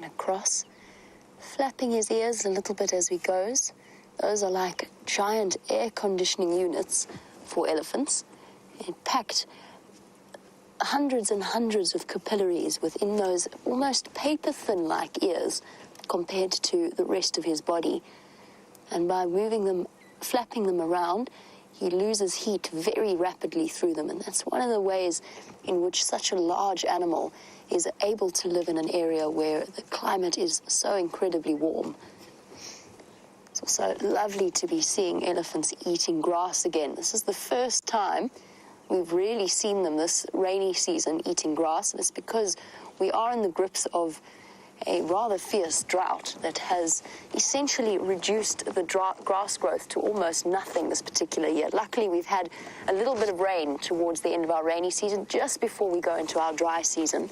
and across, flapping his ears a little bit as he goes. Those are like giant air conditioning units for elephants. It packed hundreds and hundreds of capillaries within those almost paper-thin like ears compared to the rest of his body. And by moving them, flapping them around, he loses heat very rapidly through them. And that's one of the ways in which such a large animal is able to live in an area where the climate is so incredibly warm. It's also lovely to be seeing elephants eating grass again. This is the first time we've really seen them this rainy season eating grass, and it's because we are in the grips of a rather fierce drought that has essentially reduced the grass growth to almost nothing this particular year. Luckily, we've had a little bit of rain towards the end of our rainy season, just before we go into our dry season.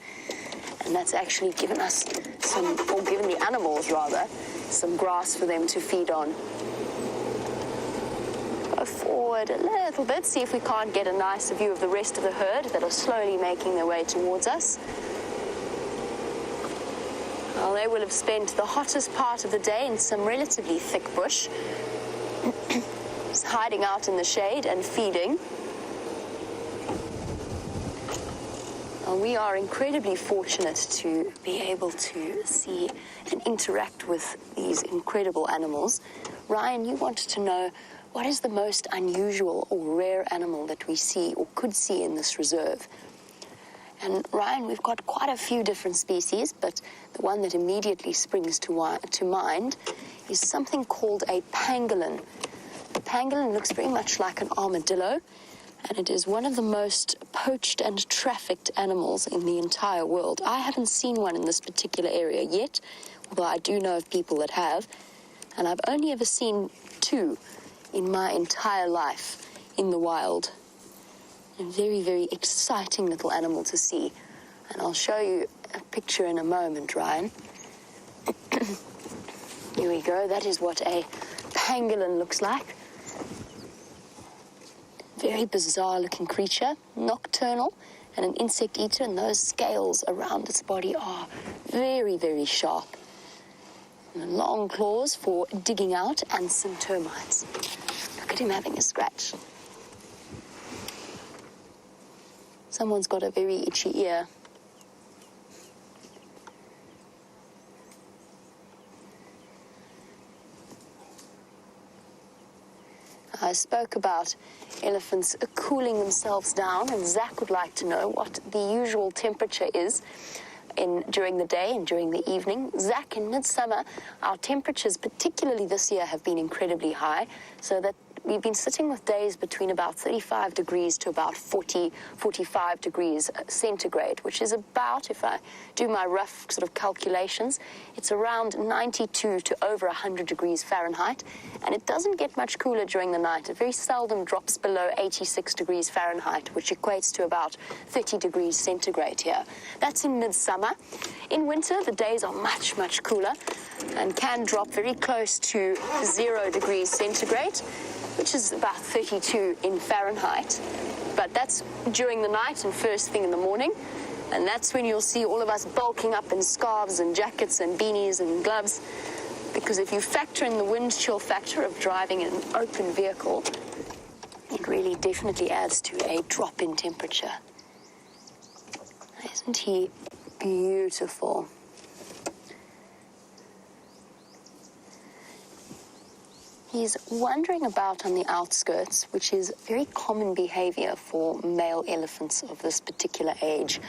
And that's actually given us given the animals rather, some grass for them to feed on. Go forward a little bit, see if we can't get a nice view of the rest of the herd that are slowly making their way towards us. Well, they will have spent the hottest part of the day in some relatively thick bush, just hiding out in the shade and feeding. Well, we are incredibly fortunate to be able to see and interact with these incredible animals. Ryan, you wanted to know, what is the most unusual or rare animal that we see or could see in this reserve? And Ryan, we've got quite a few different species, but the one that immediately springs to mind is something called a pangolin. The pangolin looks very much like an armadillo, and it is one of the most poached and trafficked animals in the entire world. I haven't seen one in this particular area yet, although I do know of people that have, and I've only ever seen two in my entire life in the wild. A very, very exciting little animal to see. And I'll show you a picture in a moment, Ryan. Here we go. That is what a pangolin looks like. Very bizarre looking creature, nocturnal and an insect eater, and those scales around its body are very, very sharp. And long claws for digging out, and some termites. Look at him having a scratch. Someone's got a very itchy ear. I spoke about elephants cooling themselves down, and Zach would like to know what the usual temperature is during the day and during the evening. Zach, in midsummer, our temperatures, particularly this year, have been incredibly high, so that we've been sitting with days between about 35 degrees to about 40, 45 degrees centigrade, which is about, if I do my rough sort of calculations, it's around 92 to over 100 degrees Fahrenheit. And it doesn't get much cooler during the night. It very seldom drops below 86 degrees Fahrenheit, which equates to about 30 degrees centigrade here. That's in midsummer. In winter, the days are much, much cooler and can drop very close to 0 degrees centigrade, which is about 32 in Fahrenheit. But that's during the night and first thing in the morning. And that's when you'll see all of us bulking up in scarves and jackets and beanies and gloves. Because if you factor in the wind chill factor of driving an open vehicle, it really definitely adds to a drop in temperature. Isn't he beautiful? He's wandering about on the outskirts, which is very common behavior for male elephants of this particular age.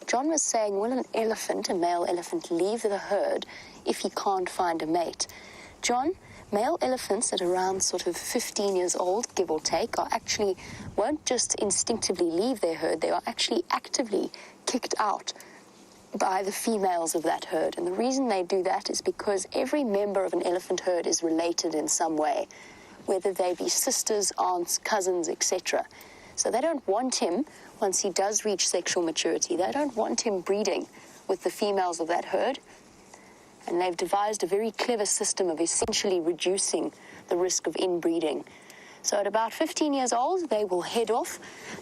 John was saying, will a male elephant, leave the herd if he can't find a mate? John, male elephants at around sort of 15 years old, give or take, won't just instinctively leave their herd, they are actually actively kicked out by the females of that herd. And the reason they do that is because every member of an elephant herd is related in some way, whether they be sisters, aunts, cousins, etc. So they don't want him, once he does reach sexual maturity, they don't want him breeding with the females of that herd. And they've devised a very clever system of essentially reducing the risk of inbreeding. So at about 15 years old, they will head off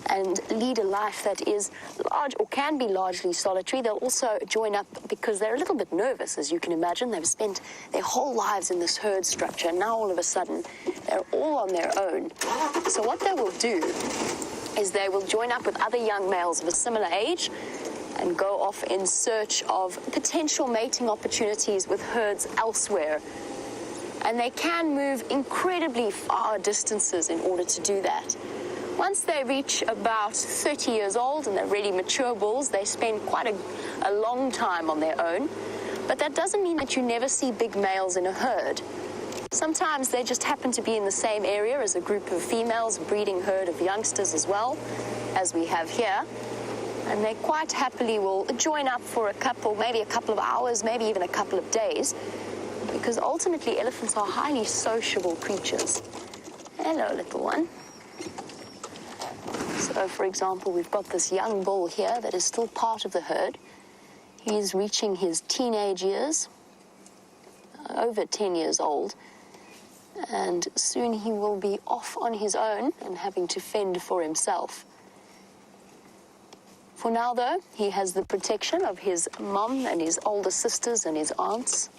and lead a life that is large or can be largely solitary. They'll also join up because they're a little bit nervous, as you can imagine. They've spent their whole lives in this herd structure. Now all of a sudden, they're all on their own. So what they will do is they will join up with other young males of a similar age and go off in search of potential mating opportunities with herds elsewhere. And they can move incredibly far distances in order to do that. Once they reach about 30 years old and they're really mature bulls, they spend quite a long time on their own. But that doesn't mean that you never see big males in a herd. Sometimes they just happen to be in the same area as a group of females, a breeding herd of youngsters as well, as we have here. And they quite happily will join up for a couple, maybe a couple of hours, maybe even a couple of days, because ultimately elephants are highly sociable creatures. Hello, little one. So, for example, we've got this young bull here that is still part of the herd. He's reaching his teenage years, over 10 years old, and soon he will be off on his own and having to fend for himself. For now, though, he has the protection of his mum and his older sisters and his aunts.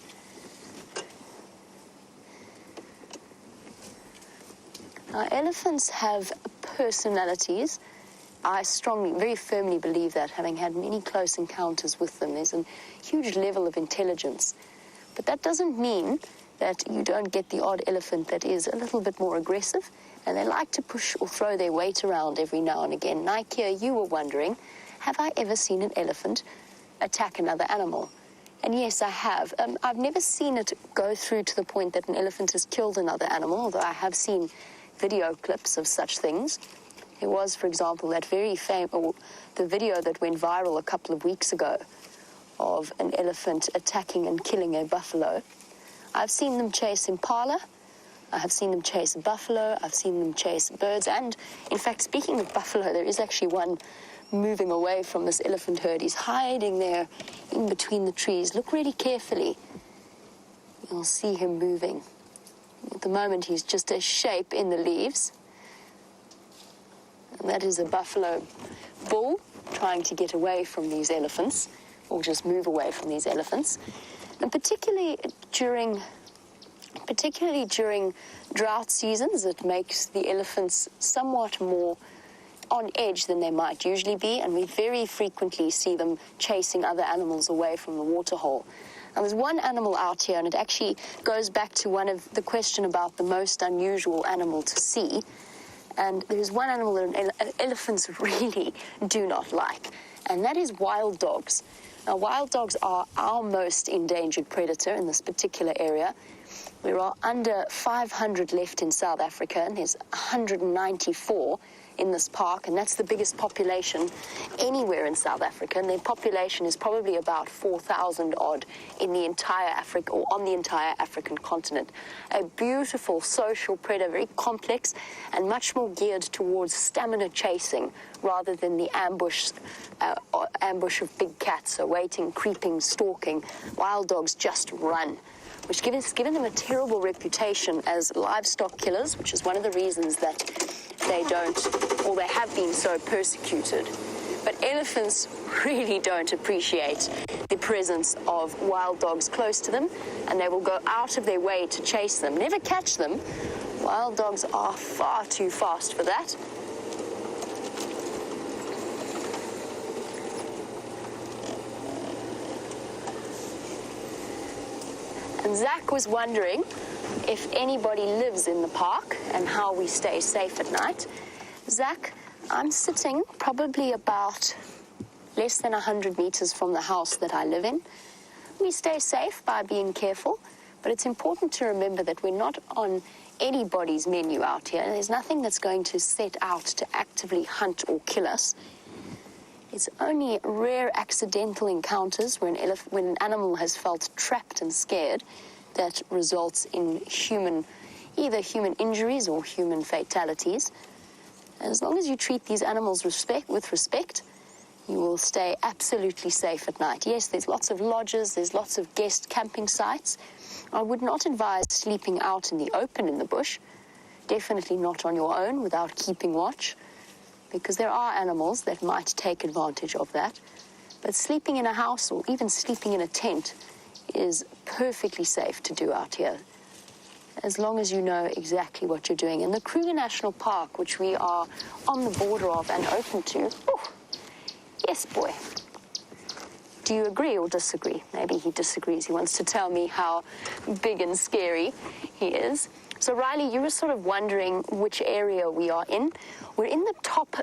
Now, elephants have personalities. I very firmly believe that, having had many close encounters with them. There's a huge level of intelligence. But that doesn't mean that you don't get the odd elephant that is a little bit more aggressive, and they like to push or throw their weight around every now and again. Nikia, you were wondering, have I ever seen an elephant attack another animal? And yes, I have. I've never seen it go through to the point that an elephant has killed another animal, although I have seen video clips of such things. There was, for example, that the video that went viral a couple of weeks ago of an elephant attacking and killing a buffalo. I've seen them chase impala. I have seen them chase buffalo. I've seen them chase birds. And, in fact, speaking of buffalo, there is actually one moving away from this elephant herd. He's hiding there in between the trees. Look really carefully. You'll see him moving. At the moment, he's just a shape in the leaves. And that is a buffalo bull trying to get away from these elephants, or just move away from these elephants. And particularly during drought seasons, it makes the elephants somewhat more on edge than they might usually be, and we very frequently see them chasing other animals away from the waterhole. Now, there's one animal out here, and it actually goes back to one of the question about the most unusual animal to see. And there's one animal that elephants really do not like, and that is wild dogs. Now, wild dogs are our most endangered predator in this particular area. There are under 500 left in South Africa, and there's 194 in this park, and that's the biggest population anywhere in South Africa, and their population is probably about 4,000 odd in the entire Africa, or on the entire African continent. A beautiful social predator, very complex and much more geared towards stamina chasing rather than the ambush of big cats, so waiting, creeping, stalking. Wild dogs just run, which has given them a terrible reputation as livestock killers, which is one of the reasons that they have been so persecuted. But elephants really don't appreciate the presence of wild dogs close to them, and they will go out of their way to chase them. Never catch them. Wild dogs are far too fast for that. And Zach was wondering if anybody lives in the park and how we stay safe at night. Zach, I'm sitting probably about less than 100 meters from the house that I live in. We stay safe by being careful, but it's important to remember that we're not on anybody's menu out here. There's nothing that's going to set out to actively hunt or kill us. It's only rare accidental encounters when an animal has felt trapped and scared that results in either human injuries or human fatalities. As long as you treat these animals with respect, you will stay absolutely safe at night. Yes, there's lots of lodges, there's lots of guest camping sites. I would not advise sleeping out in the open in the bush. Definitely not on your own without keeping watch, because there are animals that might take advantage of that. But sleeping in a house or even sleeping in a tent is perfectly safe to do out here, as long as you know exactly what you're doing. And the Kruger National Park, which we are on the border of and open to, oh, yes, boy. Do you agree or disagree? Maybe he disagrees. He wants to tell me how big and scary he is. So, Riley, you were sort of wondering which area we are in. We're in the top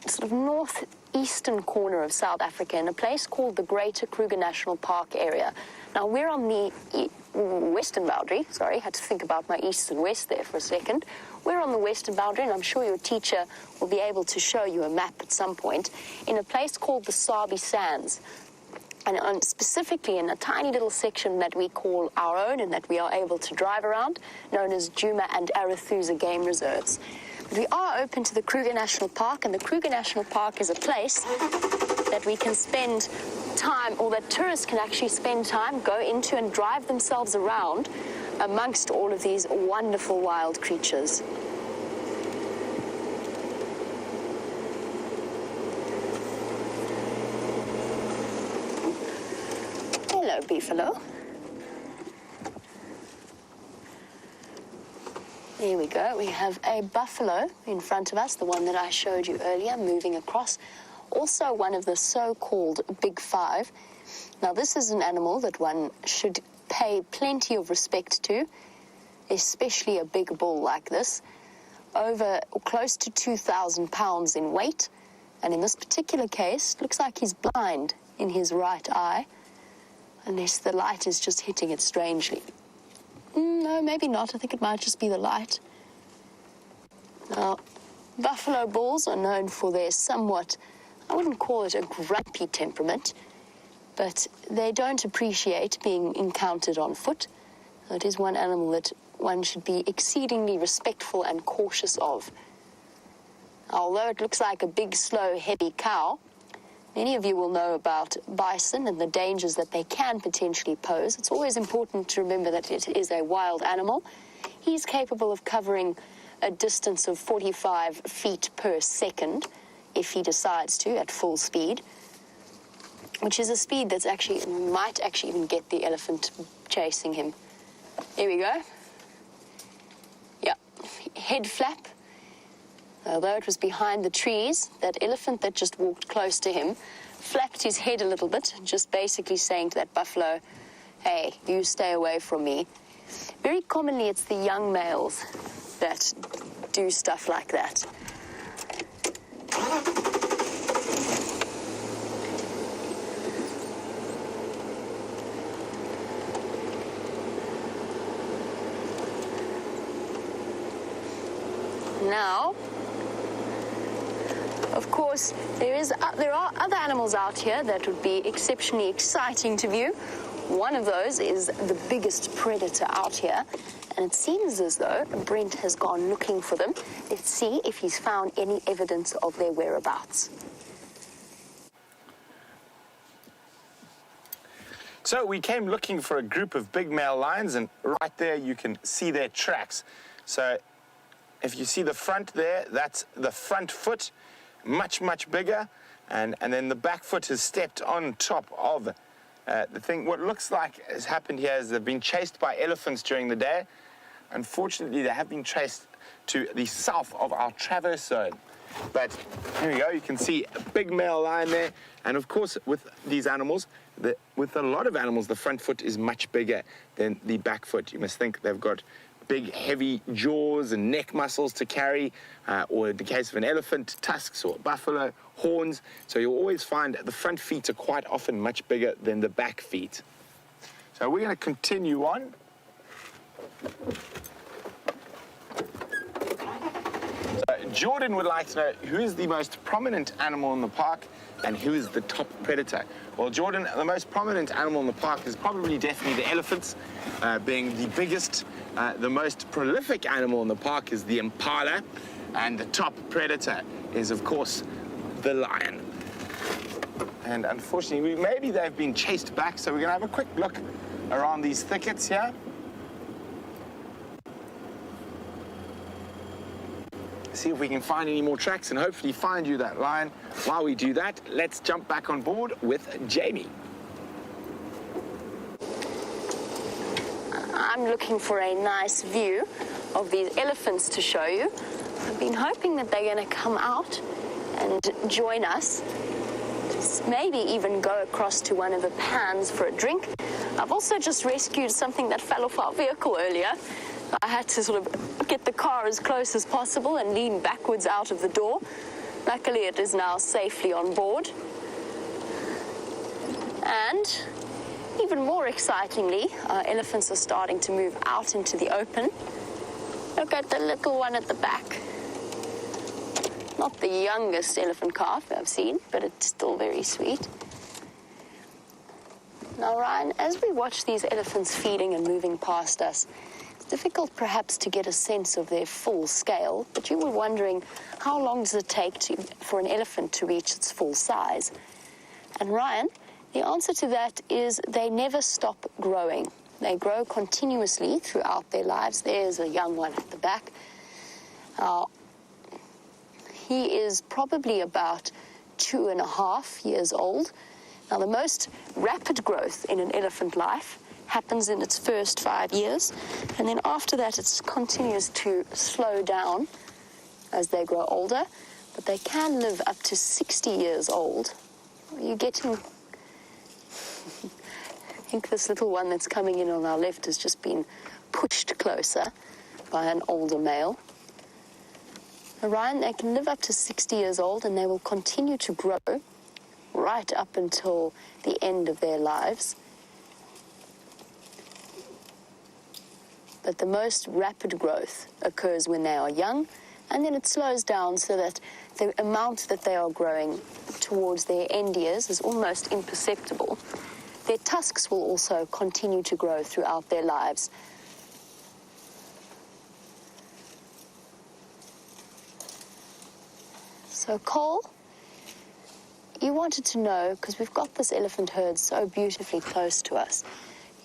sort of northeastern corner of South Africa in a place called the Greater Kruger National Park area. Now, we're on the western boundary. Sorry, had to think about my east and west there for a second. We're on the western boundary, and I'm sure your teacher will be able to show you a map at some point, in a place called the Sabi Sands. And specifically in a tiny little section that we call our own and that we are able to drive around, known as Djuma and Arathusa Game Reserves. But we are open to the Kruger National Park, and the Kruger National Park is a place that we can spend time, or that tourists can actually spend time, go into and drive themselves around amongst all of these wonderful wild creatures. Hello, Beefalo. There we go. We have a buffalo in front of us, the one that I showed you earlier, moving across. Also one of the so-called Big Five. Now, this is an animal that one should pay plenty of respect to, especially a big bull like this. Over or close to 2,000 pounds in weight. And in this particular case, looks like he's blind in his right eye, unless the light is just hitting it strangely. No, maybe not. I think it might just be the light. Now, buffalo bulls are known for their somewhat, I wouldn't call it a grumpy temperament, but they don't appreciate being encountered on foot. So it is one animal that one should be exceedingly respectful and cautious of. Although it looks like a big, slow, heavy cow, many of you will know about bison and the dangers that they can potentially pose. It's always important to remember that it is a wild animal. He's capable of covering a distance of 45 feet per second if he decides to at full speed, which is a speed that's might actually even get the elephant chasing him. Here we go. Yeah, head flap. Although it was behind the trees, that elephant that just walked close to him flapped his head a little bit, just basically saying to that buffalo, hey, you stay away from me. Very commonly, it's the young males that do stuff like that. Now, of course, there are other animals out here that would be exceptionally exciting to view. One of those is the biggest predator out here, and it seems as though Brent has gone looking for them. Let's see if he's found any evidence of their whereabouts. So we came looking for a group of big male lions, and right there you can see their tracks. So if you see the front there, that's the front foot, much, much bigger, and then the back foot has stepped on top of the thing. What looks like has happened here is they've been chased by elephants during the day. Unfortunately, they have been traced to the south of our traverse zone. But here we go, you can see a big male lion there, and of course with these animals, with a lot of animals, the front foot is much bigger than the back foot. You must think they've got big, heavy jaws and neck muscles to carry, or in the case of an elephant, tusks, or buffalo, horns. So you'll always find the front feet are quite often much bigger than the back feet. So we're going to continue on. So Jordan would like to know who is the most prominent animal in the park and who is the top predator. Well, Jordan, the most prominent animal in the park is probably definitely the elephants, being the biggest. The most prolific animal in the park is the impala, and the top predator is, of course, the lion. And unfortunately, maybe they've been chased back, so we're going to have a quick look around these thickets here. see if we can find any more tracks and hopefully find you that lion. While we do that, let's jump back on board with Jamie. I'm looking for a nice view of these elephants to show you. I've been hoping that they're going to come out and join us. Maybe even go across to one of the pans for a drink. I've also just rescued something that fell off our vehicle earlier. I had to sort of get the car as close as possible and lean backwards out of the door. Luckily, it is now safely on board. And even more excitingly, our elephants are starting to move out into the open. Look at the little one at the back. Not the youngest elephant calf I've seen, but it's still very sweet. Now, Ryan, as we watch these elephants feeding and moving past us, it's difficult perhaps to get a sense of their full scale, but you were wondering, how long does it take for an elephant to reach its full size? And Ryan, the answer to that is they never stop growing. They grow continuously throughout their lives. There's a young one at the back. He is probably about 2.5 years old. Now, the most rapid growth in an elephant life happens in its first 5 years, and then after that it continues to slow down as they grow older, but they can live up to 60 years old. You're getting... I think this little one that's coming in on our left has just been pushed closer by an older male. Ryan, they can live up to 60 years old, and they will continue to grow right up until the end of their lives. But the most rapid growth occurs when they are young, and then it slows down so that the amount that they are growing towards their end years is almost imperceptible. Their tusks will also continue to grow throughout their lives. So, Cole, you wanted to know, because we've got this elephant herd so beautifully close to us,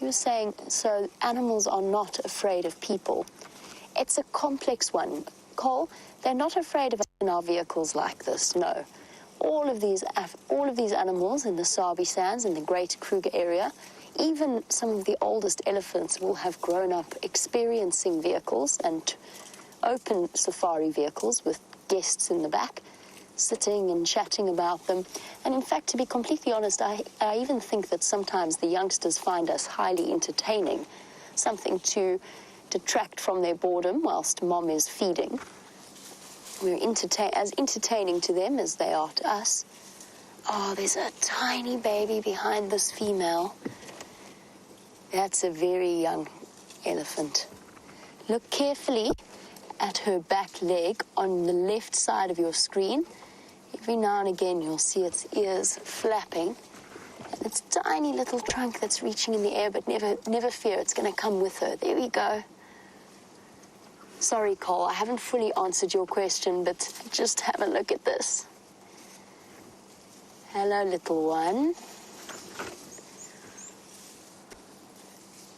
you were saying, so animals are not afraid of people. It's a complex one. Cole, they're not afraid of us in our vehicles like this, no. All of these animals in the Sabi Sands, in the Greater Kruger area, even some of the oldest elephants will have grown up experiencing vehicles and open safari vehicles with guests in the back, sitting and chatting about them. And in fact, to be completely honest, I even think that sometimes the youngsters find us highly entertaining, something to detract from their boredom whilst mom is feeding. We're as entertaining to them as they are to us. Oh, there's a tiny baby behind this female. That's a very young elephant. Look carefully at her back leg on the left side of your screen. Every now and again you'll see its ears flapping. And its tiny little trunk that's reaching in the air, but never fear, it's going to come with her. There we go. Sorry, Cole, I haven't fully answered your question, but just have a look at this. Hello, little one.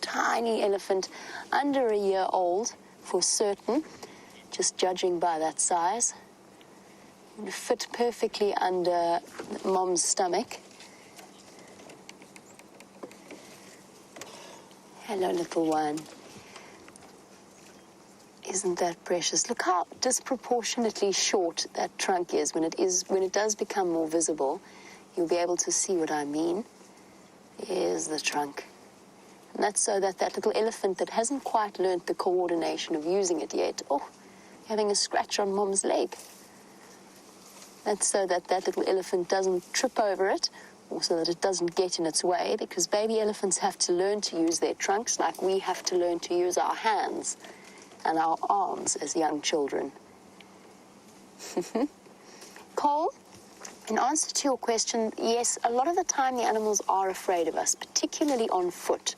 Tiny elephant, under a year old for certain, just judging by that size. It would fit perfectly under mom's stomach. Hello, little one. Isn't that precious? Look how disproportionately short that trunk is. When it does become more visible, you'll be able to see what I mean. Here's the trunk. And that's so that that little elephant that hasn't quite learnt the coordination of using it yet, having a scratch on mom's leg. That's so that that little elephant doesn't trip over it, or so that it doesn't get in its way, because baby elephants have to learn to use their trunks like we have to learn to use our hands and our arms as young children. Cole, in answer to your question, yes, a lot of the time the animals are afraid of us, particularly on foot.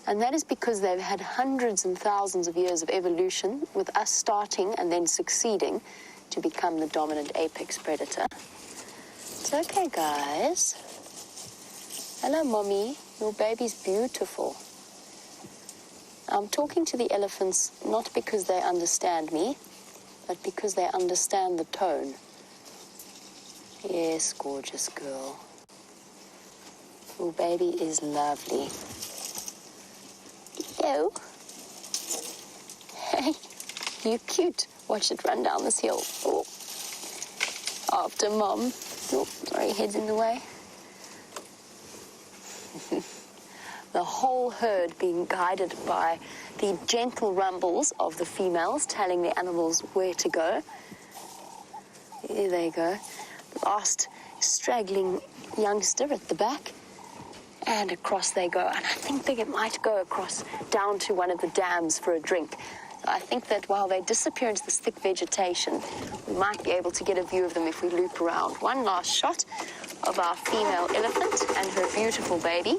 And that is because they've had hundreds and thousands of years of evolution, with us starting and then succeeding to become the dominant apex predator. It's okay, guys. Hello, Mommy. Your baby's beautiful. I'm talking to the elephants not because they understand me, but because they understand the tone. Yes, gorgeous girl. Your baby is lovely. Hello. Hey, you cute. Watch it run down this hill. Oh. After Mom. Oh, sorry, head's in the way. The whole herd being guided by the gentle rumbles of the females, telling the animals where to go. There they go. The last straggling youngster at the back. And across they go. And I think they might go across down to one of the dams for a drink. I think that while they disappear into this thick vegetation, we might be able to get a view of them if we loop around. One last shot of our female elephant and her beautiful baby.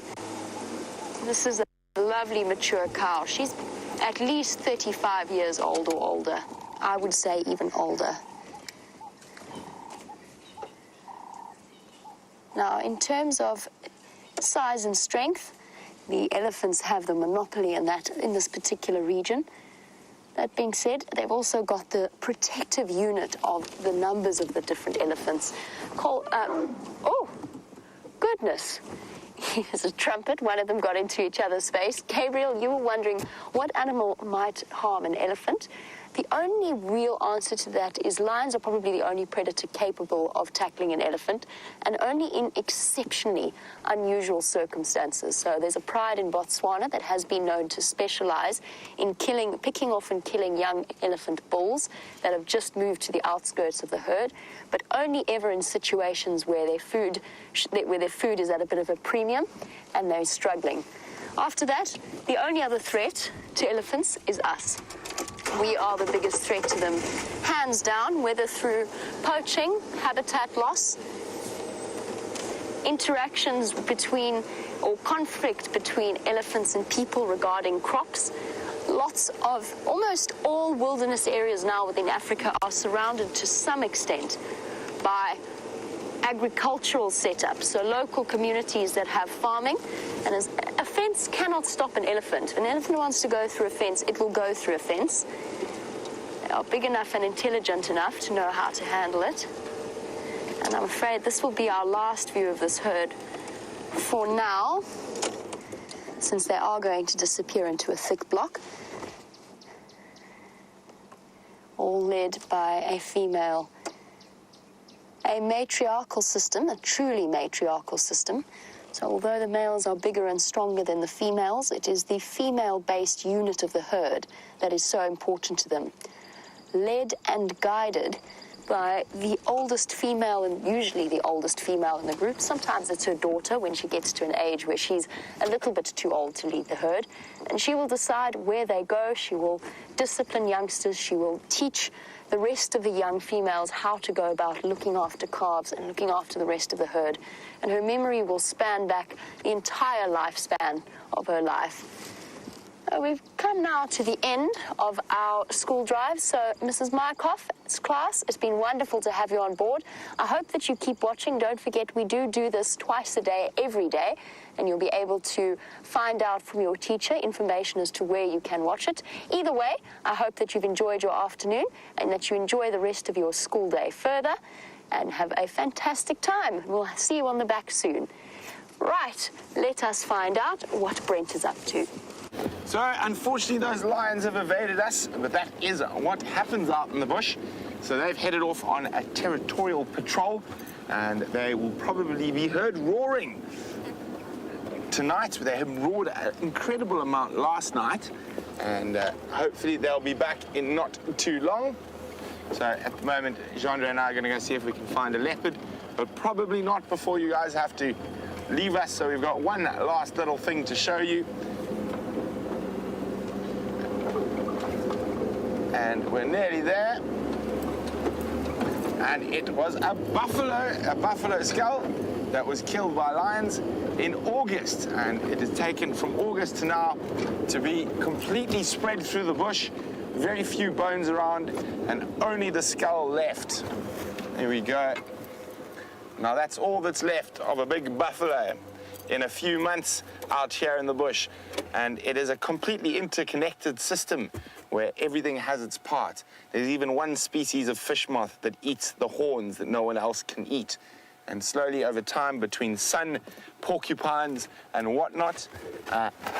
This is a lovely mature cow. She's at least 35 years old or older. I would say even older. Now, in terms of size and strength, the elephants have the monopoly in this particular region. That being said, they've also got the protective unit of the numbers of the different elephants called, oh, goodness. Here's a trumpet. One of them got into each other's face. Gabriel, you were wondering what animal might harm an elephant. The only real answer to that is lions are probably the only predator capable of tackling an elephant, and only in exceptionally unusual circumstances. So there's a pride in Botswana that has been known to specialize in picking off and killing young elephant bulls that have just moved to the outskirts of the herd, but only ever in situations where their food is at a bit of a premium and they're struggling. After that, the only other threat to elephants is us. We are the biggest threat to them, hands down, whether through poaching, habitat loss, interactions between or conflict between elephants and people regarding crops. Almost all wilderness areas now within Africa are surrounded to some extent by agricultural setups, so local communities that have farming, and a fence cannot stop an elephant. If an elephant wants to go through a fence, it will go through a fence. They are big enough and intelligent enough to know how to handle it. And I'm afraid this will be our last view of this herd for now, since they are going to disappear into a thick block, all led by a female. A matriarchal system, a truly matriarchal system. So although the males are bigger and stronger than the females, it is the female-based unit of the herd that is so important to them. Led and guided by the oldest female, and usually the oldest female in the group. Sometimes it's her daughter when she gets to an age where she's a little bit too old to lead the herd. And she will decide where they go. She will discipline youngsters. She will teach the rest of the young females how to go about looking after calves and looking after the rest of the herd. And her memory will span back the entire lifespan of her life. We've come now to the end of our school drive. So, Mrs. Mykoff's class, it's been wonderful to have you on board. I hope that you keep watching. Don't forget, we do this twice a day, every day, and you'll be able to find out from your teacher information as to where you can watch it. Either way, I hope that you've enjoyed your afternoon and that you enjoy the rest of your school day further and have a fantastic time. We'll see you on the back soon. Right, let us find out what Brent is up to. So, unfortunately, those lions have evaded us, but that is what happens out in the bush. So they've headed off on a territorial patrol, and they will probably be heard roaring tonight. They have roared an incredible amount last night, and hopefully they'll be back in not too long. So at the moment, Jeandre and I are going to go see if we can find a leopard, but probably not before you guys have to leave us. So we've got one last little thing to show you. And we're nearly there. And it was a buffalo skull that was killed by lions in August. And it is taken from August to now to be completely spread through the bush. Very few bones around and only the skull left. There we go. Now that's all that's left of a big buffalo. in a few months out here in the bush. And it is a completely interconnected system where everything has its part. There's even one species of fish moth that eats the horns that no one else can eat. And slowly over time, between sun, porcupines, and whatnot,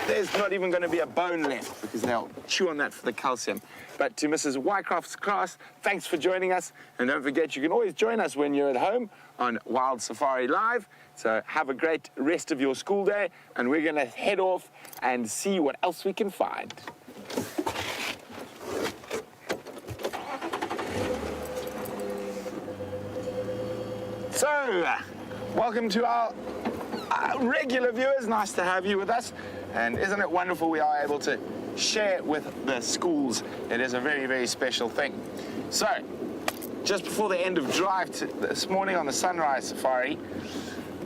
there's not even going to be a bone left because they'll chew on that for the calcium. But to Mrs. Wycroft's class, thanks for joining us. And don't forget, you can always join us when you're at home on Wild Safari Live. So have a great rest of your school day, and we're going to head off and see what else we can find. So, welcome to our regular viewers. Nice to have you with us. And isn't it wonderful we are able to share with the schools? It is a very, very special thing. So, just before the end of drive this morning on the Sunrise Safari,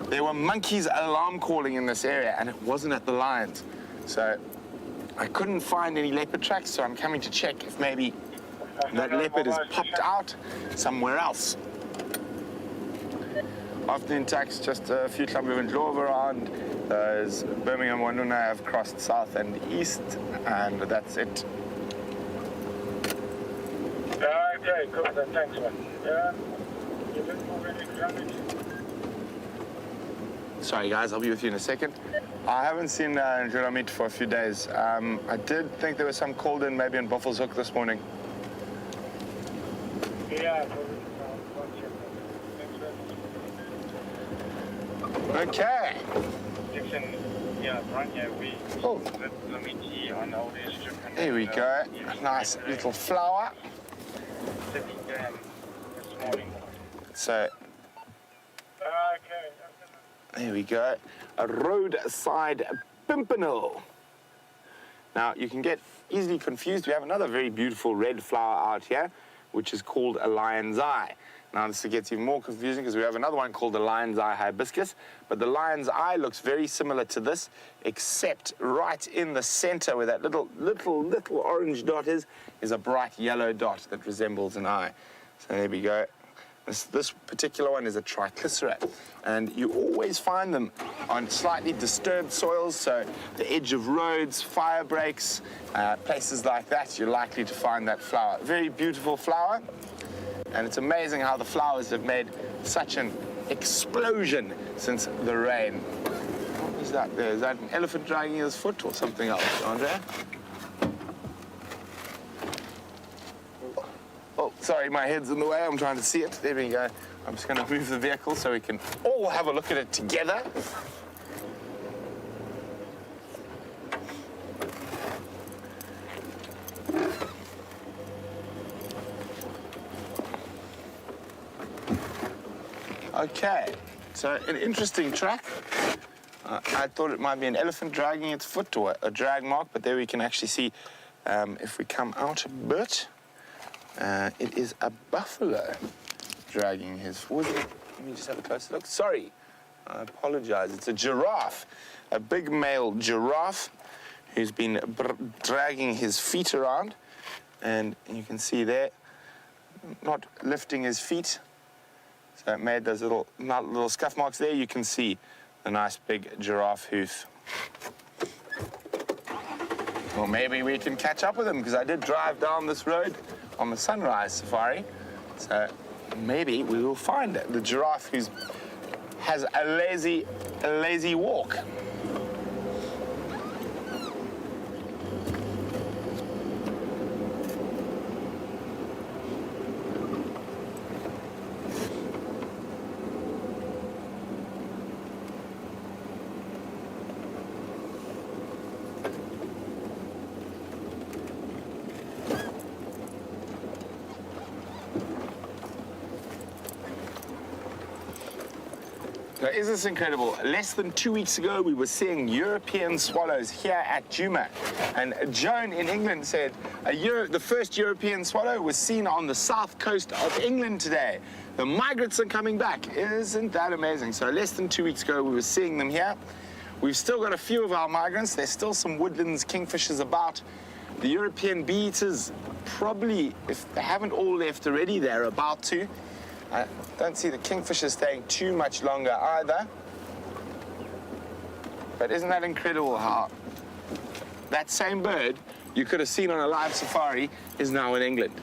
there were monkeys alarm calling in this area, and it wasn't at the lions. So, I couldn't find any leopard tracks, so I'm coming to check if maybe that leopard has popped out somewhere else. Afternoon tax, just a few kilometers drove around. Those Birmingham Wanuna have crossed south and east, and that's it. Okay, cool, then thanks, man. You didn't move any damage? Sorry guys, I'll be with you in a second. I haven't seen Juramit for a few days. I did think there was some called in maybe in Buffalo's Hook this morning. Yeah, Okay. Dixon, yeah, right here, we let me tea on all this strip. There we go. A nice little flower. 50 grams this morning. So, Okay. there we go. A roadside pimpernel. Now, you can get easily confused. We have another very beautiful red flower out here, which is called a lion's eye. Now, this gets even more confusing because we have another one called the lion's eye hibiscus, but the lion's eye looks very similar to this, except right in the center where that little orange dot is a bright yellow dot that resembles an eye. So there we go. This particular one is a triglycerate, and you always find them on slightly disturbed soils, so the edge of roads, fire breaks, places like that, you're likely to find that flower. Very beautiful flower, and it's amazing how the flowers have made such an explosion since the rain. What is that there? Is that an elephant dragging his foot or something else, Andrea? Oh, sorry, my head's in the way. I'm trying to see it. There we go. I'm just going to move the vehicle so we can all have a look at it together. Okay, so an interesting track. I thought it might be an elephant dragging its foot or a drag mark, but there we can actually see, if we come out a bit, it is a buffalo dragging his foot. Let me just have a closer look. Sorry, I apologize. It's a giraffe, a big male giraffe who's been dragging his feet around. And you can see there, not lifting his feet. So it made those little scuff marks there. You can see the nice big giraffe hoof. Well, maybe we can catch up with him because I did drive down this road on the Sunrise Safari. So maybe we will find the giraffe who has a lazy walk. Now, is this incredible? Less than 2 weeks ago, we were seeing European swallows here at Djuma. And Joan in England said, the first European swallow was seen on the south coast of England today. The migrants are coming back. Isn't that amazing? So less than 2 weeks ago, we were seeing them here. We've still got a few of our migrants. There's still some woodlands kingfishers about. The European bee-eaters, probably, if they haven't all left already, they're about to. I don't see the kingfisher staying too much longer either. But isn't that incredible how that same bird you could have seen on a live safari is now in England?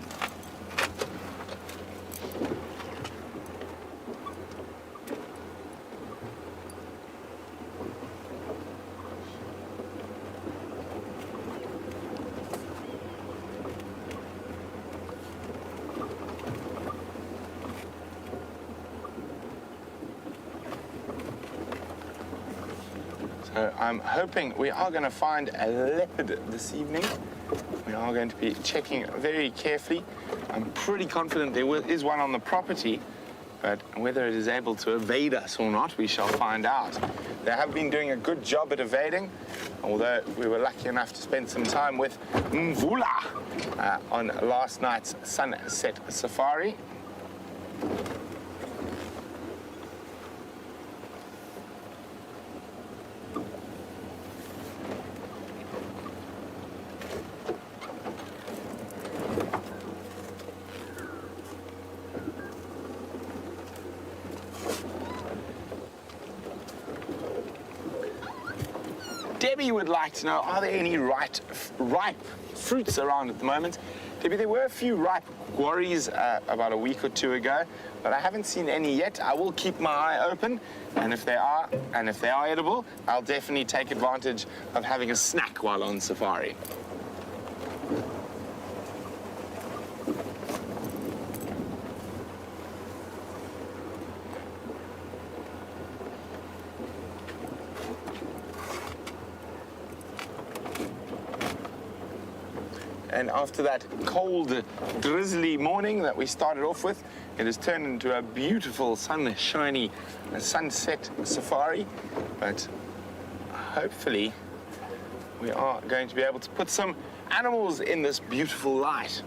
So I'm hoping we are going to find a leopard this evening. We are going to be checking very carefully. I'm pretty confident there is one on the property, but whether it is able to evade us or not, we shall find out. They have been doing a good job at evading, although we were lucky enough to spend some time with Mvula on last night's sunset safari. Debbie would like to know, are there any ripe fruits around at the moment? Debbie, there were a few ripe guarries about a week or two ago, but I haven't seen any yet. I will keep my eye open, and if they are edible, I'll definitely take advantage of having a snack while on safari. And after that cold, drizzly morning that we started off with, it has turned into a beautiful, sunshiny sunset safari. But hopefully, we are going to be able to put some animals in this beautiful light.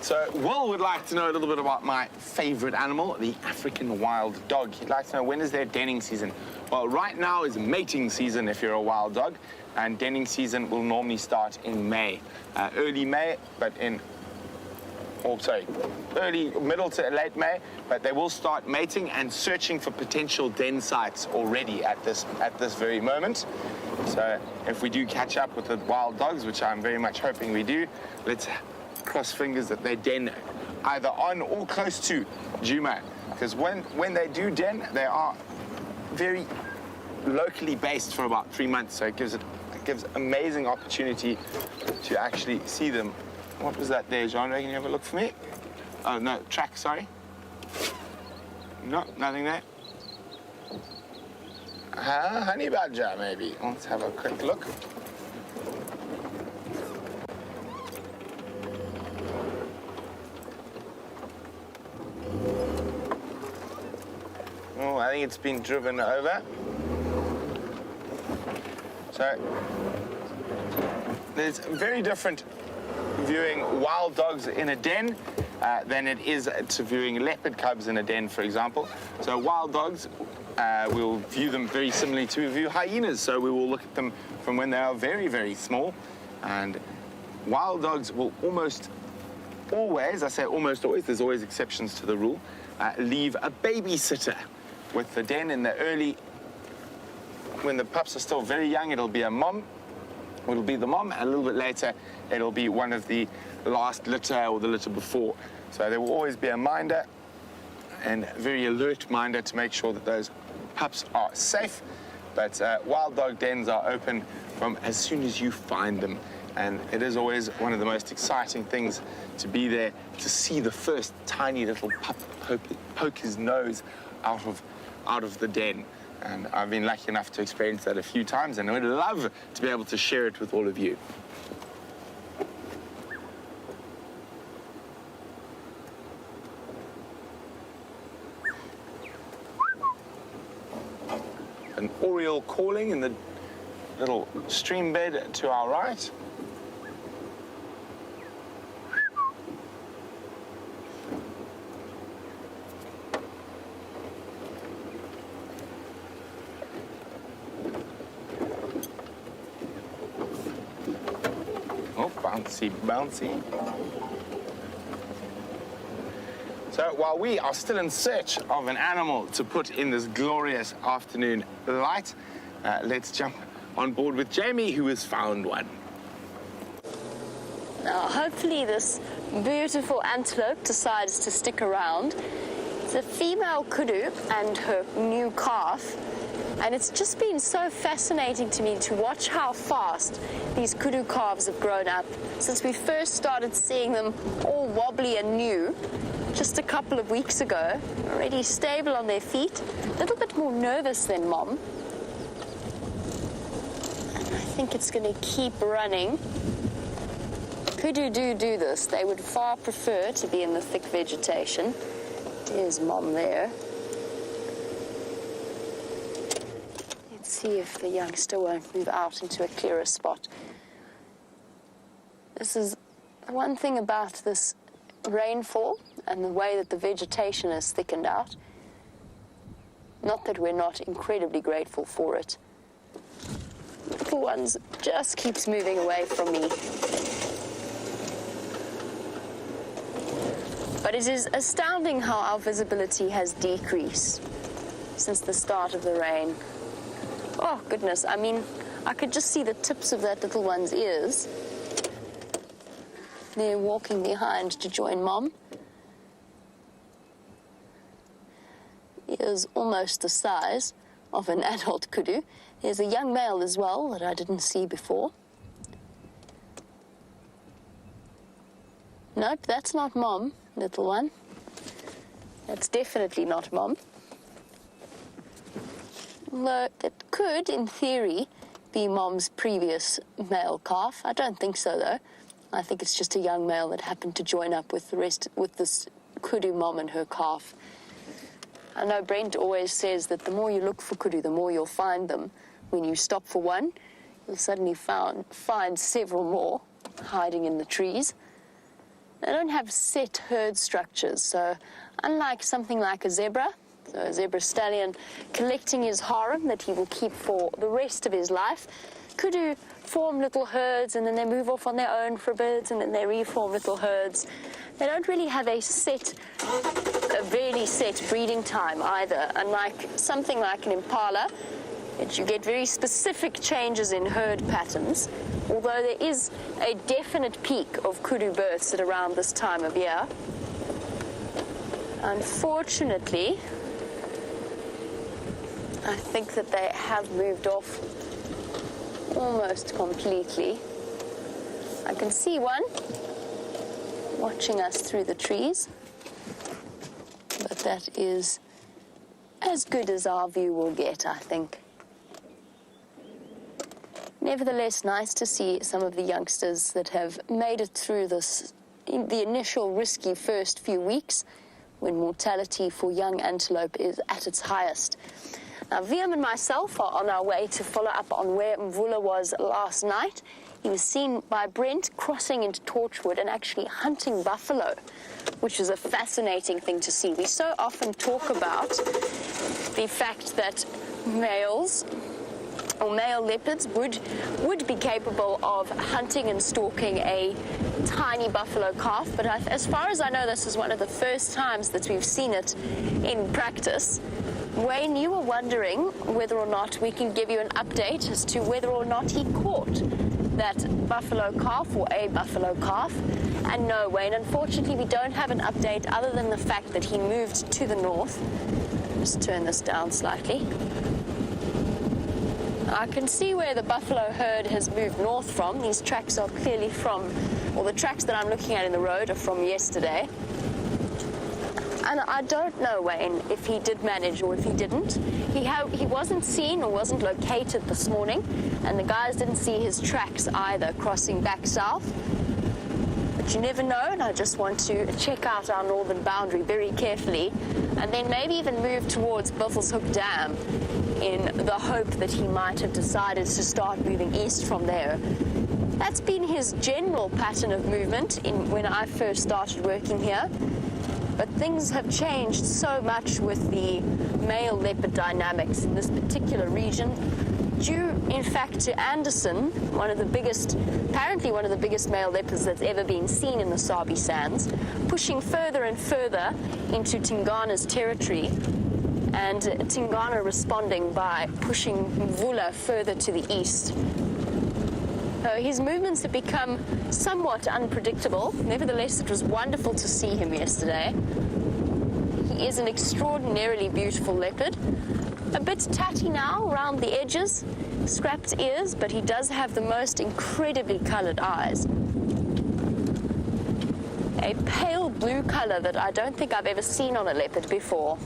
So Will would like to know a little bit about my favorite animal, the African wild dog. He'd like to know, when is their denning season? Well, right now is mating season if you're a wild dog, and denning season will normally start in May. Early May, but early, middle to late May, but they will start mating and searching for potential den sites already at this very moment. So if we do catch up with the wild dogs, which I'm very much hoping we do, let's cross fingers that they den either on or close to Juma, because when they do den, they are very locally based for about 3 months, so it gives amazing opportunity to actually see them. What was that there, John? Can you have a look for me? Oh no, track, sorry. No, nothing there. Honey badger, maybe. Let's have a quick look. Oh, I think it's been driven over. So, there's very different viewing wild dogs in a den than it is to viewing leopard cubs in a den, for example. So wild dogs, we'll view them very similarly to view hyenas. So we will look at them from when they are very, very small. And wild dogs will almost always, I say almost always, there's always exceptions to the rule, leave a babysitter with the den in the early, when the pups are still very young, it'll be a mom. It'll be the mom, and a little bit later, it'll be one of the last litter or the litter before. So there will always be a minder, and a very alert minder to make sure that those pups are safe. But wild dog dens are open from as soon as you find them. And it is always one of the most exciting things to be there, to see the first tiny little pup poke his nose out of the den. And I've been lucky enough to experience that a few times, and I would love to be able to share it with all of you. An oriole calling in the little stream bed to our right. Bouncy, bouncy. So while we are still in search of an animal to put in this glorious afternoon light, let's jump on board with Jamie, who has found one. Now, hopefully this beautiful antelope decides to stick around. It's a female kudu and her new calf, and it's just been so fascinating to me to watch how fast these kudu calves have grown up since we first started seeing them all wobbly and new just a couple of weeks ago, already stable on their feet, a little bit more nervous than Mom. And I think it's going to keep running. Kudu do this. They would far prefer to be in the thick vegetation. There's Mom there. Let's see if the youngster won't move out into a clearer spot. This is one thing about this rainfall and the way that the vegetation is thickened out. Not that we're not incredibly grateful for it. The little ones just keeps moving away from me. But it is astounding how our visibility has decreased since the start of the rain. Oh, goodness. I mean, I could just see the tips of that little one's ears. They're walking behind to join Mom. He is almost the size of an adult kudu. There's a young male as well that I didn't see before. Nope, that's not Mom, little one. That's definitely not Mom. Although it could, in theory, be Mom's previous male calf. I don't think so, though. I think it's just a young male that happened to join up with this kudu Mom and her calf. I know Brent always says that the more you look for kudu, the more you'll find them. When you stop for one, you'll suddenly find several more hiding in the trees. They don't have set herd structures, so unlike something like a zebra, so a zebra stallion collecting his harem that he will keep for the rest of his life, kudu form little herds and then they move off on their own for a bit and then they reform little herds. They don't really have a really set breeding time either, unlike something like an impala, that you get very specific changes in herd patterns, although there is a definite peak of kudu births at around this time of year. Unfortunately, I think that they have moved off almost completely. I can see one watching us through the trees, but that is as good as our view will get, I think. Nevertheless, nice to see some of the youngsters that have made it through the initial risky first few weeks when mortality for young antelope is at its highest. Now, Viam and myself are on our way to follow up on where Mvula was last night. He was seen by Brent crossing into Torchwood and actually hunting buffalo, which is a fascinating thing to see. We so often talk about the fact that males or male leopards would be capable of hunting and stalking a tiny buffalo calf, but as far as I know, this is one of the first times that we've seen it in practice. Wayne, you were wondering whether or not we can give you an update as to whether or not he caught that buffalo calf or a buffalo calf. And no, Wayne, unfortunately we don't have an update other than the fact that he moved to the north. Just turn this down slightly. I can see where the buffalo herd has moved north from. These tracks are clearly from, or the tracks that I'm looking at in the road are from yesterday. And I don't know, Wayne, if he did manage or if he didn't. He wasn't seen or wasn't located this morning, and the guys didn't see his tracks either crossing back south. But you never know, and I just want to check out our northern boundary very carefully, and then maybe even move towards Buffelshoek Dam in the hope that he might have decided to start moving east from there. That's been his general pattern of movement when I first started working here. But things have changed so much with the male leopard dynamics in this particular region, due in fact to Anderson, apparently one of the biggest male leopards that's ever been seen in the Sabi Sands, pushing further and further into Tingana's territory, and Tingana responding by pushing Mvula further to the east. His movements have become somewhat unpredictable. Nevertheless, it was wonderful to see him yesterday. He is an extraordinarily beautiful leopard. A bit tatty now around the edges, scrapped ears, but he does have the most incredibly colored eyes. A pale blue color that I don't think I've ever seen on a leopard before.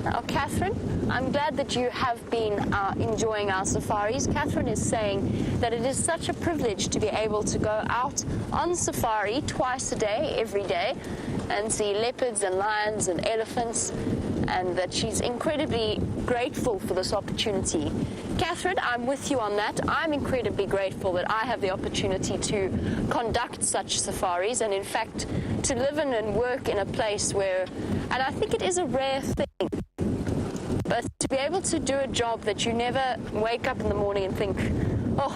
Now, Catherine, I'm glad that you have been enjoying our safaris. Catherine is saying that it is such a privilege to be able to go out on safari twice a day, every day, and see leopards and lions and elephants, and that she's incredibly grateful for this opportunity. Catherine, I'm with you on that. I'm incredibly grateful that I have the opportunity to conduct such safaris, and in fact, to live in and work in a place where, and I think it is a rare thing, but to be able to do a job that you never wake up in the morning and think, oh,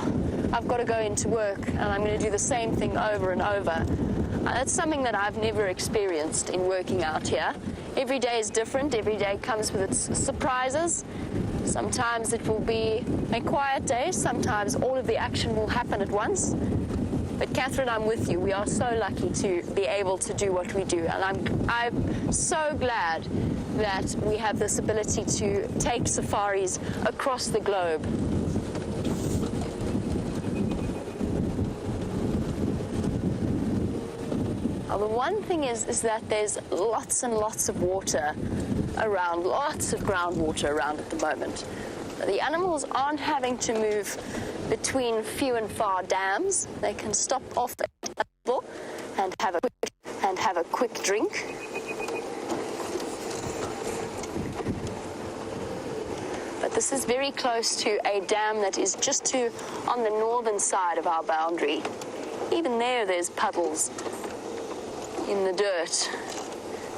I've got to go into work and I'm going to do the same thing over and over. That's something that I've never experienced in working out here. Every day is different. Every day comes with its surprises. Sometimes it will be a quiet day. Sometimes all of the action will happen at once. But Catherine, I'm with you. We are so lucky to be able to do what we do. And I'm so glad that we have this ability to take safaris across the globe. Well, the one thing is that there's lots and lots of water around, lots of groundwater around at the moment. The animals aren't having to move between few and far dams. They can stop off at a level and have a quick drink. But this is very close to a dam that is just on the northern side of our boundary. Even there's puddles in the dirt.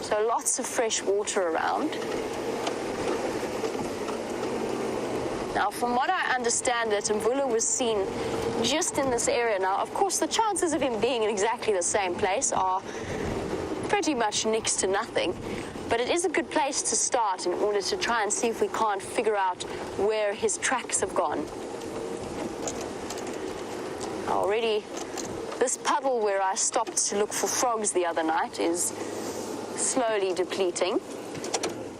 So lots of fresh water around. Now, from what I understand, that Mvula was seen just in this area. Now, of course, the chances of him being in exactly the same place are pretty much next to nothing. But it is a good place to start in order to try and see if we can't figure out where his tracks have gone. Already, this puddle where I stopped to look for frogs the other night is slowly depleting.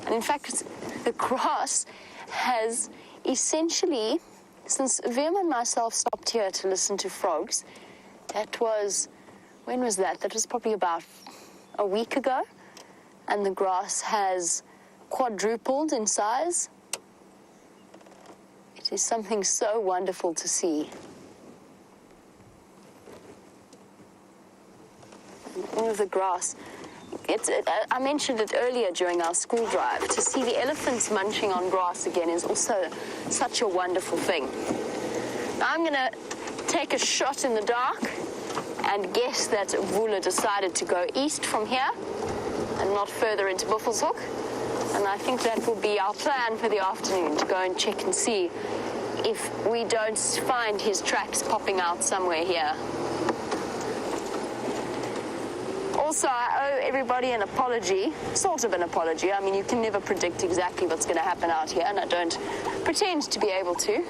And in fact, the grass has essentially, since Verma and myself stopped here to listen to frogs, when was that? That was probably about a week ago. And the grass has quadrupled in size. It is something so wonderful to see. And all of the grass. I mentioned it earlier during our school drive. To see the elephants munching on grass again is also such a wonderful thing. Now I'm going to take a shot in the dark and guess that Vula decided to go east from here and not further into Buffelshoek. And I think that will be our plan for the afternoon, to go and check and see if we don't find his tracks popping out somewhere here. Also, I owe everybody an apology, sort of an apology. I mean, you can never predict exactly what's going to happen out here, and I don't pretend to be able to.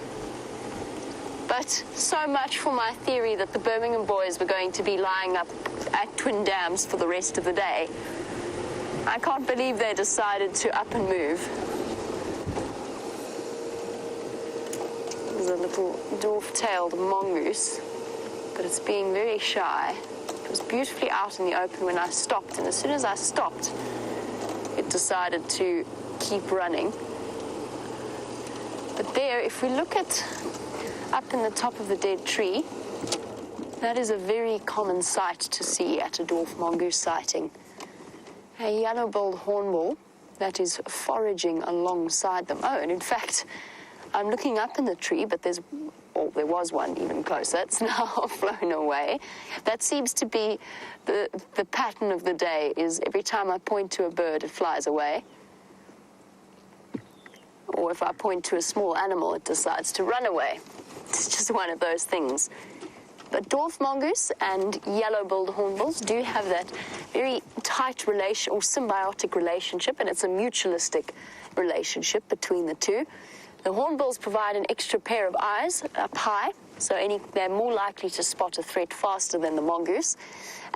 But so much for my theory that the Birmingham boys were going to be lying up at Twin Dams for the rest of the day. I can't believe they decided to up and move. There's a little dwarf-tailed mongoose, but it's being very shy. It was beautifully out in the open when I stopped, and as soon as I stopped, it decided to keep running. But there, if we look at up in the top of the dead tree, that is a very common sight to see at a dwarf mongoose sighting. A yellow-billed hornbill that is foraging alongside them. Oh, and in fact, I'm looking up in the tree, but there was one even closer. It's now flown away. That seems to be the pattern of the day, is every time I point to a bird, it flies away. Or if I point to a small animal, it decides to run away. It's just one of those things. But dwarf mongoose and yellow-billed hornbills do have that very tight relation or symbiotic relationship, and it's a mutualistic relationship between the two. The hornbills provide an extra pair of eyes up high, so they're more likely to spot a threat faster than the mongoose.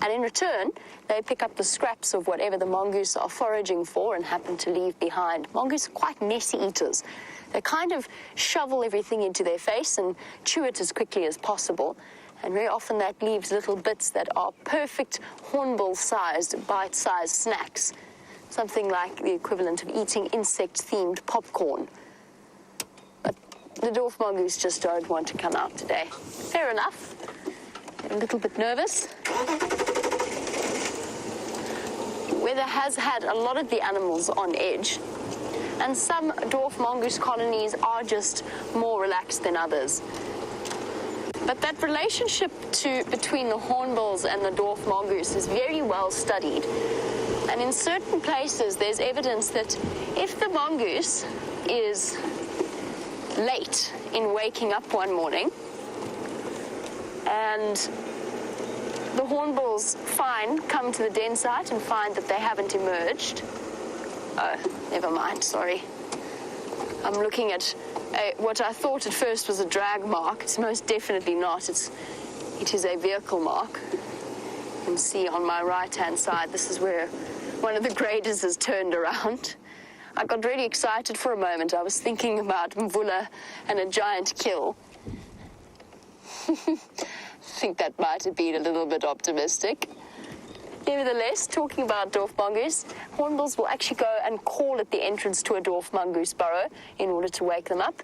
And in return, they pick up the scraps of whatever the mongoose are foraging for and happen to leave behind. Mongoose are quite messy eaters. They kind of shovel everything into their face and chew it as quickly as possible. And very often that leaves little bits that are perfect hornbill-sized, bite-sized snacks. Something like the equivalent of eating insect-themed popcorn. But the dwarf mongoose just don't want to come out today. Fair enough. A little bit nervous. Weather has had a lot of the animals on edge, and some dwarf mongoose colonies are just more relaxed than others. But that relationship between the hornbills and the dwarf mongoose is very well studied. And in certain places, there's evidence that if the mongoose is late in waking up one morning, and the hornbills come to the den site and find that they haven't emerged. Oh, never mind, sorry. I'm looking at what I thought at first was a drag mark. It's most definitely not. It is a vehicle mark. You can see on my right-hand side, this is where one of the graders has turned around. I got really excited for a moment. I was thinking about Mvula and a giant kill. I think that might have been a little bit optimistic. Nevertheless, talking about dwarf mongoose, hornbills will actually go and call at the entrance to a dwarf mongoose burrow in order to wake them up.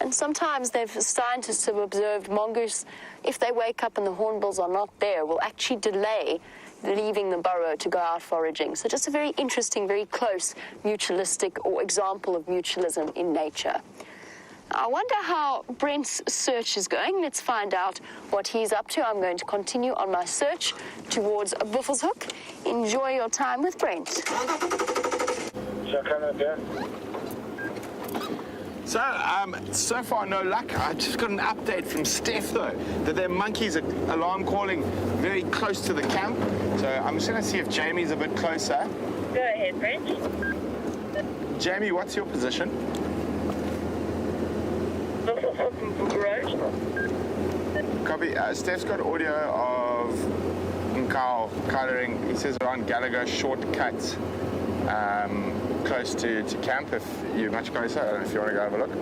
And sometimes scientists have observed mongoose, if they wake up and the hornbills are not there, will actually delay leaving the burrow to go out foraging. So just a very interesting, very close mutualistic or example of mutualism in nature. I wonder how Brent's search is going. Let's find out what he's up to. I'm going to continue on my search towards Buffelshoek. Enjoy your time with Brent. So far no luck. I just got an update from Steph though, that their monkeys are alarm calling very close to the camp. So I'm just going to see if Jamie's a bit closer. Go ahead, Brent. Jamie, what's your position? Copy. Steph's got audio of Nkau colouring. He says around Gallagher shortcuts close to camp. If you're much closer, I don't know if you want to go have a look.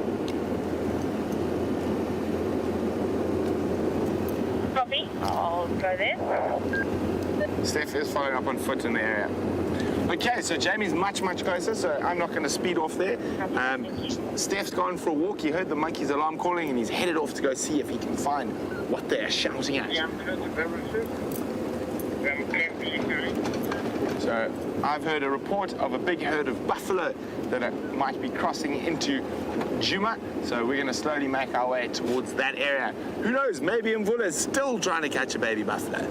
Copy. I'll go there. Steph is following up on foot in the area. Okay, so Jamie's much closer, so I'm not going to speed off there. Steph's gone for a walk. He heard the monkey's alarm calling and he's headed off to go see if he can find what they're shouting at. So I've heard a report of a big herd of buffalo that might be crossing into Juma, so we're going to slowly make our way towards that area. Who knows, maybe Mvula is still trying to catch a baby buffalo.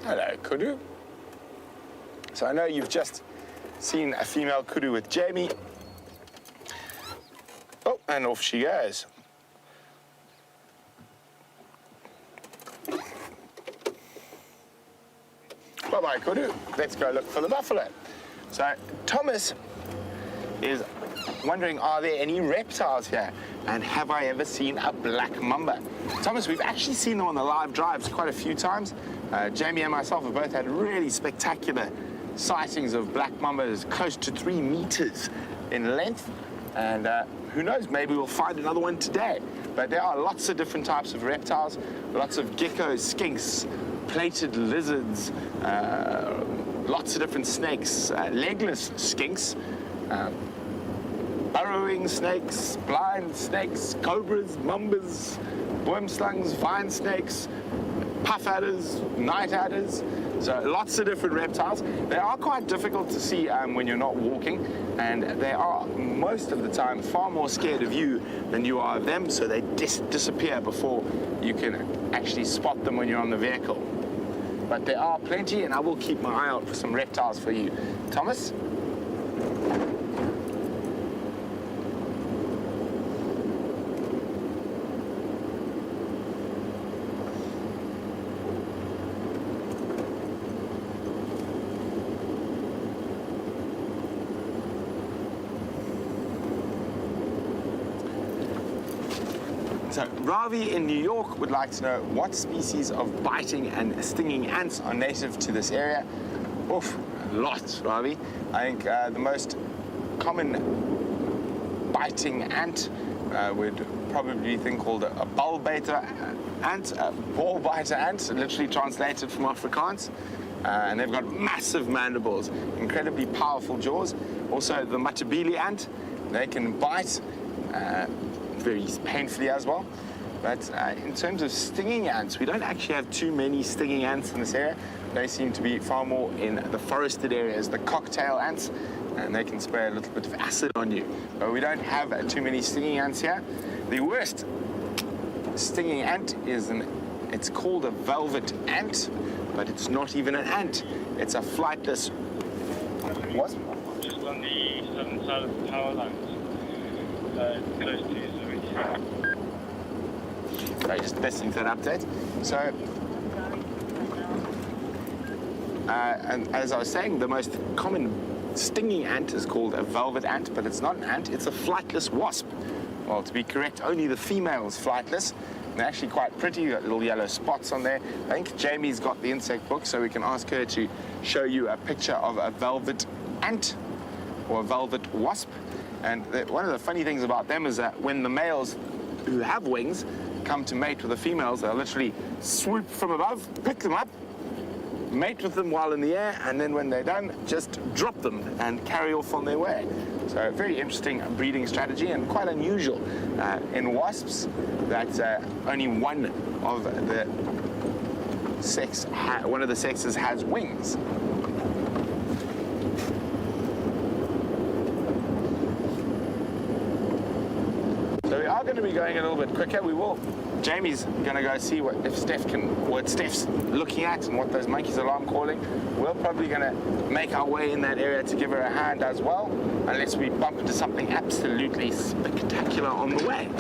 Hello, kudu. So I know you've just seen a female kudu with Jamie. Oh, and off she goes. Bye-bye, kudu. Let's go look for the buffalo. So Thomas is wondering, are there any reptiles here? And have I ever seen a black mamba? Thomas, we've actually seen them on the live drives quite a few times. Jamie and myself have both had really spectacular sightings of black mambas close to 3 meters in length. And who knows, maybe we'll find another one today. But there are lots of different types of reptiles, lots of geckos, skinks, plated lizards, lots of different snakes, legless skinks, burrowing snakes, blind snakes, cobras, mambas, worm slungs, vine snakes, puff adders, night adders. So lots of different reptiles. They are quite difficult to see when you're not walking, and they are most of the time far more scared of you than you are of them, so they disappear before you can actually spot them when you're on the vehicle. But there are plenty, and I will keep my eye out for some reptiles for you. Thomas? So Ravi in New York would like to know what species of biting and stinging ants are native to this area. Oof, lots, Ravi. I think the most common biting ant would probably be a thing called a ball biter ant, a ball biter ant, literally translated from Afrikaans. And they've got massive mandibles, incredibly powerful jaws. Also the matabele ant, they can bite very painfully as well. But in terms of stinging ants, we don't actually have too many stinging ants in this area. They seem to be far more in the forested areas, the cocktail ants, and they can spray a little bit of acid on you. But we don't have too many stinging ants here. The worst stinging ant is it's called a velvet ant, but it's not even an ant. It's a flightless wasp. Just on the southern side of the power lines, close to Sabi. Sorry, just listening to that update. So, and as I was saying, the most common stinging ant is called a velvet ant, but it's not an ant, it's a flightless wasp. Well, to be correct, only the female is flightless. They're actually quite pretty, got little yellow spots on there. I think Jamie's got the insect book, so we can ask her to show you a picture of a velvet ant or a velvet wasp. And one of the funny things about them is that when the males who have wings come to mate with the females, they'll literally swoop from above, pick them up, mate with them while in the air, and then when they're done, just drop them and carry off on their way. So a very interesting breeding strategy and quite unusual in wasps that only one of the sexes has wings. So we are going to be going a little bit quicker. Jamie's going to go see what Steph's looking at and what those monkeys are alarm calling. We're probably going to make our way in that area to give her a hand as well, unless we bump into something absolutely spectacular on the way.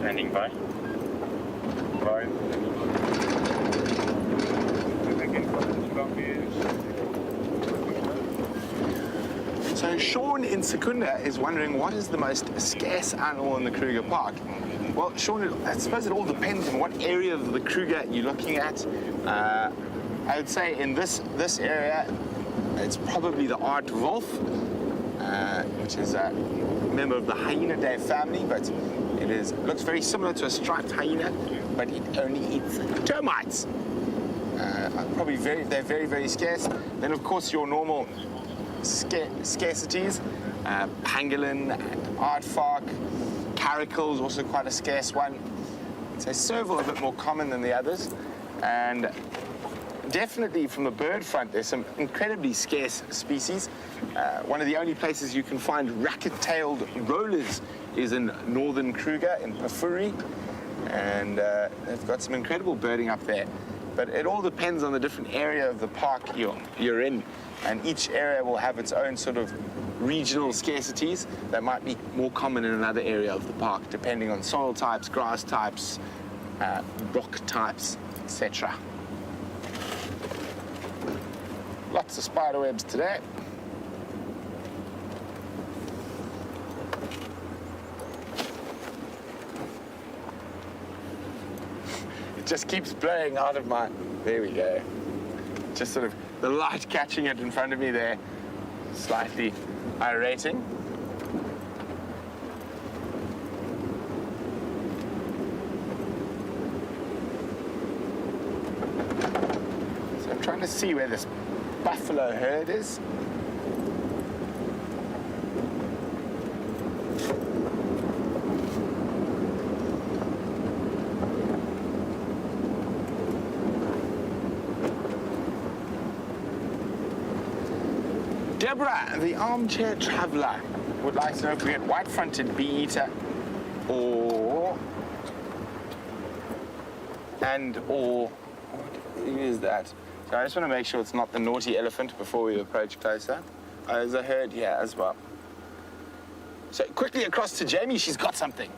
Standing by. Right. So Sean in Secunda is wondering what is the most scarce animal in the Kruger Park. Well, Sean, I suppose it all depends on what area of the Kruger you're looking at. I would say in this area, it's probably the aardwolf, which is a member of the Hyaenidae family, but looks very similar to a striped hyena, but it only eats termites. They're very, very scarce. Then, of course, your normal scarcities, pangolin and aardvark. Caracal is also quite a scarce one. So serval a bit more common than the others. And definitely from the bird front, there's some incredibly scarce species. One of the only places you can find racket-tailed rollers is in northern Kruger, in Pafuri. And they've got some incredible birding up there. But it all depends on the different area of the park you're in. And each area will have its own sort of regional scarcities that might be more common in another area of the park, depending on soil types, grass types, rock types, etc. Lots of spider webs today. just keeps blowing out of my... There we go. Just sort of the light catching it in front of me there. Slightly irating. So I'm trying to see where this buffalo herd is. Deborah, the armchair traveller, would like to know if we get white-fronted bee-eater or... What is that? So I just want to make sure it's not the naughty elephant before we approach closer. There's a herd here as well. So quickly across to Jamie, she's got something.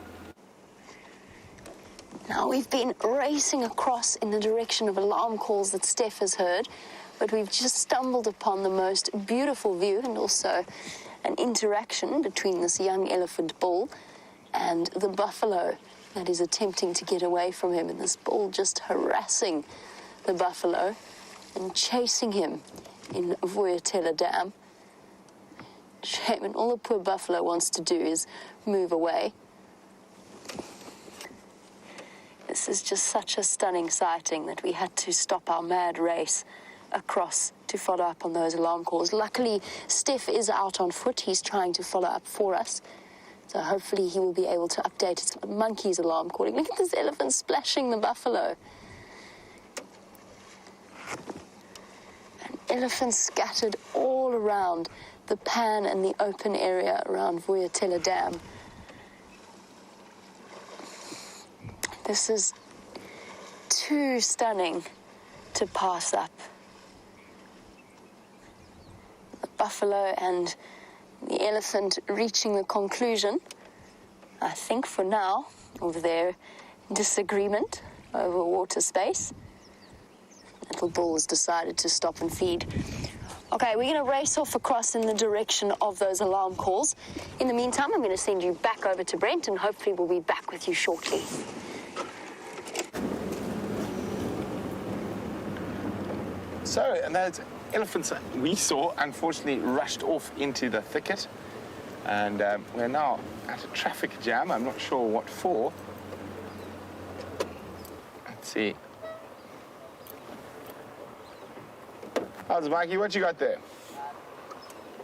Now, we've been racing across in the direction of alarm calls that Steph has heard, but we've just stumbled upon the most beautiful view and also an interaction between this young elephant bull and the buffalo that is attempting to get away from him, and this bull just harassing the buffalo and chasing him in Vuyatela Dam. Shame, and all the poor buffalo wants to do is move away. This is just such a stunning sighting that we had to stop our mad race across to follow up on those alarm calls. Luckily, Steph is out on foot. He's trying to follow up for us. So hopefully he will be able to update us. Monkey's alarm calling. Look at this elephant splashing the buffalo. And elephants scattered all around the pan and the open area around Vuyatela Dam. This is too stunning to pass up. The buffalo and the elephant reaching the conclusion, I think for now, of their disagreement over water space. Little bull has decided to stop and feed. Okay, we're going to race off across in the direction of those alarm calls. In the meantime, I'm going to send you back over to Brent, and hopefully we'll be back with you shortly. So, and those elephants we saw, unfortunately, rushed off into the thicket. And we're now at a traffic jam. I'm not sure what for. Let's see. How's Mikey? What you got there?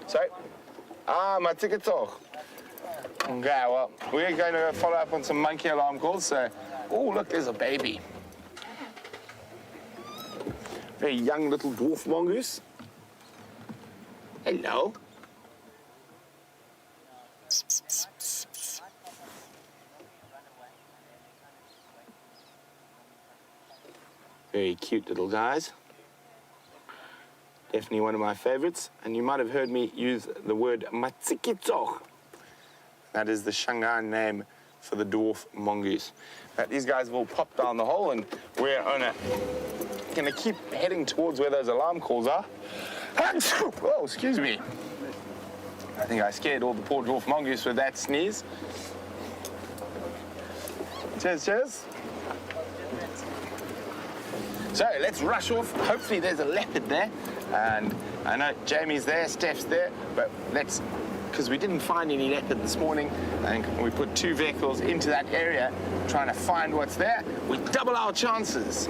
Sorry? My ticket's off. Okay, well, we're going to follow up on some monkey alarm calls. So, oh, look, there's a baby. Very young little dwarf mongoose. Hello. Very cute little guys. Definitely one of my favorites. And you might have heard me use the word matsikitsoch. That is the Shanghai name for the dwarf mongoose. But these guys have all popped down the hole, and we're gonna keep heading towards where those alarm calls are. Oh, excuse me. I think I scared all the poor dwarf mongoose with that sneeze. Cheers, cheers. So let's rush off. Hopefully there's a leopard there. And I know Jamie's there, Steph's there, but let's, because we didn't find any leopard this morning, and we put 2 vehicles into that area trying to find what's there. We double our chances.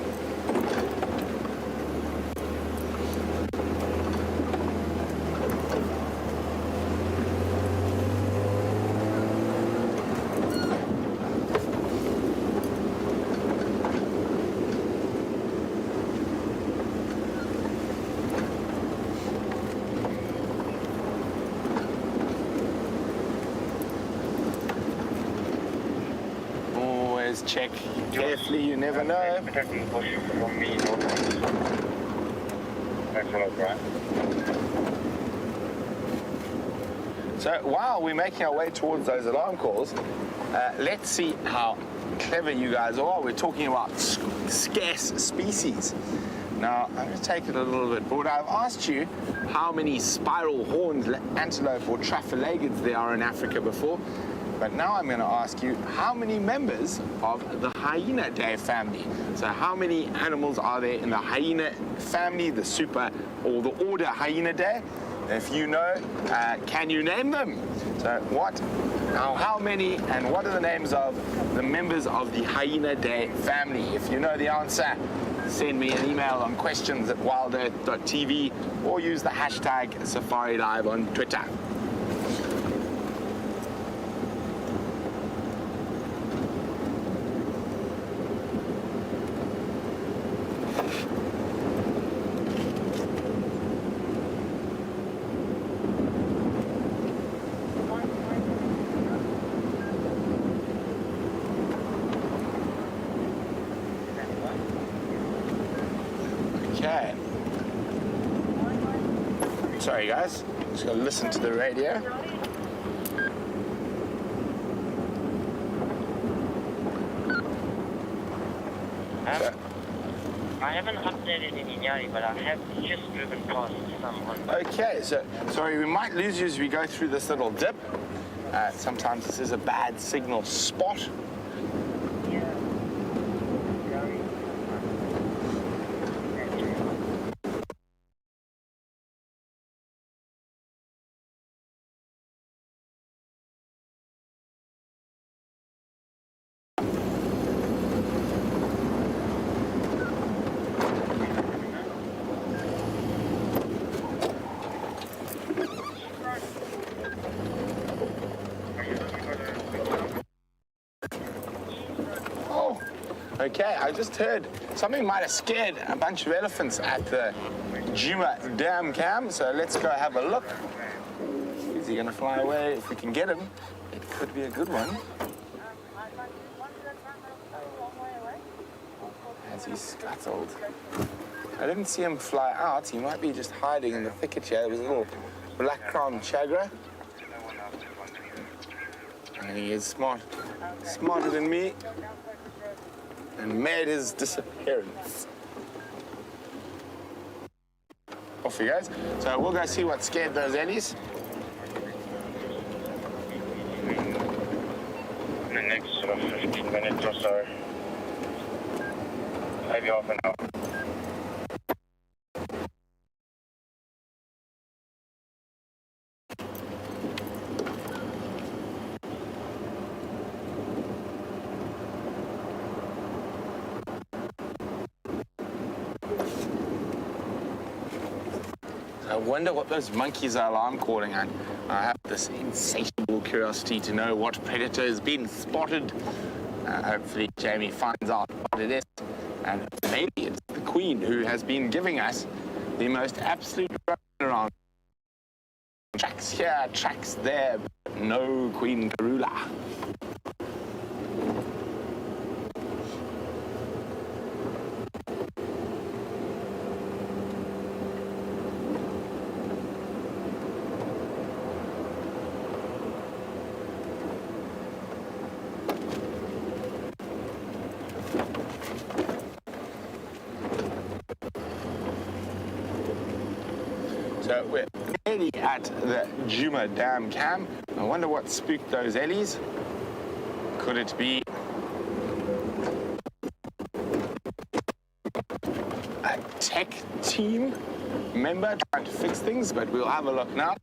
Check carefully, you never know. Protecting bush from me, no. Thanks a lot, Brian. So while we're making our way towards those alarm calls, let's see how clever you guys are. We're talking about scarce species. Now, I'm going to take it a little bit broad. I've asked you how many spiral horned antelope or traphelageids there are in Africa before. But now I'm going to ask you, how many members of the Hyaenidae family? So how many animals are there in the hyena family, the super or the order Hyaenidae? If you know, can you name them? So how many and what are the names of the members of the Hyaenidae family? If you know the answer, send me an email on questions@wildearth.tv or use the hashtag SafariLive on Twitter. Okay. Sorry guys, just gotta listen to the radio. I haven't updated in Inyari, but I have just driven past someone. Okay, so sorry, we might lose you as we go through this little dip. Sometimes this is a bad signal spot. Okay, I just heard something might have scared a bunch of elephants at the Juma Dam Cam, so let's go have a look. Is he going to fly away? If we can get him, it could be a good one. As he scuttled. I didn't see him fly out. He might be just hiding in the thicket here. There was a little black-crowned chagra. And he is smarter than me. And made his disappearance. Off you guys. So we'll go see what scared those ellies. In the next sort of 15 minutes or so, maybe half an hour. I wonder what those monkeys are alarm calling at. I have this insatiable curiosity to know what predator has been spotted. Hopefully Jamie finds out what it is. And maybe it's the Queen who has been giving us the most absolute around. Tracks here, tracks there, but no Queen Karula. So we're nearly at the Juma Dam Cam. I wonder what spooked those ellies. Could it be a tech team member trying to fix things? But we'll have a look now.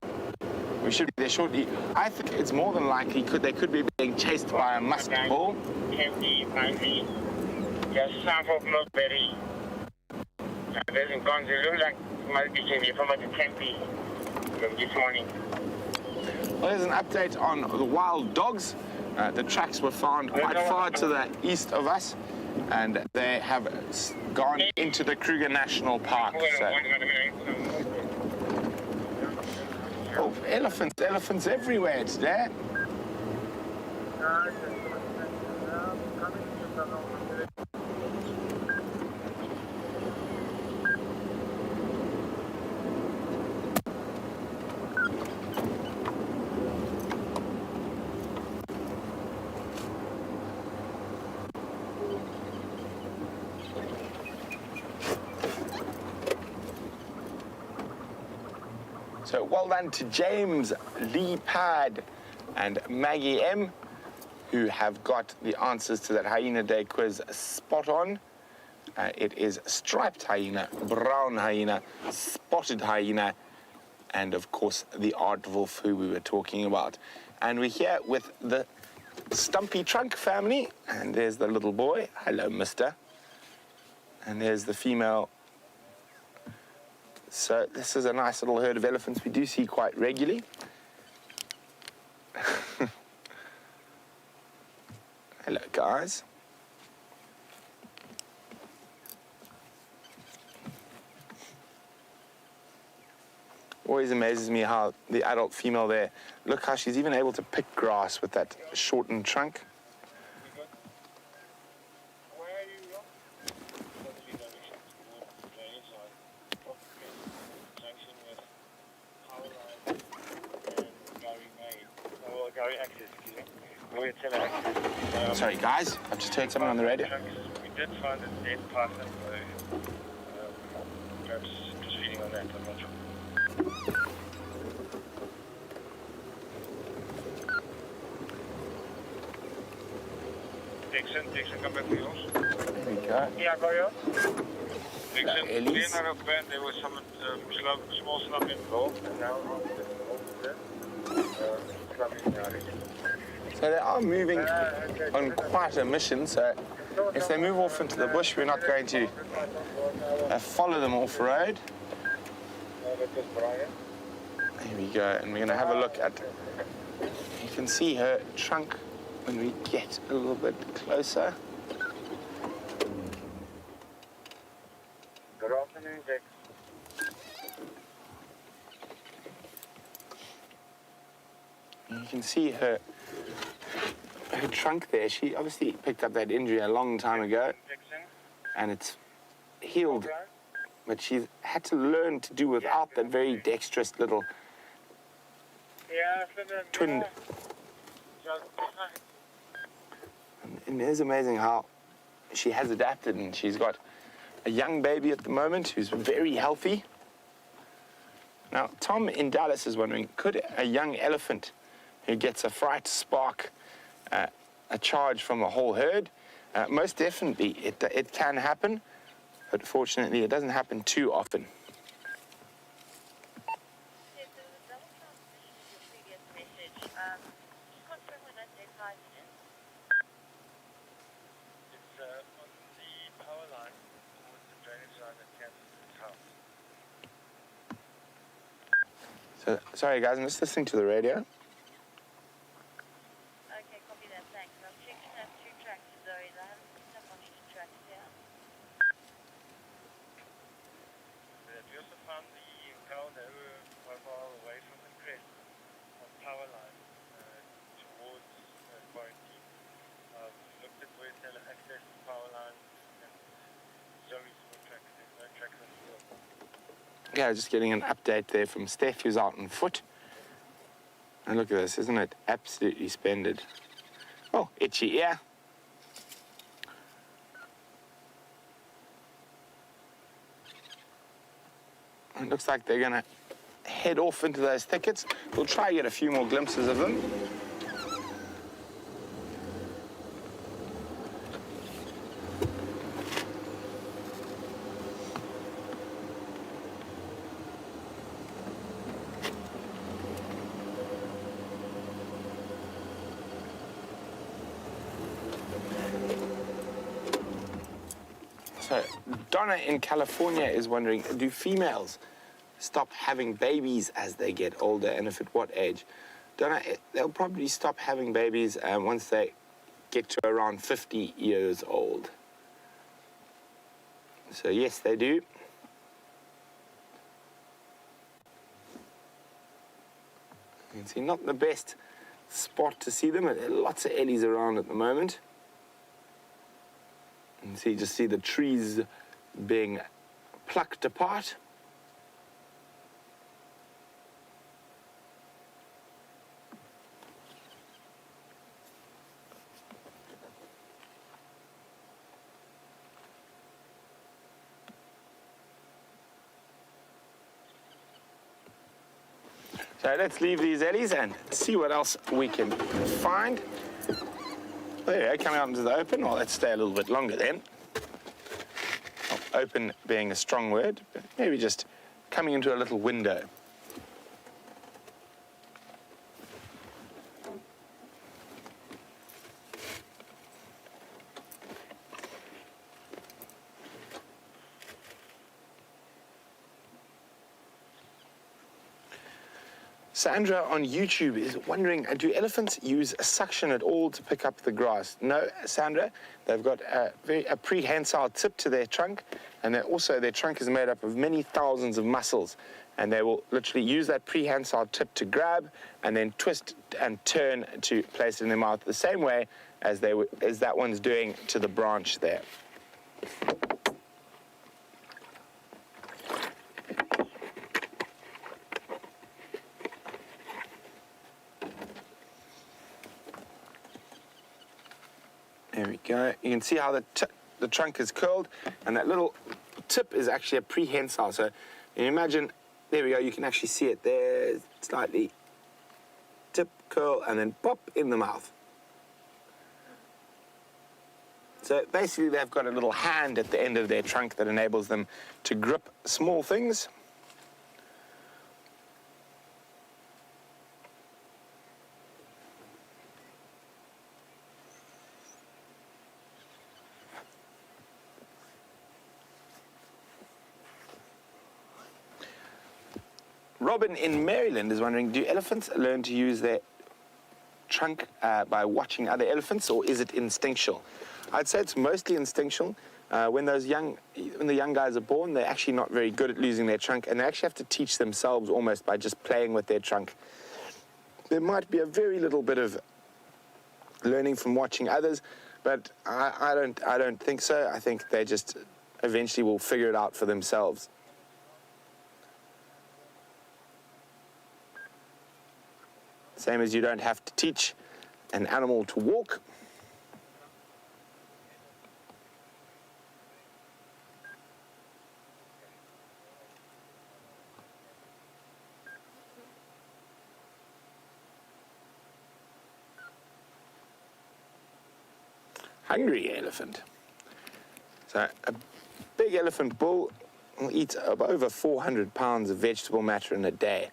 We should be there shortly. I think it's more than likely they could be being chased by a musk bull. Candy, ivy, just sample blueberry. There's in guns. It looks like multi-candy from the Tempe from this morning. Well, there's an update on the wild dogs. The tracks were found quite far to the east of us, and they have gone into the Kruger National Park. So. Oh, elephants everywhere today. So well done to James, Lee Pad, and Maggie M. who have got the answers to that Hyena Day quiz spot on. It is striped hyena, brown hyena, spotted hyena, and of course the aardwolf who we were talking about. And we're here with the Stumpy Trunk family, and there's the little boy. Hello, mister. And there's the female. So this is a nice little herd of elephants we do see quite regularly. Hello, guys. Always amazes me how the adult female there, look how she's even able to pick grass with that shortened trunk. Sorry guys, I've just heard something on the radio. We did find a dead python, perhaps just feeding on that, I'm not sure. Dixon, come back for yours. There we go. Yeah, I got yours. Dixon, Elise. there was some small slump involved, and now So they are moving on quite a mission, so if they move off into the bush, we're not going to follow them off road. There we go, and we're going to have a look at, you can see her trunk when we get a little bit closer. Good afternoon, Jack. You can see her trunk there. She obviously picked up that injury a long time ago, and it's healed, but she's had to learn to do without that very dexterous little twin. And it is amazing how she has adapted, and she's got a young baby at the moment who's very healthy. Now, Tom in Dallas is wondering, could a young elephant who gets a fright spark a charge from a whole herd? Most definitely, it can happen, but fortunately, it doesn't happen too often. So, sorry guys, I'm just listening to the radio. Okay, copy that, thanks. I'm checking that 2 tracks, Zoe. I haven't picked up on any tracks here. We also found the cow that were quite far away from the crest on power line towards quarantine. Looked at where they access the power line and Zoe's tracks. There's no tracks on the field. Yeah, just getting an update there from Steph, who's out on foot. And look at this, isn't it absolutely splendid? Oh, itchy ear. It looks like they're going to head off into those thickets. We'll try to get a few more glimpses of them. So Donna in California is wondering, do females stop having babies as they get older, and if at what age? Donna, they'll probably stop having babies once they get to around 50 years old. So yes, they do. You can see not the best spot to see them. There are lots of ellies around at the moment. You can see, just see the trees being plucked apart. So let's leave these eddies and see what else we can find. There you go, coming out into the open. Well, let's stay a little bit longer then. Well, open being a strong word, but maybe just coming into a little window. Sandra on YouTube is wondering, do elephants use suction at all to pick up the grass? No, Sandra, they've got a prehensile tip to their trunk, and their trunk is made up of many thousands of muscles, and they will literally use that prehensile tip to grab and then twist and turn to place it in their mouth the same way as that one's doing to the branch there. There we go. You can see how the trunk is curled, and that little tip is actually a prehensile. So you imagine, there we go, you can actually see it there, slightly tip, curl, and then pop in the mouth. So basically they've got a little hand at the end of their trunk that enables them to grip small things. Robin in Maryland is wondering, do elephants learn to use their trunk by watching other elephants, or is it instinctual? I'd say it's mostly instinctual. When the young guys are born, they're actually not very good at losing their trunk, and they actually have to teach themselves almost by just playing with their trunk. There might be a very little bit of learning from watching others, but I don't think so. I think they just eventually will figure it out for themselves. Same as you don't have to teach an animal to walk. Hungry elephant. So a big elephant bull will eat over 400 pounds of vegetable matter in a day.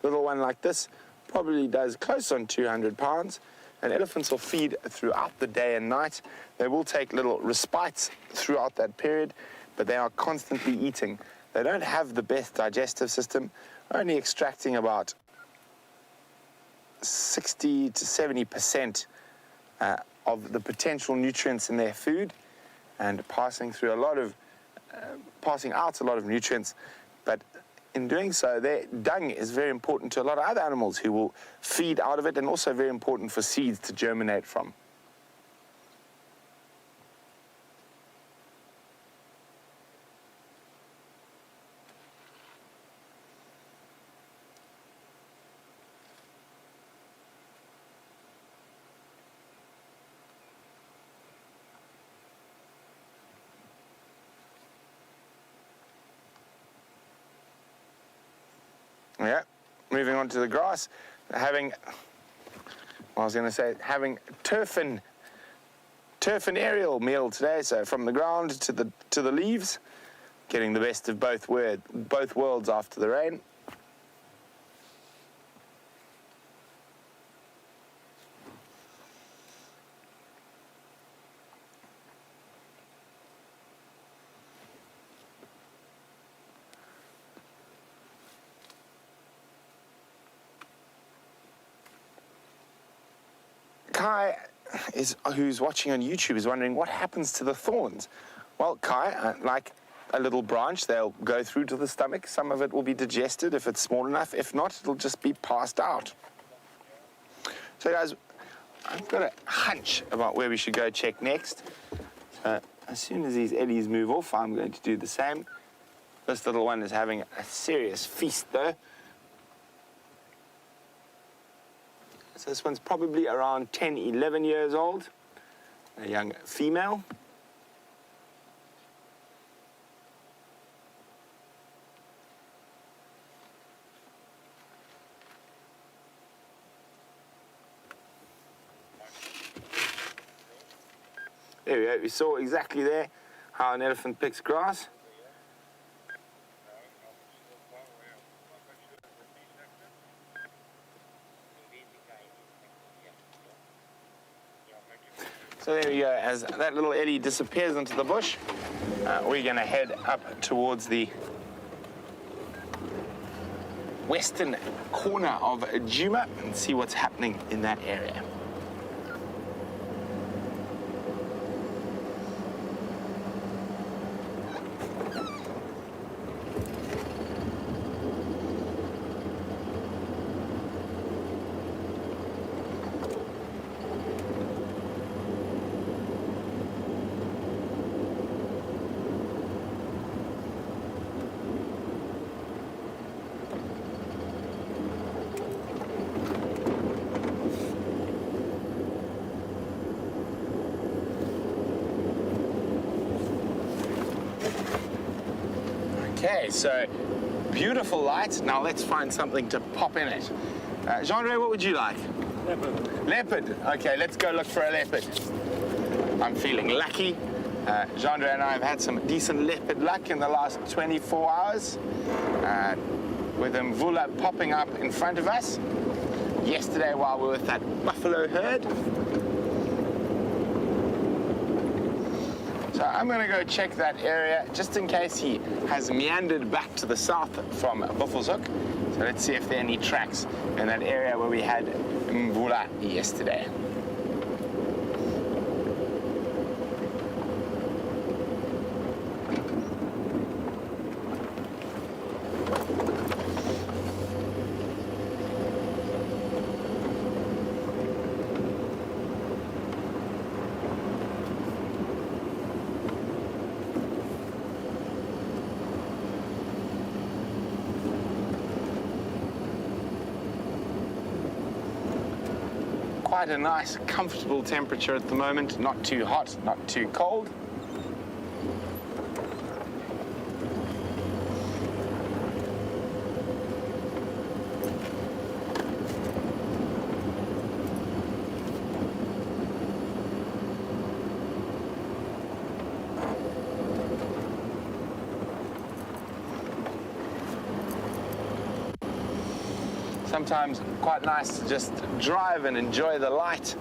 Little one like this probably does close on 200 pounds, and elephants will feed throughout the day and night. They will take little respites throughout that period, but they are constantly eating. They don't have the best digestive system, only extracting about 60 to 70% of the potential nutrients in their food, and passing out a lot of nutrients, but in doing so, their dung is very important to a lot of other animals who will feed out of it, and also very important for seeds to germinate from. Yeah, moving on to the grass, having turf and aerial meal today. So from the ground to the leaves, getting the best of both worlds after the rain. Kai, who's watching on YouTube, is wondering what happens to the thorns. Well, Kai, like a little branch, they'll go through to the stomach. Some of it will be digested if it's small enough. If not, it'll just be passed out. So, guys, I've got a hunch about where we should go check next. So, as soon as these eddies move off, I'm going to do the same. This little one is having a serious feast, though. So this one's probably around 10, 11 years old, a young female. There we go. We saw exactly there how an elephant picks grass. So there we go. As that little eddy disappears into the bush, we're going to head up towards the western corner of Djuma and see what's happening in that area. Okay, so beautiful light. Now let's find something to pop in it. Jean-Ray, what would you like? Leopard. Leopard. Okay, let's go look for a leopard. I'm feeling lucky. Jean-Ray and I have had some decent leopard luck in the last 24 hours. With Mvula popping up in front of us. Yesterday while we were with that buffalo herd. So I'm going to go check that area just in case he has meandered back to the south from Buffelshoek. So let's see if there are any tracks in that area where we had Mvula yesterday. Quite a nice, comfortable temperature at the moment. Not too hot, not too cold. Sometimes quite nice to just drive and enjoy the light.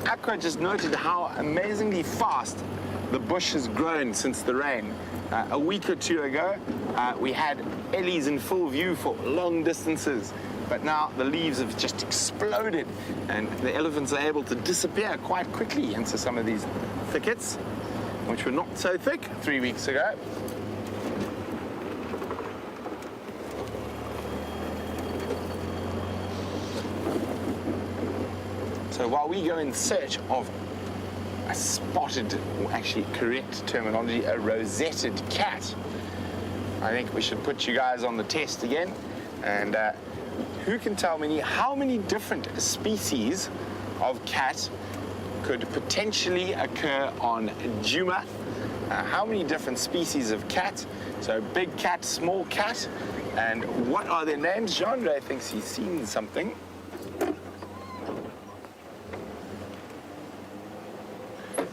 Aqua just noted how amazingly fast the bush has grown since the rain. A week or two ago, we had ellies in full view for long distances, but now the leaves have just exploded and the elephants are able to disappear quite quickly into some of these thickets, which were not so thick 3 weeks ago. So while we go in search of a spotted, or actually correct terminology, a rosetted cat, I think we should put you guys on the test again. And who can tell me how many different species of cat could potentially occur on Djuma? How many different species of cat? So big cat, small cat, and what are their names? Jean-Ray thinks he's seen something.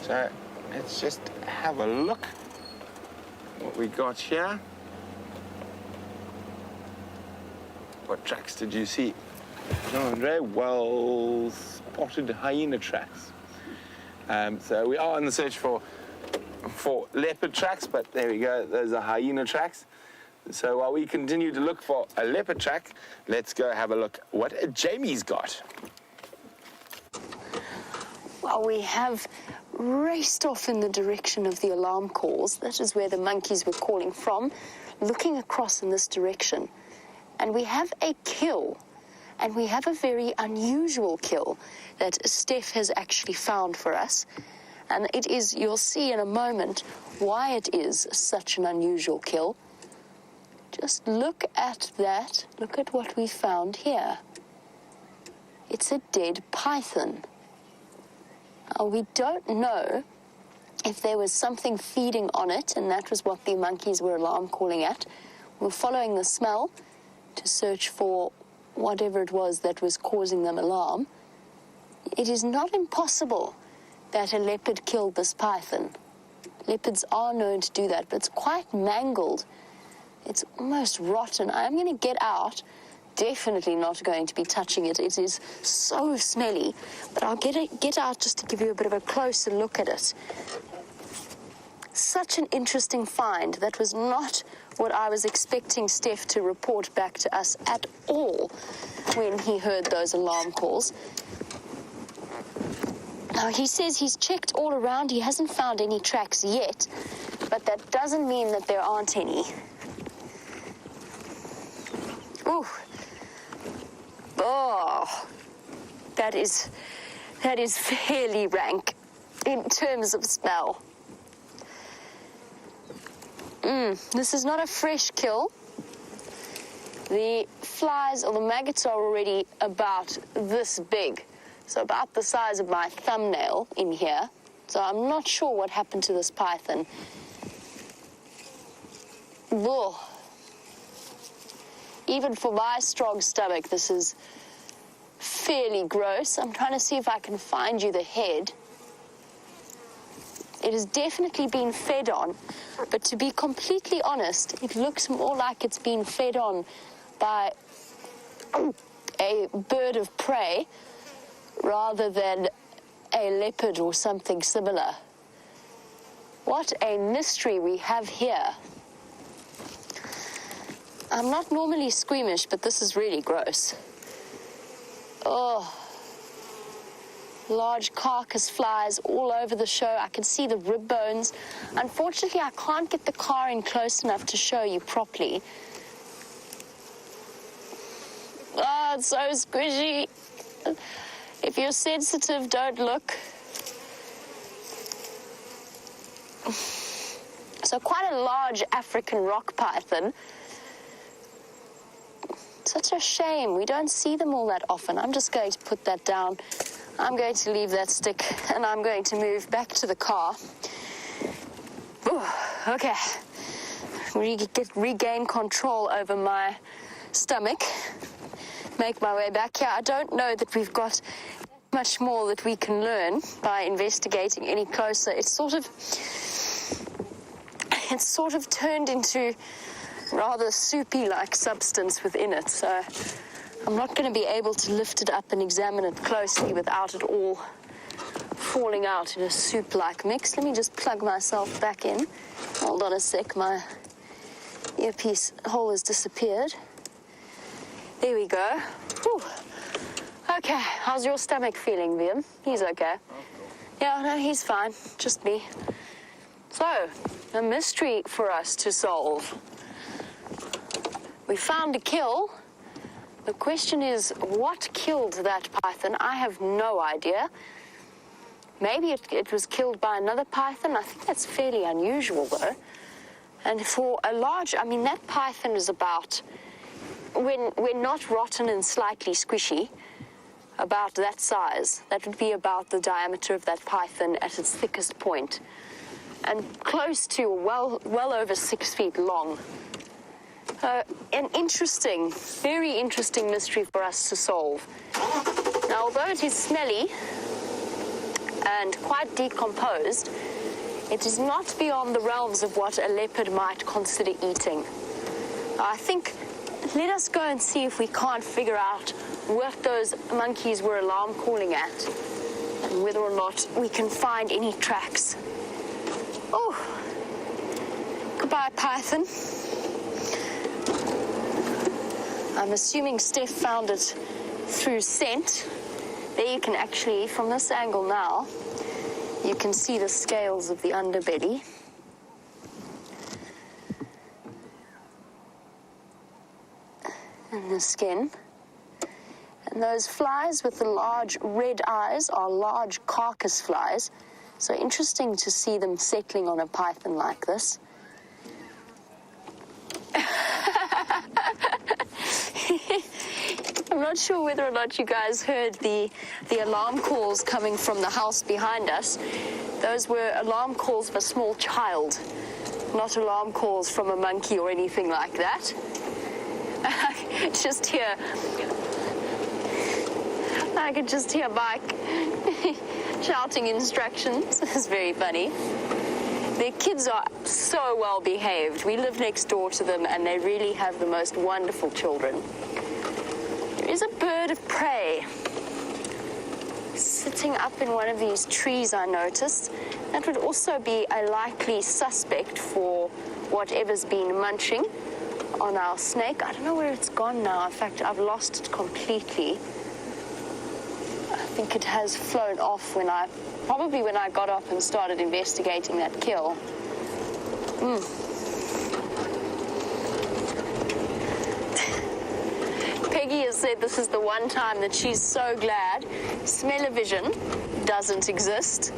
So let's just have a look what we got here. What tracks did you see? Jean-Andre, well spotted hyena tracks. So we are in the search for leopard tracks, but there we go, those are hyena tracks. So while we continue to look for a leopard track, let's go have a look what Jamie's got. Well, we have raced off in the direction of the alarm calls. That is where the monkeys were calling from, looking across in this direction. And we have a kill, and we have a very unusual kill that Steph has actually found for us. And it is, you'll see in a moment why it is such an unusual kill. Just look at that. Look at what we found here. It's a dead python. Now, we don't know if there was something feeding on it, and that was what the monkeys were alarm calling at. We're following the smell to search for whatever it was that was causing them alarm. It is not impossible that a leopard killed this python. Leopards are known to do that, but it's quite mangled. It's almost rotten. I'm going to get out. Definitely not going to be touching it. It is so smelly, but I'll get out just to give you a bit of a closer look at it. Such an interesting find. That was not what I was expecting Steph to report back to us at all when he heard those alarm calls. Now, he says he's checked all around. He hasn't found any tracks yet, but that doesn't mean that there aren't any. Ooh. Oh, that is fairly rank in terms of smell. This is not a fresh kill. The flies or the maggots are already about this big, so about the size of my thumbnail in here. So I'm not sure what happened to this python. Whoa. Even for my strong stomach, this is fairly gross. I'm trying to see if I can find you the head. It has definitely been fed on, but to be completely honest, it looks more like it's been fed on by a bird of prey rather than a leopard or something similar. What a mystery we have here. I'm not normally squeamish, but this is really gross. Oh, large carcass flies all over the show. I can see the rib bones. Unfortunately, I can't get the car in close enough to show you properly. Oh, it's so squishy. If you're sensitive, don't look. So quite a large African rock python. Such a shame. We don't see them all that often. I'm just going to put that down. I'm going to leave that stick, and I'm going to move back to the car. Ooh, okay. Regain control over my stomach. Make my way back here. I don't know that we've got much more that we can learn by investigating any closer. It's sort of turned into rather soupy-like substance within it, so I'm not going to be able to lift it up and examine it closely without it all falling out in a soup-like mix. Let me just plug myself back in. Hold on a sec, my earpiece hole has disappeared. There we go. Whew. Okay, how's your stomach feeling, Liam? He's okay. Yeah, no, he's fine, just me. So, a mystery for us to solve. We found a kill. The question is, what killed that python? I have no idea. Maybe it was killed by another python. I think that's fairly unusual, though. And for a large, I mean, that python is about, when not rotten and slightly squishy, about that size. That would be about the diameter of that python at its thickest point, and close to well over 6 feet long. An interesting, very interesting mystery for us to solve. Now, although it is smelly and quite decomposed, it is not beyond the realms of what a leopard might consider eating. I think, let us go and see if we can't figure out what those monkeys were alarm calling at, and whether or not we can find any tracks. Oh, goodbye, python. I'm assuming Steph found it through scent. There you can actually, from this angle now, You can see the scales of the underbelly. And the skin. And those flies with the large red eyes are large carcass flies. So interesting to see them settling on a python like this. I'm not sure whether or not you guys heard the alarm calls coming from the house behind us. Those were alarm calls of a small child, not alarm calls from a monkey or anything like that. Just hear, I could just hear Mike shouting instructions. It's very funny. Their kids are so well behaved. We live next door to them and they really have the most wonderful children. There is a bird of prey sitting up in one of these trees, I noticed. That would also be a likely suspect for whatever's been munching on our snake. I don't know where it's gone now. In fact, I've lost it completely. I think it has flown off probably when I got up and started investigating that kill. Peggy has said this is the one time that she's so glad smell-o-vision doesn't exist.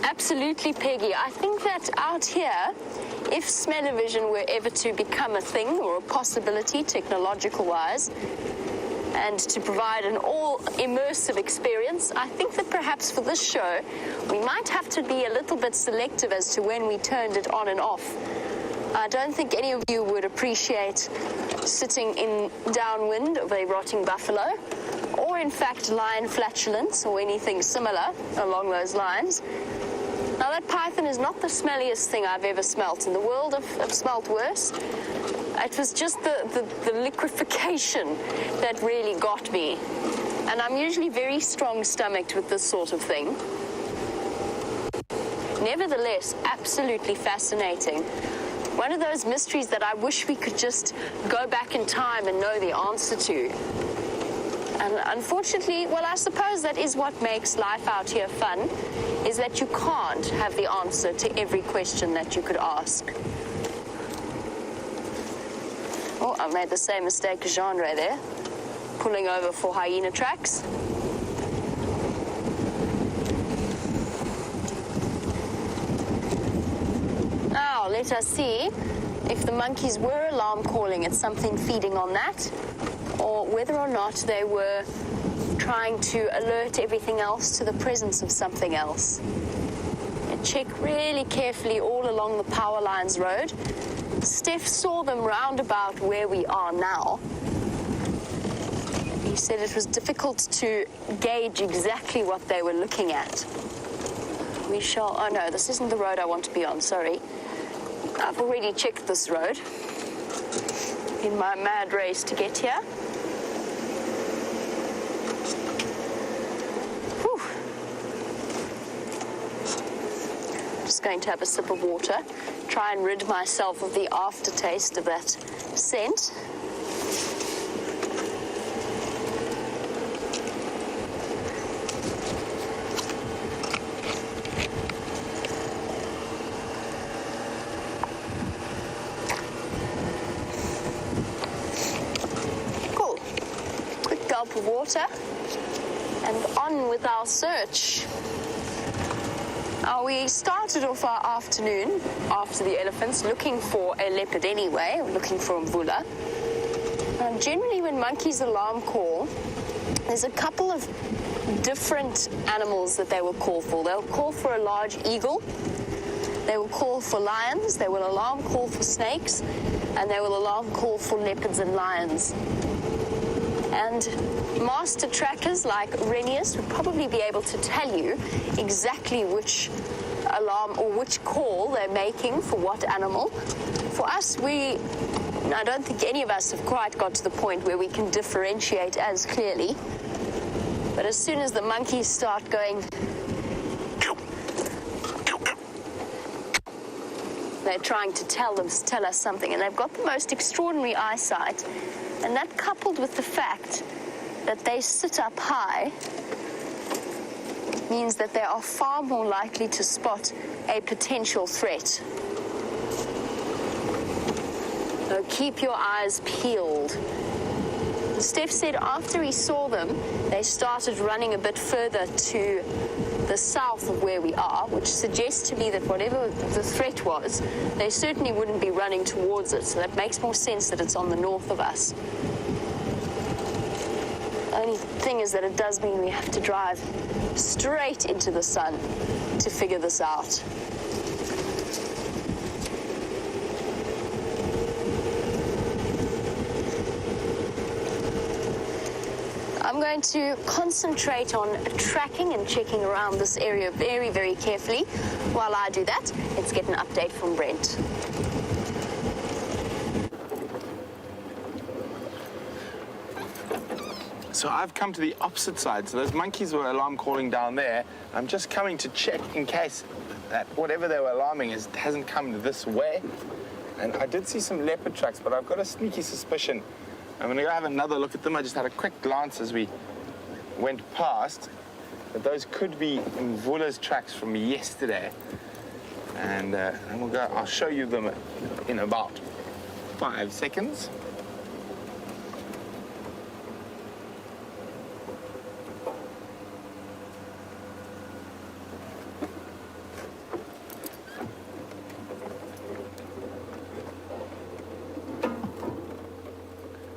Absolutely, Peggy. I think that out here, if smell-o-vision were ever to become a thing or a possibility technological-wise, and to provide an all-immersive experience, I think that perhaps for this show, we might have to be a little bit selective as to when we turned it on and off. I don't think any of you would appreciate sitting in downwind of a rotting buffalo, or in fact lion flatulence or anything similar along those lines. Now that python is not the smelliest thing I've ever smelt. In the world, I've smelt worse. It was just the liquefaction that really got me. And I'm usually very strong-stomached with this sort of thing. Nevertheless, absolutely fascinating. One of those mysteries that I wish we could just go back in time and know the answer to. And unfortunately, well, I suppose that is what makes life out here fun, is that you can't have the answer to every question that you could ask. Oh, I made the same mistake as Genre there, pulling over for hyena tracks. Now, let us see if the monkeys were alarm calling at something feeding on that, or whether or not they were trying to alert everything else to the presence of something else. And check really carefully all along the power lines road. Steph saw them round about where we are now. He said it was difficult to gauge exactly what they were looking at. We shall, oh no, this isn't the road I want to be on, sorry. I've already checked this road in my mad race to get here. Whew. Just going to have a sip of water, try and rid myself of the aftertaste of that scent. Cool. Quick gulp of water and on with our search. We started off our afternoon after the elephants looking for a leopard anyway, looking for a mvula. Generally when monkeys alarm call, there's a couple of different animals that they will call for. They'll call for a large eagle, they will call for lions, they will alarm call for snakes, and they will alarm call for leopards and lions. And master trackers like Renius would probably be able to tell you exactly which alarm or which call they're making for what animal. For us, I don't think any of us have quite got to the point where we can differentiate as clearly. But as soon as the monkeys start going, they're trying to tell us something, and they've got the most extraordinary eyesight. And that coupled with the fact that they sit up high, means that they are far more likely to spot a potential threat. So keep your eyes peeled. Steph said after he saw them, they started running a bit further to the south of where we are, which suggests to me that whatever the threat was, they certainly wouldn't be running towards it. So that makes more sense that it's on the north of us. The only thing is that it does mean we have to drive straight into the sun to figure this out. I'm going to concentrate on tracking and checking around this area very, very carefully. While I do that, let's get an update from Brent. So I've come to the opposite side. So those monkeys were alarm calling down there. I'm just coming to check in case that whatever they were alarming hasn't come this way. And I did see some leopard tracks, but I've got a sneaky suspicion. I'm going to go have another look at them. I just had a quick glance as we went past. But those could be Mvula's tracks from yesterday. And I'll show you them in about 5 seconds.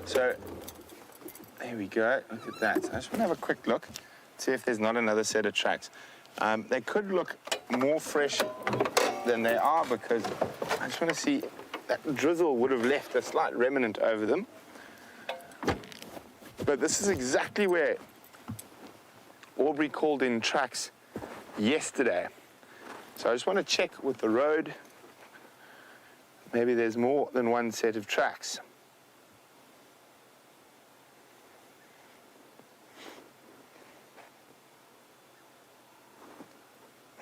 So, there we go, look at that. I just want to have a quick look, see if there's not another set of tracks. They could look more fresh than they are because I just want to see that drizzle would have left a slight remnant over them. But this is exactly where Aubrey called in tracks yesterday. So I just want to check with the road. Maybe there's more than one set of tracks.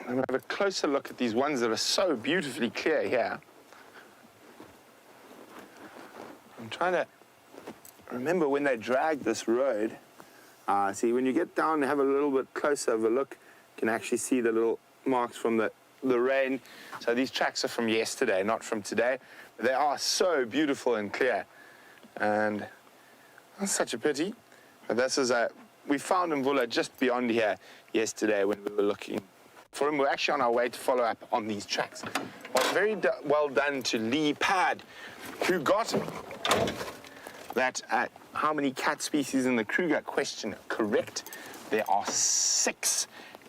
I'm going to have a closer look at these ones that are so beautifully clear here. I'm trying to remember when they dragged this road. See, when you get down and have a little bit closer of a look, you can actually see the little marks from the rain. So these tracks are from yesterday, not from today. But they are so beautiful and clear. And that's such a pity. But this is we found Mvula just beyond here yesterday when we were looking for him. We're actually on our way to follow up on these tracks. Well, very well done to leopard, who got that how many cat species in the Kruger question correct. There are 6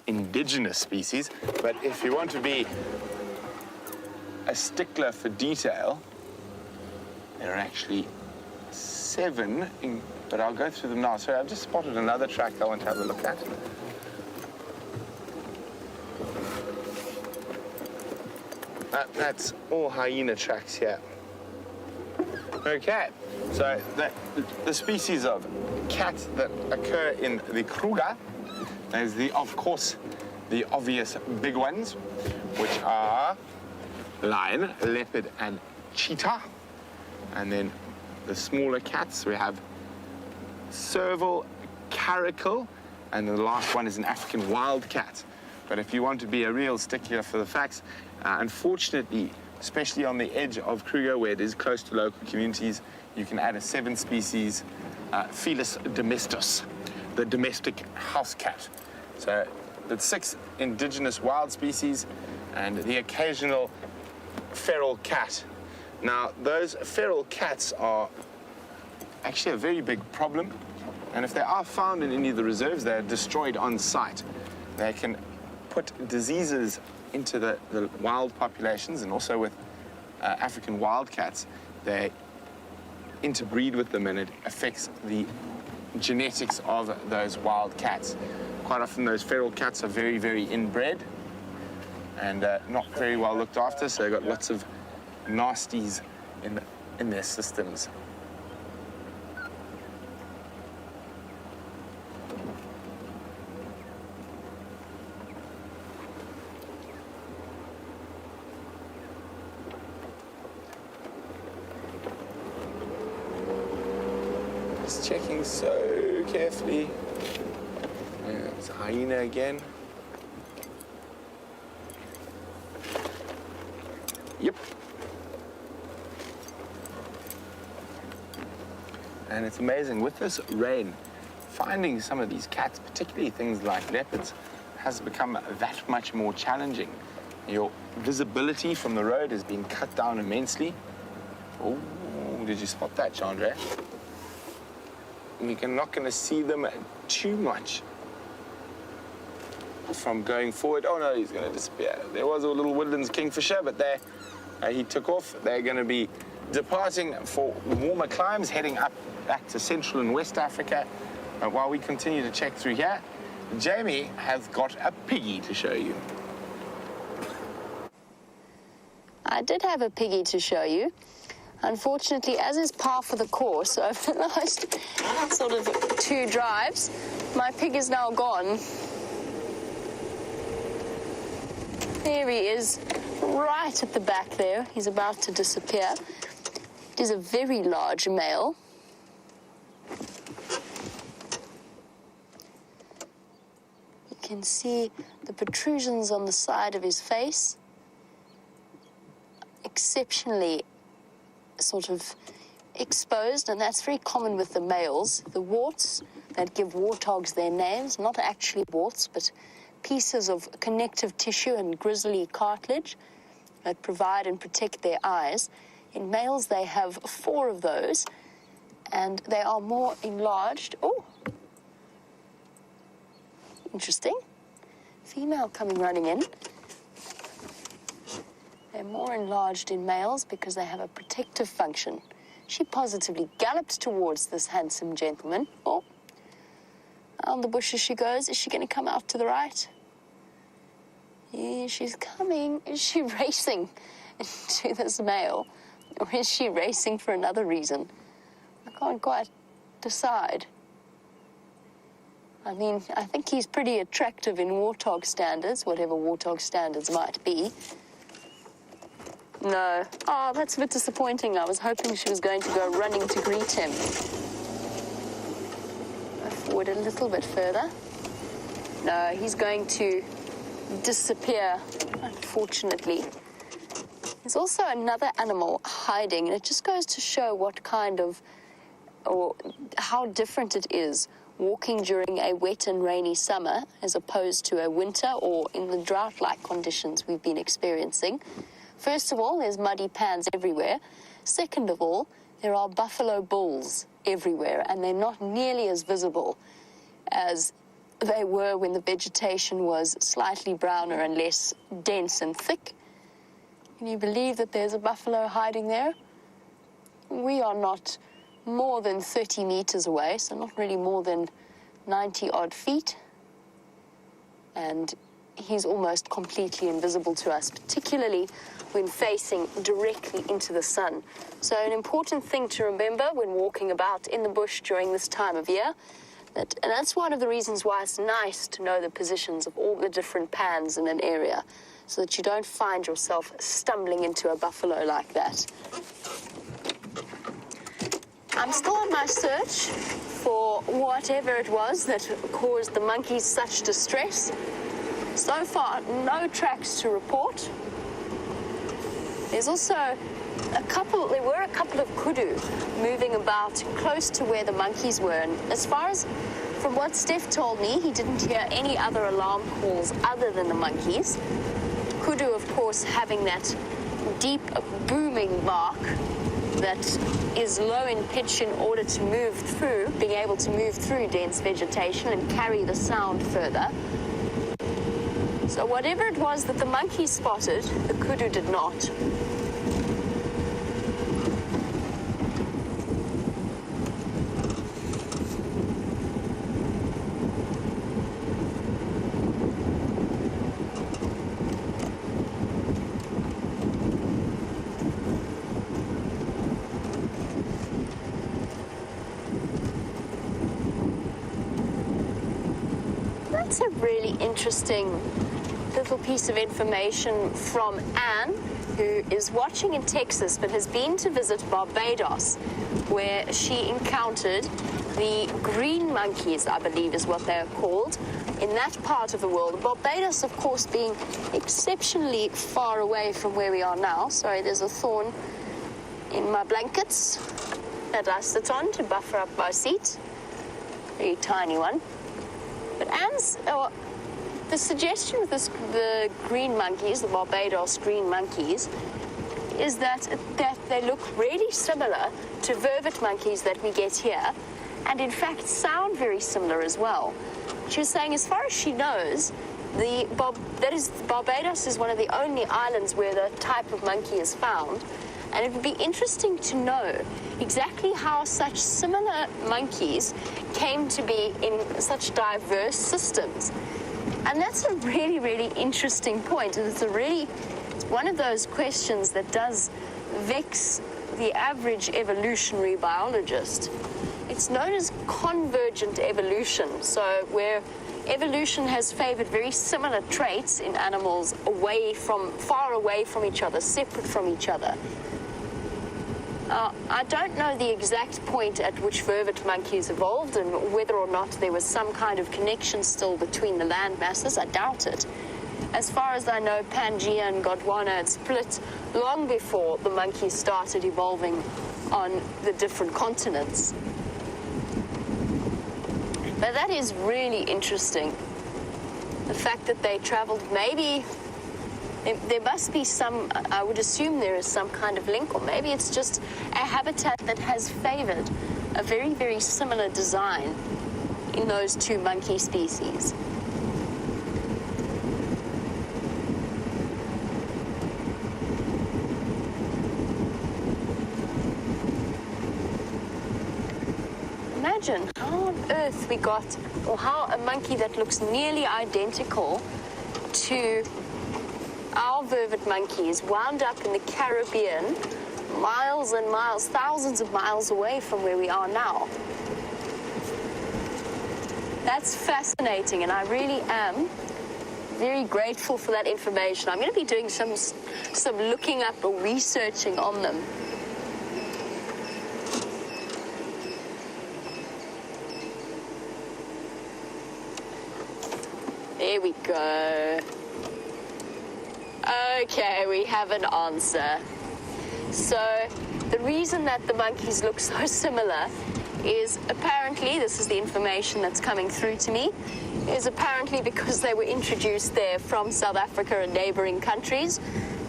indigenous species, but if you want to be a stickler for detail, there are actually 7, but I'll go through them now. So I've just spotted another track I want to have a look at. That's all hyena tracks here. Okay, so the species of cat that occur in the Kruger is of course, the obvious big ones, which are lion, leopard, and cheetah. And then the smaller cats, we have serval, caracal, and the last one is an African wildcat. But if you want to be a real stickler for the facts, unfortunately, especially on the edge of Kruger, where it is close to local communities, you can add a 7 species Felis domestos, the domestic house cat. So that's 6 indigenous wild species and the occasional feral cat. Now, those feral cats are actually a very big problem, and if they are found in any of the reserves, they're destroyed on site. They can put diseases into the wild populations, and also with African wildcats, they interbreed with them and it affects the genetics of those wild cats. Quite often those feral cats are very, very inbred and not very well looked after, so they've got lots of nasties in their systems. Checking so carefully. There's a hyena again. Yep. And it's amazing, with this rain, finding some of these cats, particularly things like leopards, has become that much more challenging. Your visibility from the road has been cut down immensely. Oh, did you spot that, Chandra? You're not going to see them too much from going forward. Oh no, he's going to disappear. There was a little woodlands kingfisher, but there he took off. They're going to be departing for warmer climes, heading up back to Central and West Africa. While we continue to check through here, Jamie has got a piggy to show you. I did have a piggy to show you. Unfortunately, as is par for the course over the last sort of 2 drives, my pig is now gone. There he is, right at the back there. He's about to disappear. It is a very large male. You can see the protrusions on the side of his face. Exceptionally sort of exposed, and that's very common with the males. The warts that give warthogs their names, not actually warts, but pieces of connective tissue and gristly cartilage that provide and protect their eyes. In males, they have 4 of those, and they are more enlarged. Oh, interesting. Female coming running in. They're more enlarged in males because they have a protective function. She positively galloped towards this handsome gentleman. Oh, on the bush as she goes. Is she going to come out to the right? Yeah, she's coming. Is she racing into this male? Or is she racing for another reason? I can't quite decide. I mean, I think he's pretty attractive in warthog standards, whatever warthog standards might be. No. Oh, that's a bit disappointing. I was hoping she was going to go running to greet him. Go forward a little bit further. No, he's going to disappear, unfortunately. There's also another animal hiding, and it just goes to show what kind of, or how different it is walking during a wet and rainy summer as opposed to a winter or in the drought-like conditions we've been experiencing. First of all, there's muddy pans everywhere. Second of all, there are buffalo bulls everywhere, and they're not nearly as visible as they were when the vegetation was slightly browner and less dense and thick. Can you believe that there's a buffalo hiding there? We are not more than 30 meters away, so not really more than 90-odd feet. And he's almost completely invisible to us, particularly when facing directly into the sun. So an important thing to remember when walking about in the bush during this time of year, and that's one of the reasons why it's nice to know the positions of all the different pans in an area, so that you don't find yourself stumbling into a buffalo like that. I'm still on my search for whatever it was that caused the monkeys such distress. So far, no tracks to report. There's also there were a couple of kudu moving about close to where the monkeys were. And as far as, from what Steph told me, he didn't hear any other alarm calls other than the monkeys. Kudu, of course, having that deep booming bark that is low in pitch in order to move through, being able to move through dense vegetation and carry the sound further. So whatever it was that the monkeys spotted, the kudu did not. That's a really interesting little piece of information from Anne, who is watching in Texas but has been to visit Barbados, where she encountered the green monkeys, I believe is what they're called, in that part of the world. Barbados, of course, being exceptionally far away from where we are now. Sorry, there's a thorn in my blankets that I sit on to buffer up my seat. Very tiny one. But the suggestion with the green monkeys, the Barbados green monkeys, is that they look really similar to vervet monkeys that we get here, and in fact sound very similar as well. She was saying, as far as she knows, Barbados is one of the only islands where the type of monkey is found, and it would be interesting to know exactly how such similar monkeys came to be in such diverse systems. And that's a really, really interesting point, and it's one of those questions that does vex the average evolutionary biologist. It's known as convergent evolution, so where evolution has favored very similar traits in animals far away from each other, separate from each other. I don't know the exact point at which vervet monkeys evolved and whether or not there was some kind of connection still between the land masses. I doubt it. As far as I know, Pangaea and Gondwana had split long before the monkeys started evolving on the different continents. But that is really interesting. The fact that they traveled, maybe there must be some, I would assume there is some kind of link, or maybe it's just a habitat that has favored a very, very similar design in those two monkey species. Imagine how on earth we got, or how a monkey that looks nearly identical to our vervet monkeys wound up in the Caribbean, miles and miles, thousands of miles away from where we are now. That's fascinating, and I really am very grateful for that information. I'm going to be doing some looking up or researching on them. There we go. Okay, we have an answer. So the reason that the monkeys look so similar is apparently, this is the information that's coming through to me, is apparently because they were introduced there from South Africa and neighboring countries.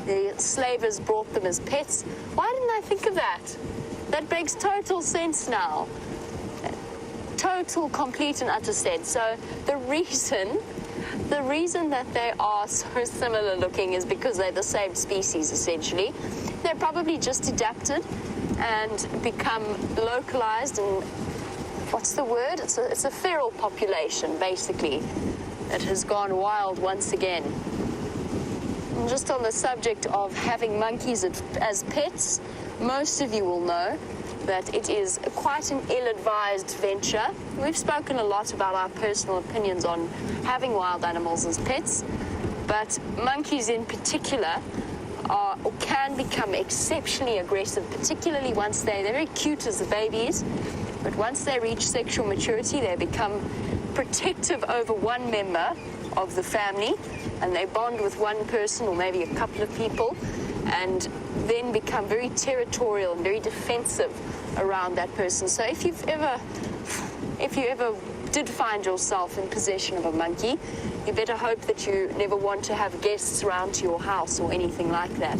The slavers brought them as pets. Why didn't I think of that? That makes total sense now. Total, complete and utter sense. So the reason that they are so similar looking is because they're the same species, essentially. They're probably just adapted and become localized, and what's the word? It's a feral population, basically, that has gone wild once again. And just on the subject of having monkeys as pets, most of you will know that it is quite an ill-advised venture. We've spoken a lot about our personal opinions on having wild animals as pets, but monkeys in particular are or can become exceptionally aggressive, particularly once they're very cute as the babies, but once they reach sexual maturity, they become protective over one member of the family, and they bond with one person or maybe a couple of people, and then become very territorial and very defensive around that person. So if you ever did find yourself in possession of a monkey, you better hope that you never want to have guests around to your house or anything like that.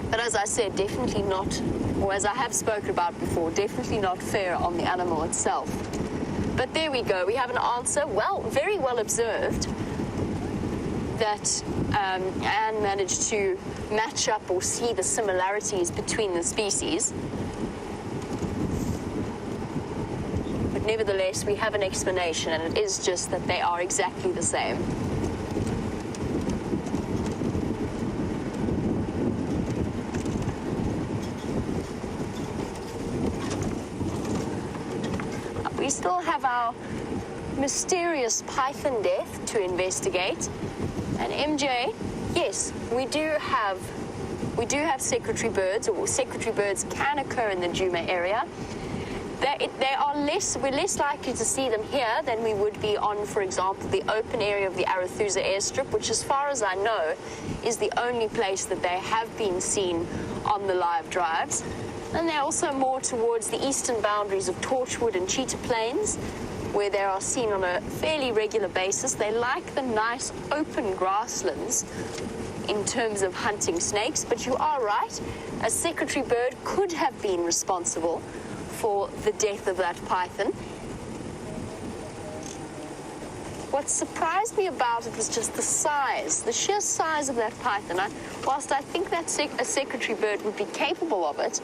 But as I said, definitely not, or as I have spoken about before, definitely not fair on the animal itself. But there we go, we have an answer. Well, very well observed that Anne managed to match up or see the similarities between the species. But nevertheless, we have an explanation, and it is just that they are exactly the same. We still have our mysterious python death to investigate. And MJ, yes, we do have secretary birds, or secretary birds can occur in the Djuma area. we're less likely to see them here than we would be on, for example, the open area of the Arathusa airstrip, which, as far as I know, is the only place that they have been seen on the live drives. And they're also more towards the eastern boundaries of Torchwood and Cheetah Plains, where they are seen on a fairly regular basis. They like the nice open grasslands in terms of hunting snakes, but you are right, a secretary bird could have been responsible for the death of that python. What surprised me about it was just the size, the sheer size of that python. Whilst I think that a secretary bird would be capable of it,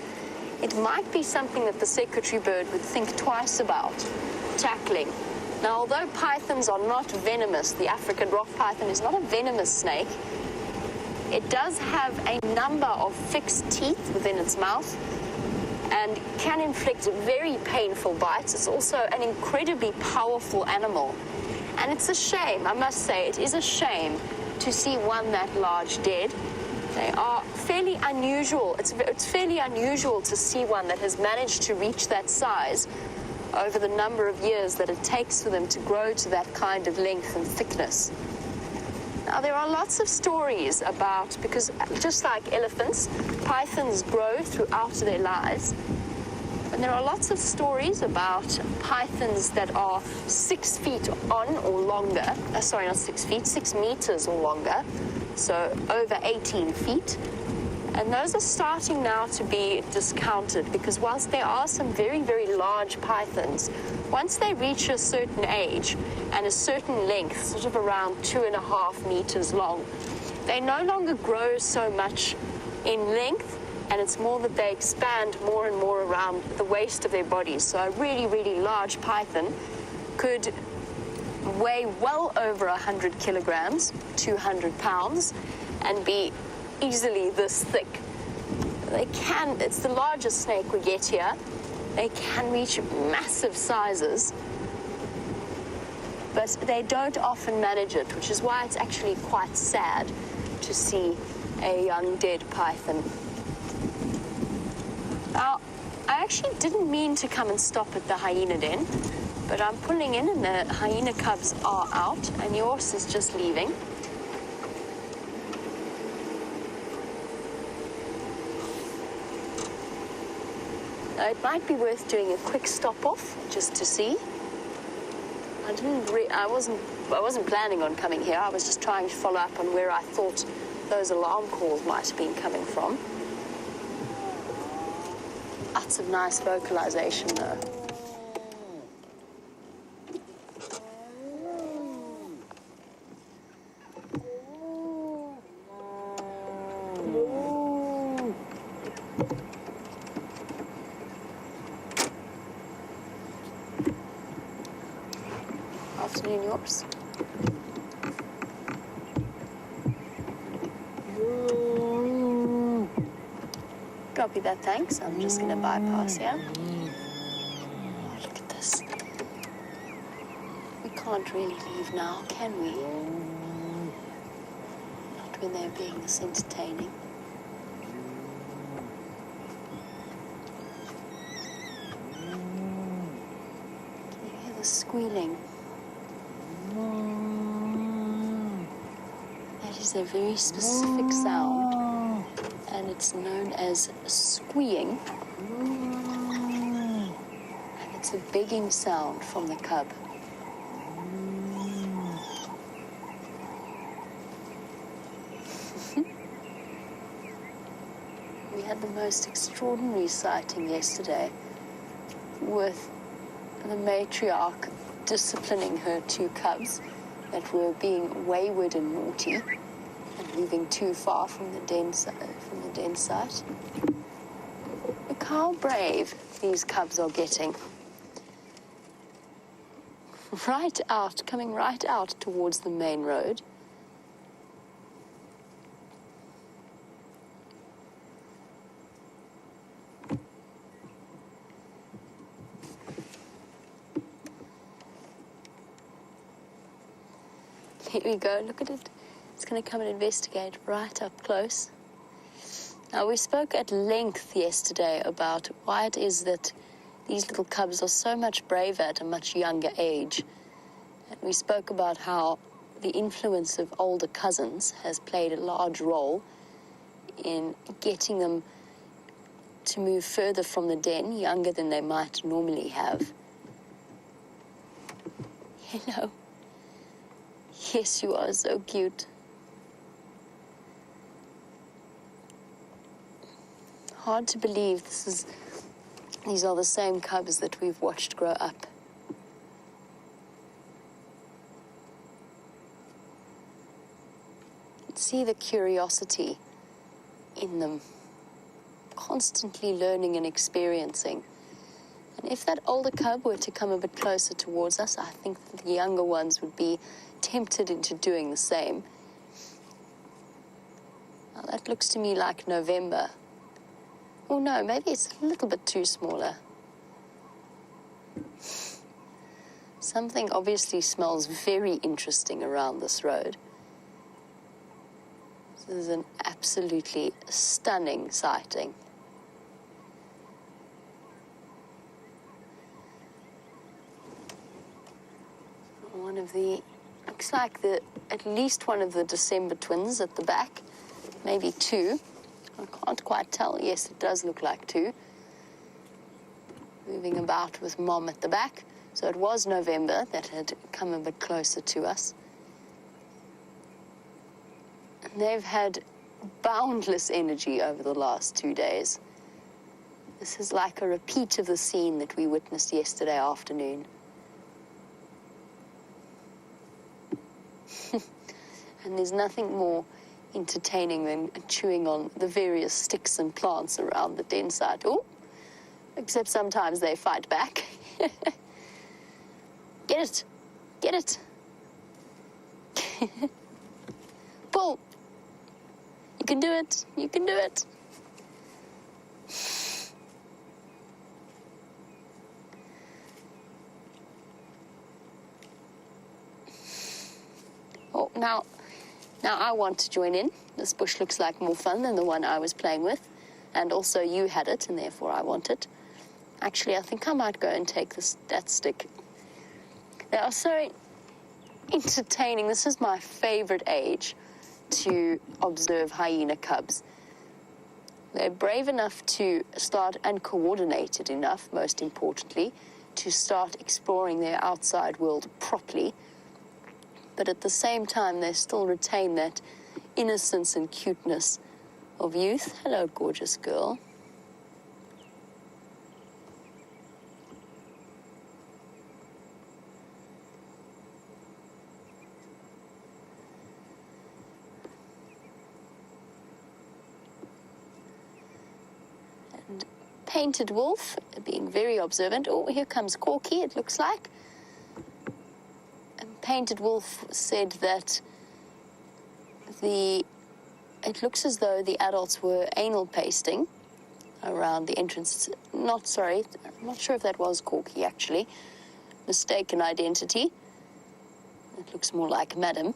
it might be something that the secretary bird would think twice about tackling. Now, although pythons are not venomous, the African rock python is not a venomous snake, it does have a number of fixed teeth within its mouth and can inflict very painful bites. It's also an incredibly powerful animal. And it's a shame, I must say, it is a shame to see one that large dead. They are fairly unusual. It's fairly unusual to see one that has managed to reach that size over the number of years that it takes for them to grow to that kind of length and thickness. Now, there are lots of stories about, because just like elephants, pythons grow throughout their lives. And there are lots of stories about pythons that are 6 feet on or longer. Sorry, not 6 feet, 6 meters or longer. So over 18 feet. And those are starting now to be discounted, because whilst there are some very, very large pythons, once they reach a certain age and a certain length, sort of around 2.5 meters long, they no longer grow so much in length, and it's more that they expand more and more around the waist of their bodies. So a really, really large python could weigh well over 100 kilograms, 200 pounds, and be easily this thick. It's the largest snake we get here. They can reach massive sizes, but they don't often manage it, which is why it's actually quite sad to see a young dead python. Now, I actually didn't mean to come and stop at the hyena den, but I'm pulling in and the hyena cubs are out and yours is just leaving. Now, it might be worth doing a quick stop off just to see. I wasn't planning on coming here. I was just trying to follow up on where I thought those alarm calls might have been coming from. Lots of nice vocalization, though. Afternoon, yours. Copy that, thanks. I'm just going to bypass here. Oh, look at this. We can't really leave now, can we? Not when they're being this entertaining. Can you hear the squealing? That is a very specific sound, and it's known as squeeing. And it's a begging sound from the cub. We had the most extraordinary sighting yesterday with the matriarch disciplining her 2 cubs that were being wayward and naughty and moving too far from the den site. Look how brave these cubs are getting. Coming right out towards the main road. Here we go, look at it. It's going to come and investigate right up close. Now, we spoke at length yesterday about why it is that these little cubs are so much braver at a much younger age. And we spoke about how the influence of older cousins has played a large role in getting them to move further from the den, younger than they might normally have. Hello. Yes, you are so cute. Hard to believe these are the same cubs that we've watched grow up. See the curiosity in them, constantly learning and experiencing. And if that older cub were to come a bit closer towards us, I think that the younger ones would be tempted into doing the same. Now that looks to me like November. Oh no, maybe it's a little bit too smaller. Something obviously smells very interesting around this road. This is an absolutely stunning sighting. Looks like at least one of the December twins at the back, maybe two. I can't quite tell. Yes, it does look like two. Moving about with Mom at the back. So it was November that had come a bit closer to us. And they've had boundless energy over the last 2 days. This is like a repeat of the scene that we witnessed yesterday afternoon. And there's nothing more entertaining than chewing on the various sticks and plants around the den site. Oh, except sometimes they fight back. Get it. Get it. Pull. You can do it. You can do it. Oh, now I want to join in. This bush looks like more fun than the one I was playing with. And also you had it, and therefore I want it. Actually, I think I might go and take that stick. They are so entertaining. This is my favorite age to observe hyena cubs. They're brave enough to start, and coordinated enough, most importantly, to start exploring their outside world properly. But at the same time, they still retain that innocence and cuteness of youth. Hello, gorgeous girl. And Painted Wolf, being very observant. Oh, here comes Corky, it looks like. Painted Wolf said that it looks as though the adults were anal pasting around the entrance. I'm not sure if that was Corky, actually. Mistaken identity. It looks more like Madam.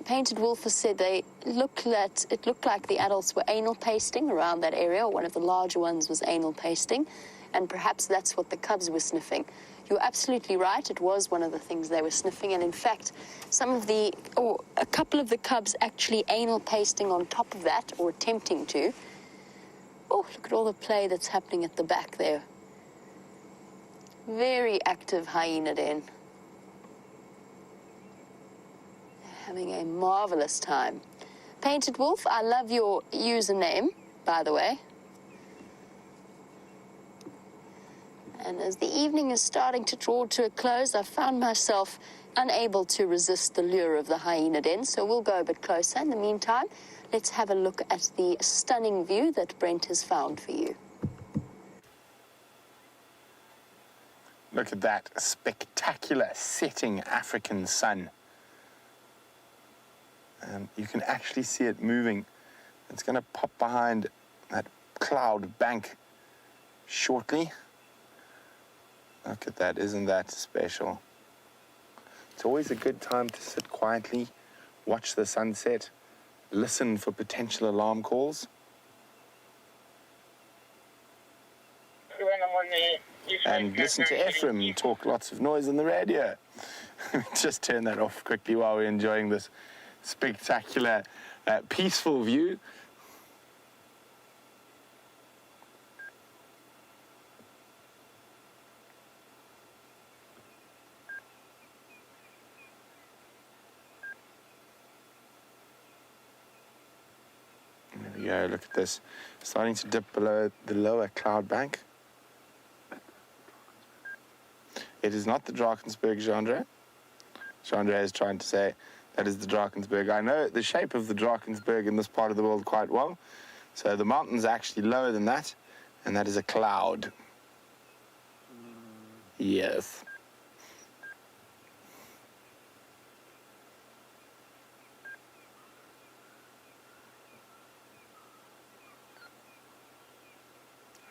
Painted Wolf has said it looked like the adults were anal pasting around that area, or one of the larger ones was anal pasting, and perhaps that's what the cubs were sniffing. You're absolutely right. It was one of the things they were sniffing. And in fact, a couple of the cubs actually anal pasting on top of that, or attempting to. Oh, look at all the play that's happening at the back there. Very active hyena den. They're having a marvelous time. Painted Wolf, I love your username, by the way. And as the evening is starting to draw to a close, I found myself unable to resist the lure of the hyena den, so we'll go a bit closer. In the meantime, let's have a look at the stunning view that Brent has found for you. Look at that spectacular setting African sun. You can actually see it moving. It's going to pop behind that cloud bank shortly. Look at that, isn't that special? It's always a good time to sit quietly, watch the sunset, listen for potential alarm calls. When I'm on the and listen to Ephraim talk lots of noise on the radio. Just turn that off quickly while we're enjoying this spectacular, peaceful view. There we go, look at this. Starting to dip below the lower cloud bank. It is not the Drakensberg, Chandra. Chandra is trying to say that is the Drakensberg. I know the shape of the Drakensberg in this part of the world quite well. So the mountain's actually lower than that, and that is a cloud. Yes.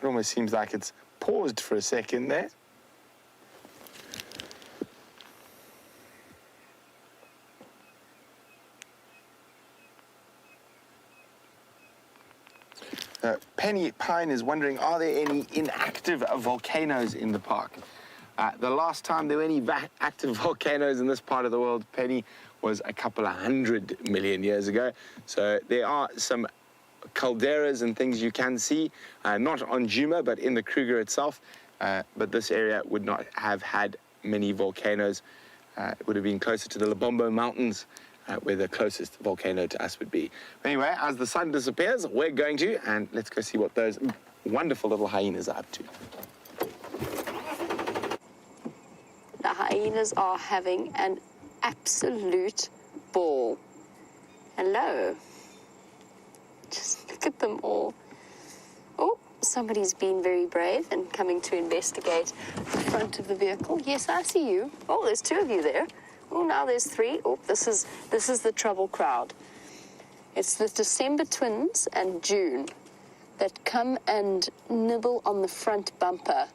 It almost seems like it's paused for a second there. Penny Pine is wondering, are there any inactive volcanoes in the park? The last time there were any active volcanoes in this part of the world, Penny, was a couple of 100 million years ago. So there are some calderas and things you can see, not on Juma, but in the Kruger itself. But this area would not have had many volcanoes. It would have been closer to the Lubombo Mountains, where the closest volcano to us would be. Anyway, as the sun disappears, we're going to, and let's go see what those wonderful little hyenas are up to. The hyenas are having an absolute ball. Hello. Just look at them all. Oh, somebody's been very brave and coming to investigate the front of the vehicle. Yes, I see you. Oh, there's two of you there. Oh, now there's three. Oh, this is the trouble crowd. It's the December twins and June that come and nibble on the front bumper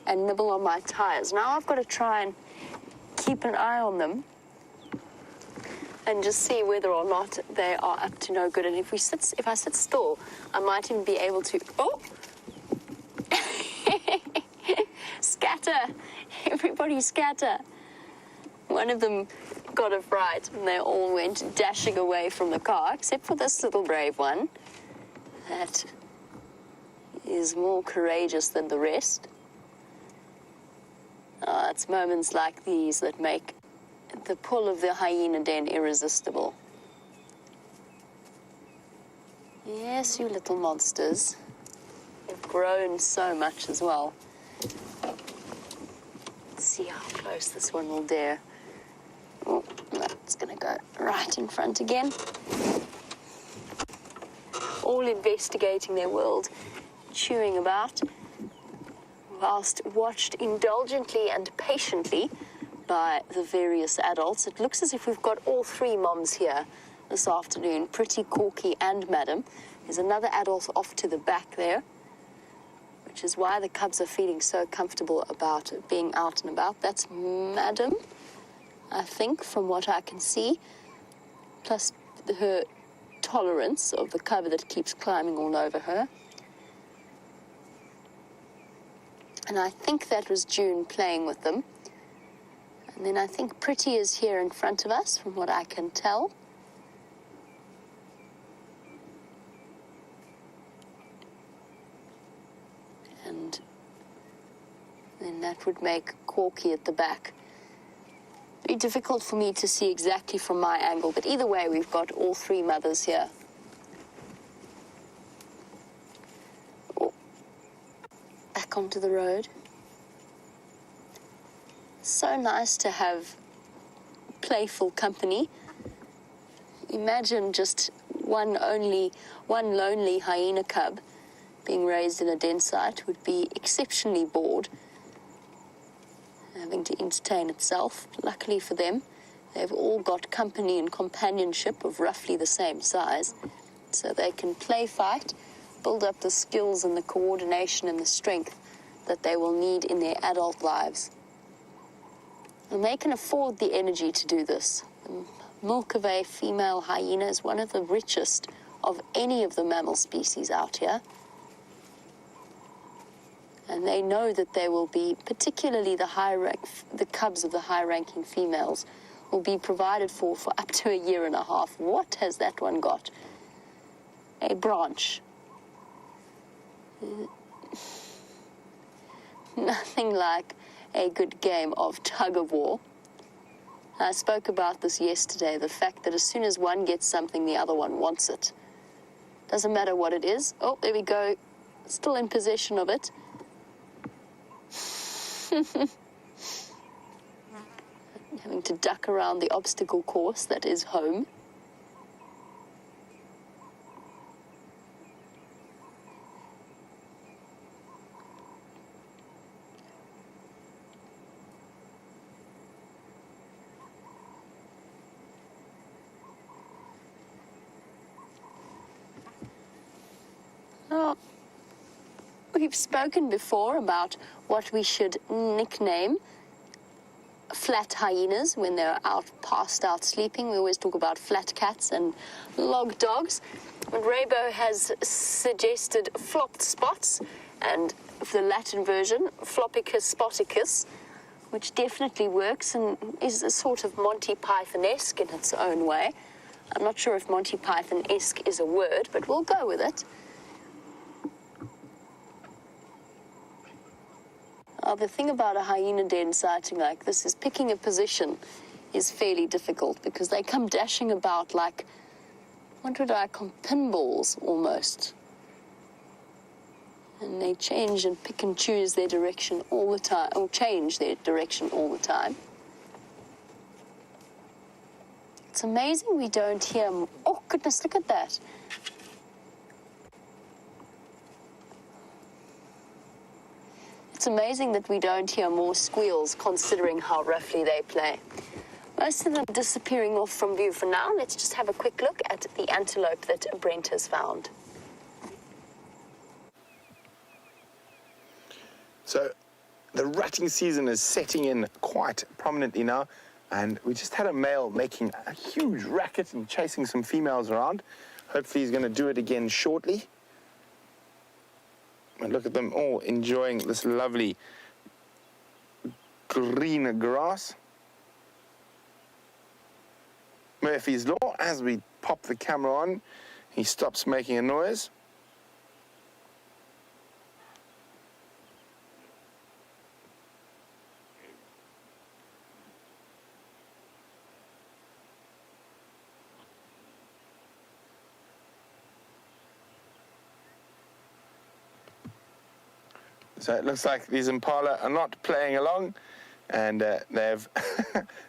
and nibble on my tires. Now I've got to try and keep an eye on them and just see whether or not they are up to no good. And if I sit still, I might even be able to, oh! Scatter! Everybody scatter! One of them got a fright and they all went dashing away from the car, except for this little brave one that is more courageous than the rest. It's moments like these that make the pull of the hyena den irresistible. Yes, you little monsters. You've grown so much as well. Let's see how close this one will dare. Oh, no, it's going to go right in front again. All investigating their world, chewing about, whilst watched indulgently and patiently by the various adults. It looks as if we've got all three moms here this afternoon, Pretty, Corky, and Madam. There's another adult off to the back there, which is why the cubs are feeling so comfortable about being out and about. That's Madam, I think, from what I can see, plus her tolerance of the cub that keeps climbing all over her. And I think that was June playing with them. And then I think Pretty is here in front of us, from what I can tell. And then that would make Corky at the back. Very difficult for me to see exactly from my angle, but either way, we've got all three mothers here. Oh. Back onto the road. So nice to have playful company. Imagine just one lonely hyena cub being raised in a den site would be exceptionally bored, having to entertain itself. Luckily for them, they've all got company and companionship of roughly the same size, so they can play fight, build up the skills and the coordination and the strength that they will need in their adult lives. And they can afford the energy to do this. The milk of a female hyena is one of the richest of any of the mammal species out here. And they know that they will be, particularly the cubs of the high-ranking females, will be provided for up to a year and a half. What has that one got? A branch. Nothing like a good game of tug-of-war. I spoke about this yesterday, the fact that as soon as one gets something, the other one wants it. Doesn't matter what it is. Oh, there we go. Still in possession of it. Having to duck around the obstacle course that is home. Oh, we've spoken before about what we should nickname flat hyenas when they're passed out sleeping. We always talk about flat cats and log dogs. And Raybo has suggested flopped spots, and the Latin version, Floppicus spoticus, which definitely works and is a sort of Monty Python-esque in its own way. I'm not sure if Monty Python-esque is a word, but we'll go with it. The thing about a hyena den sighting like this is picking a position is fairly difficult because they come dashing about like, what would I call pinballs almost. And they change and pick and choose their direction all the time, or change their direction all the time. It's amazing we don't hear, oh goodness, look at that. It's amazing that we don't hear more squeals considering how roughly they play. Most of them disappearing off from view for now. Let's just have a quick look at the antelope that Brent has found. So the rutting season is setting in quite prominently now, and we just had a male making a huge racket and chasing some females around. Hopefully he's going to do it again shortly. And look at them all enjoying this lovely green grass. Murphy's Law, as we pop the camera on, he stops making a noise. So it looks like these impala are not playing along, and they've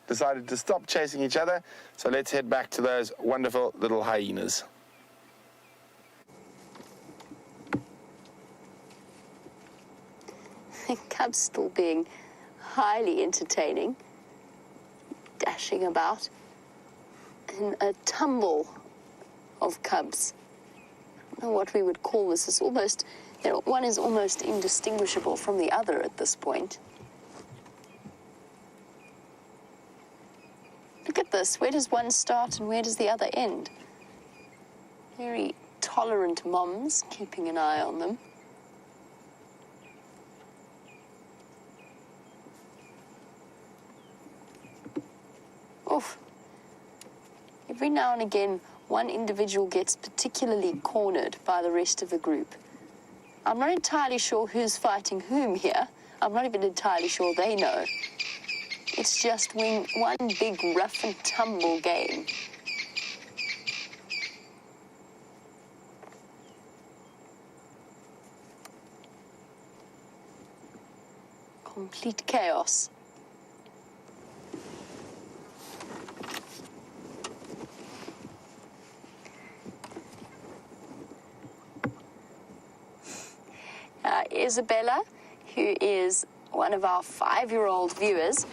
decided to stop chasing each other. So let's head back to those wonderful little hyenas. The cubs still being highly entertaining, dashing about in a tumble of cubs. I don't know what we would call this. It's almost, one is almost indistinguishable from the other at this point. Look at this. Where does one start and where does the other end? Very tolerant moms, keeping an eye on them. Oof. Every now and again, one individual gets particularly cornered by the rest of the group. I'm not entirely sure who's fighting whom here. I'm not even entirely sure they know. It's just one big rough and tumble game. Complete chaos. Isabella, who is one of our 5-year-old viewers.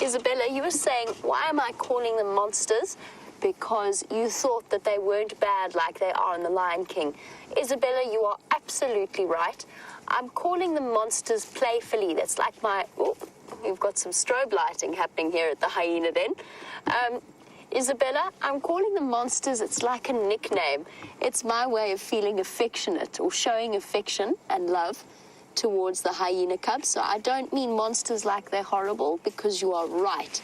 Isabella, you were saying, why am I calling them monsters? Because you thought that they weren't bad like they are in The Lion King. Isabella, you are absolutely right. I'm calling them monsters playfully. That's like we've got some strobe lighting happening here at the hyena den. Isabella, I'm calling them monsters. It's like a nickname. It's my way of feeling affectionate or showing affection and love towards the hyena cubs. So I don't mean monsters like they're horrible, because you are right.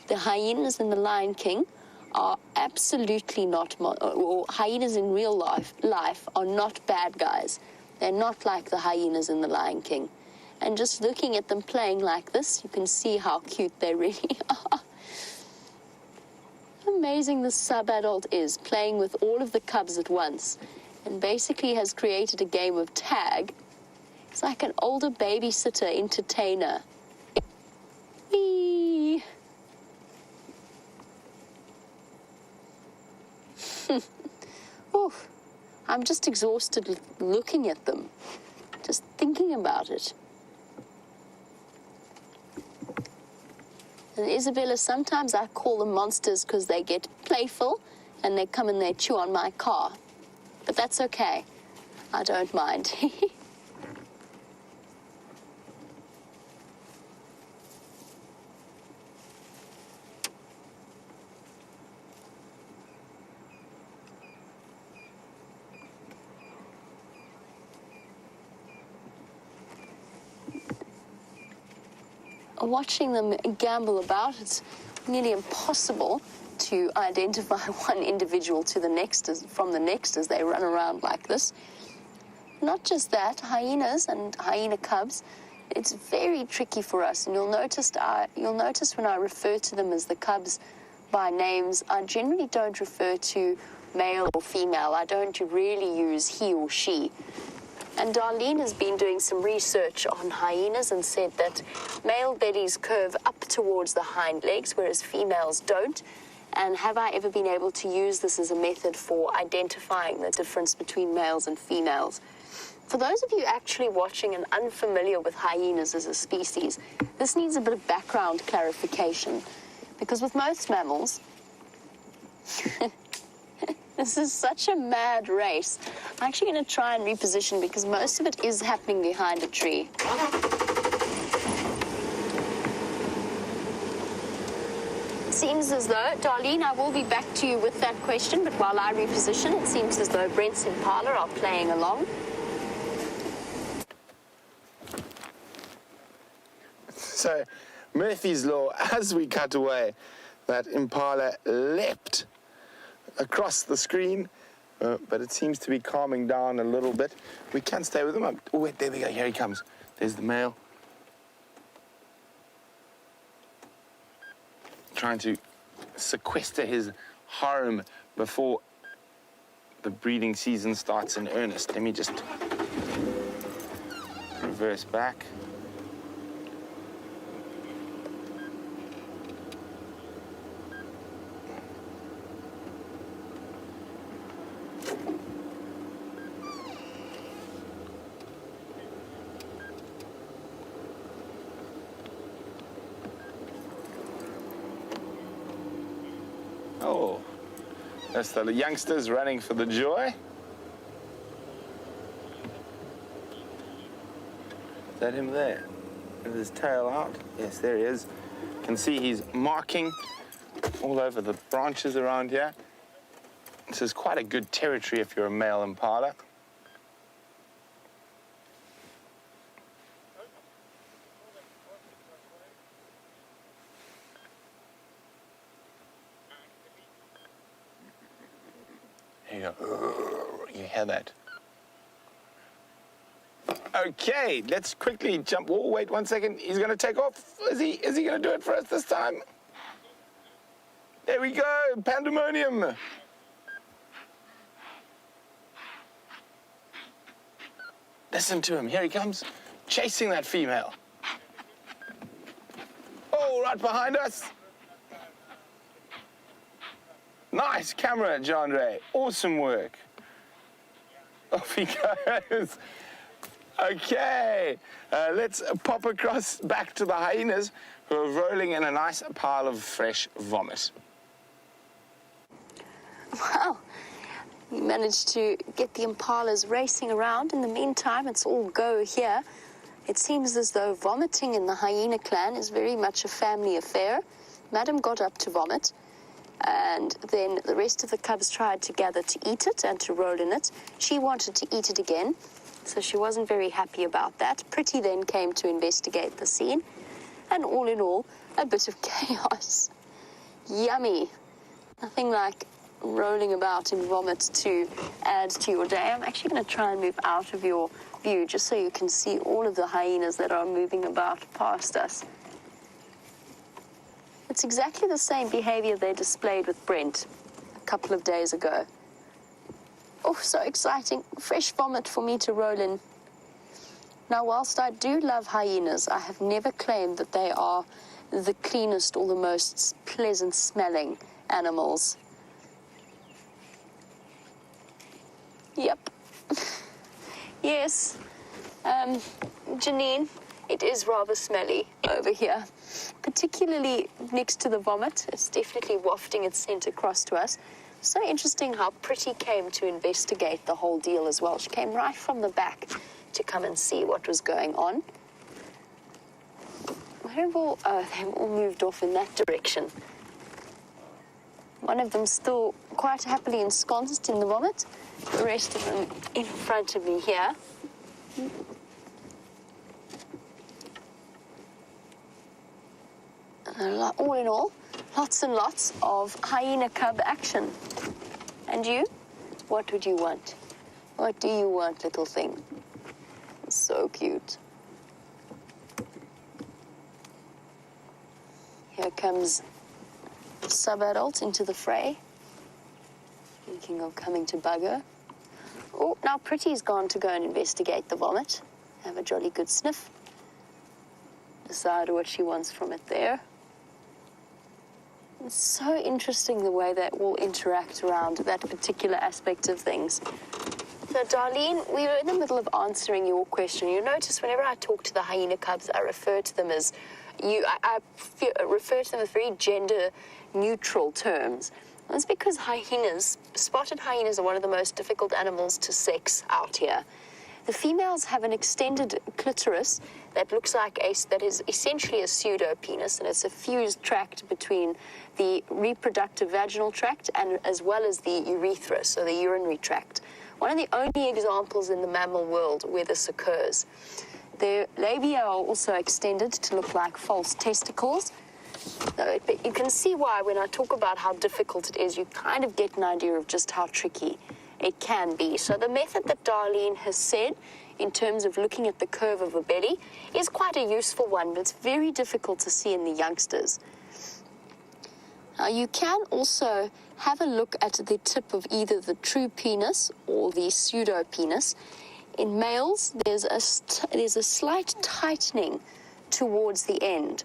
The hyenas in The Lion King are absolutely not, or hyenas in real life are not bad guys. They're not like the hyenas in The Lion King. And just looking at them playing like this, you can see how cute they really are. Amazing this sub-adult is, playing with all of the cubs at once, and basically has created a game of tag. It's like an older babysitter entertainer. Whee! Oof. I'm just exhausted looking at them, just thinking about it. And Isabella, sometimes I call them monsters because they get playful and they come and they chew on my car. But that's okay. I don't mind. Watching them gamble about, it's nearly impossible to identify one individual to the next from the next as they run around like this. Not just that, hyenas and hyena cubs, it's very tricky for us. And you'll notice when I refer to them as the cubs by names, I generally don't refer to male or female. I don't really use he or she. And Darlene has been doing some research on hyenas and said that male bellies curve up towards the hind legs, whereas females don't. And have I ever been able to use this as a method for identifying the difference between males and females? For those of you actually watching and unfamiliar with hyenas as a species, this needs a bit of background clarification. Because with most mammals, this is such a mad race. I'm actually going to try and reposition because most of it is happening behind a tree. It seems as though, Darlene, I will be back to you with that question, but while I reposition, it seems as though Brent's impala are playing along. So, Murphy's Law, as we cut away, that impala leapt across the screen, but it seems to be calming down a little bit. We can stay with him. Oh, wait, there we go. Here he comes. There's the male. Trying to sequester his harem before the breeding season starts in earnest. Let me just reverse back. Oh, that's the youngsters running for the joy. Is that him there? With his tail out? Yes, there he is. You can see he's marking all over the branches around here. This is quite a good territory if you're a male impala. There you go. You hear that? Okay, let's quickly jump. Oh, wait 1 second. He's going to take off. Is he going to do it for us this time? There we go. Pandemonium. Listen to him. Here he comes, chasing that female. Oh, right behind us. Nice camera, John Ray. Awesome work. Off he goes. Okay, let's pop across back to the hyenas who are rolling in a nice pile of fresh vomit. Wow, we managed to get the impalas racing around. In the meantime, it's all go here. It seems as though vomiting in the hyena clan is very much a family affair. Madam got up to vomit, and then the rest of the cubs tried to gather to eat it and to roll in it. She wanted to eat it again. So she wasn't very happy about that. Pretty then came to investigate the scene. And all in all, a bit of chaos. Yummy. Nothing like rolling about in vomit to add to your day. I'm actually going to try and move out of your view just so you can see all of the hyenas that are moving about past us. It's exactly the same behavior they displayed with Brent a couple of days ago. Oh, so exciting. Fresh vomit for me to roll in. Now, whilst I do love hyenas, I have never claimed that they are the cleanest or the most pleasant smelling animals. Yep. Yes. Janine, it is rather smelly over here, particularly next to the vomit. It's definitely wafting its scent across to us. So interesting how Pretty came to investigate the whole deal as well. She came right from the back to come and see what was going on. They've all moved off in that direction. One of them still quite happily ensconced in the vomit. The rest of them in front of me here. All in all, lots and lots of hyena cub action. And you? What would you want? What do you want, little thing? So cute. Here comes sub-adult into the fray, thinking of coming to bug her. Oh, now Pretty's gone to go and investigate the vomit. Have a jolly good sniff. Decide what she wants from it there. It's so interesting the way they all interact around that particular aspect of things. So, Darlene, we were in the middle of answering your question. You notice whenever I talk to the hyena cubs, I refer to them as I refer to them with very gender-neutral terms. That's because spotted hyenas are one of the most difficult animals to sex out here. The females have an extended clitoris that looks like that is essentially a pseudo-penis, and it's a fused tract between the reproductive vaginal tract and as well as the urethra, so the urinary tract. One of the only examples in the mammal world where this occurs. Their labia are also extended to look like false testicles. So you can see why when I talk about how difficult it is, you kind of get an idea of just how tricky it can be. So the method that Darlene has said in terms of looking at the curve of a belly is quite a useful one, but it's very difficult to see in the youngsters. Now you can also have a look at the tip of either the true penis or the pseudo-penis. In males, there's a slight tightening towards the end.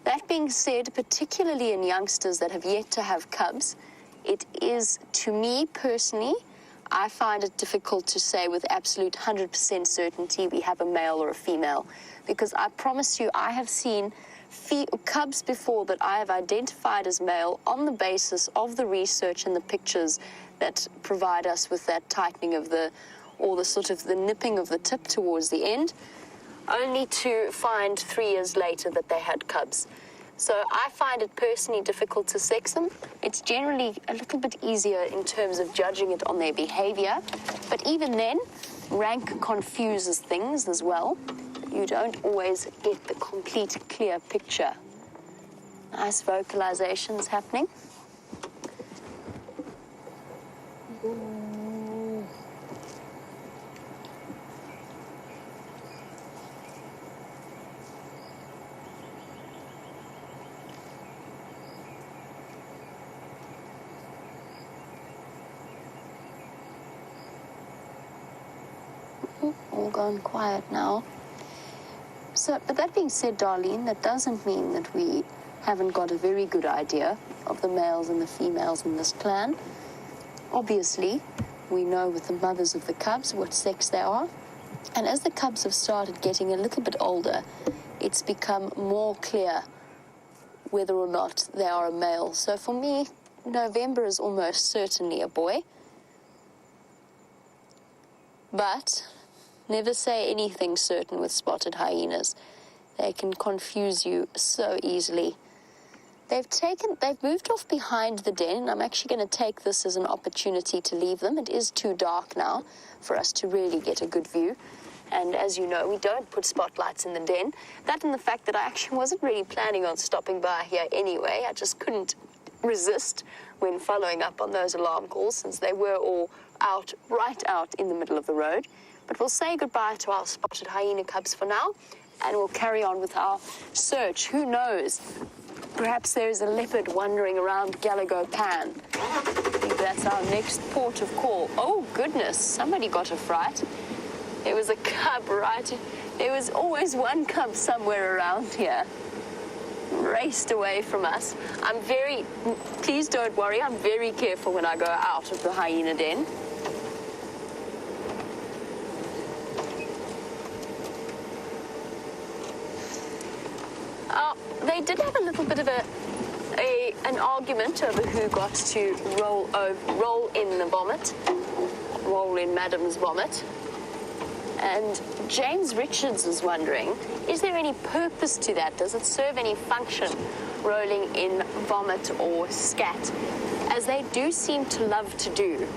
That being said, particularly in youngsters that have yet to have cubs, it is, to me personally, I find it difficult to say with absolute 100% certainty we have a male or a female, because I promise you I have seen cubs before that I have identified as male on the basis of the research and the pictures that provide us with that tightening of the sort of the nipping of the tip towards the end, only to find 3 years later that they had cubs. So I find it personally difficult to sex them. It's generally a little bit easier in terms of judging it on their behavior, but even then, rank confuses things as well. You don't always get the complete clear picture. Nice vocalizations happening. All gone quiet now. So, but that being said, Darlene, that doesn't mean that we haven't got a very good idea of the males and the females in this clan. Obviously, we know with the mothers of the cubs what sex they are. And as the cubs have started getting a little bit older, it's become more clear whether or not they are a male. So for me, November is almost certainly a boy. But never say anything certain with spotted hyenas. They can confuse you so easily. They've moved off behind the den, and I'm actually going to take this as an opportunity to leave them. It is too dark now for us to really get a good view. And as you know, we don't put spotlights in the den. That and the fact that I actually wasn't really planning on stopping by here anyway. I just couldn't resist when following up on those alarm calls, since they were all right out in the middle of the road. But we'll say goodbye to our spotted hyena cubs for now, and we'll carry on with our search. Who knows? Perhaps there's a leopard wandering around Gallagher Pan. I think that's our next port of call. Oh, goodness, somebody got a fright. There was a cub there was always one cub somewhere around here. Raced away from us. Please don't worry, I'm very careful when I go out of the hyena den. They did have a little bit of an argument over who got to roll in the vomit, roll in Madam's vomit. And James Richards was wondering, is there any purpose to that? Does it serve any function, rolling in vomit or scat, as they do seem to love to do?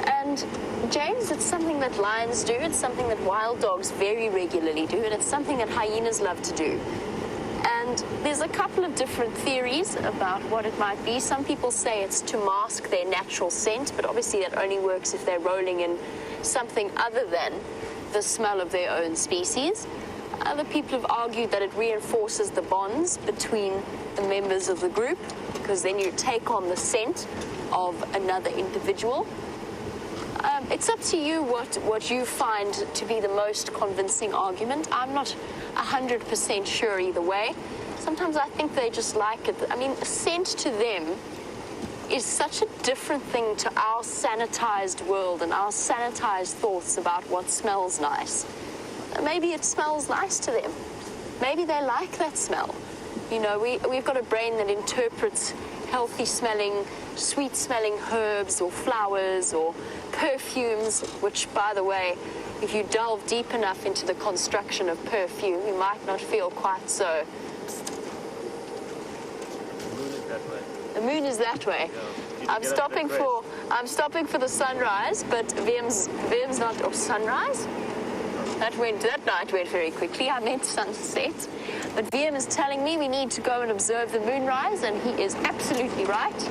And James, it's something that lions do, it's something that wild dogs very regularly do, and it's something that hyenas love to do. And there's a couple of different theories about what it might be. Some people say it's to mask their natural scent, but obviously that only works if they're rolling in something other than the smell of their own species. Other people have argued that it reinforces the bonds between the members of the group, because then you take on the scent of another individual. It's up to you what you find to be the most convincing argument. I'm not 100% sure either way. Sometimes I think they just like it. I mean, scent to them is such a different thing to our sanitized world and our sanitized thoughts about what smells nice. Maybe it smells nice to them. Maybe they like that smell. You know, we've got a brain that interprets healthy smelling, sweet smelling herbs or flowers or perfumes, which, by the way, if you delve deep enough into the construction of perfume, you might not feel quite so. The moon is that way. I'm stopping for the sunrise, but Vim's not. Oh, sunrise? That night went very quickly. I meant sunset. But VM is telling me we need to go and observe the moonrise, and he is absolutely right.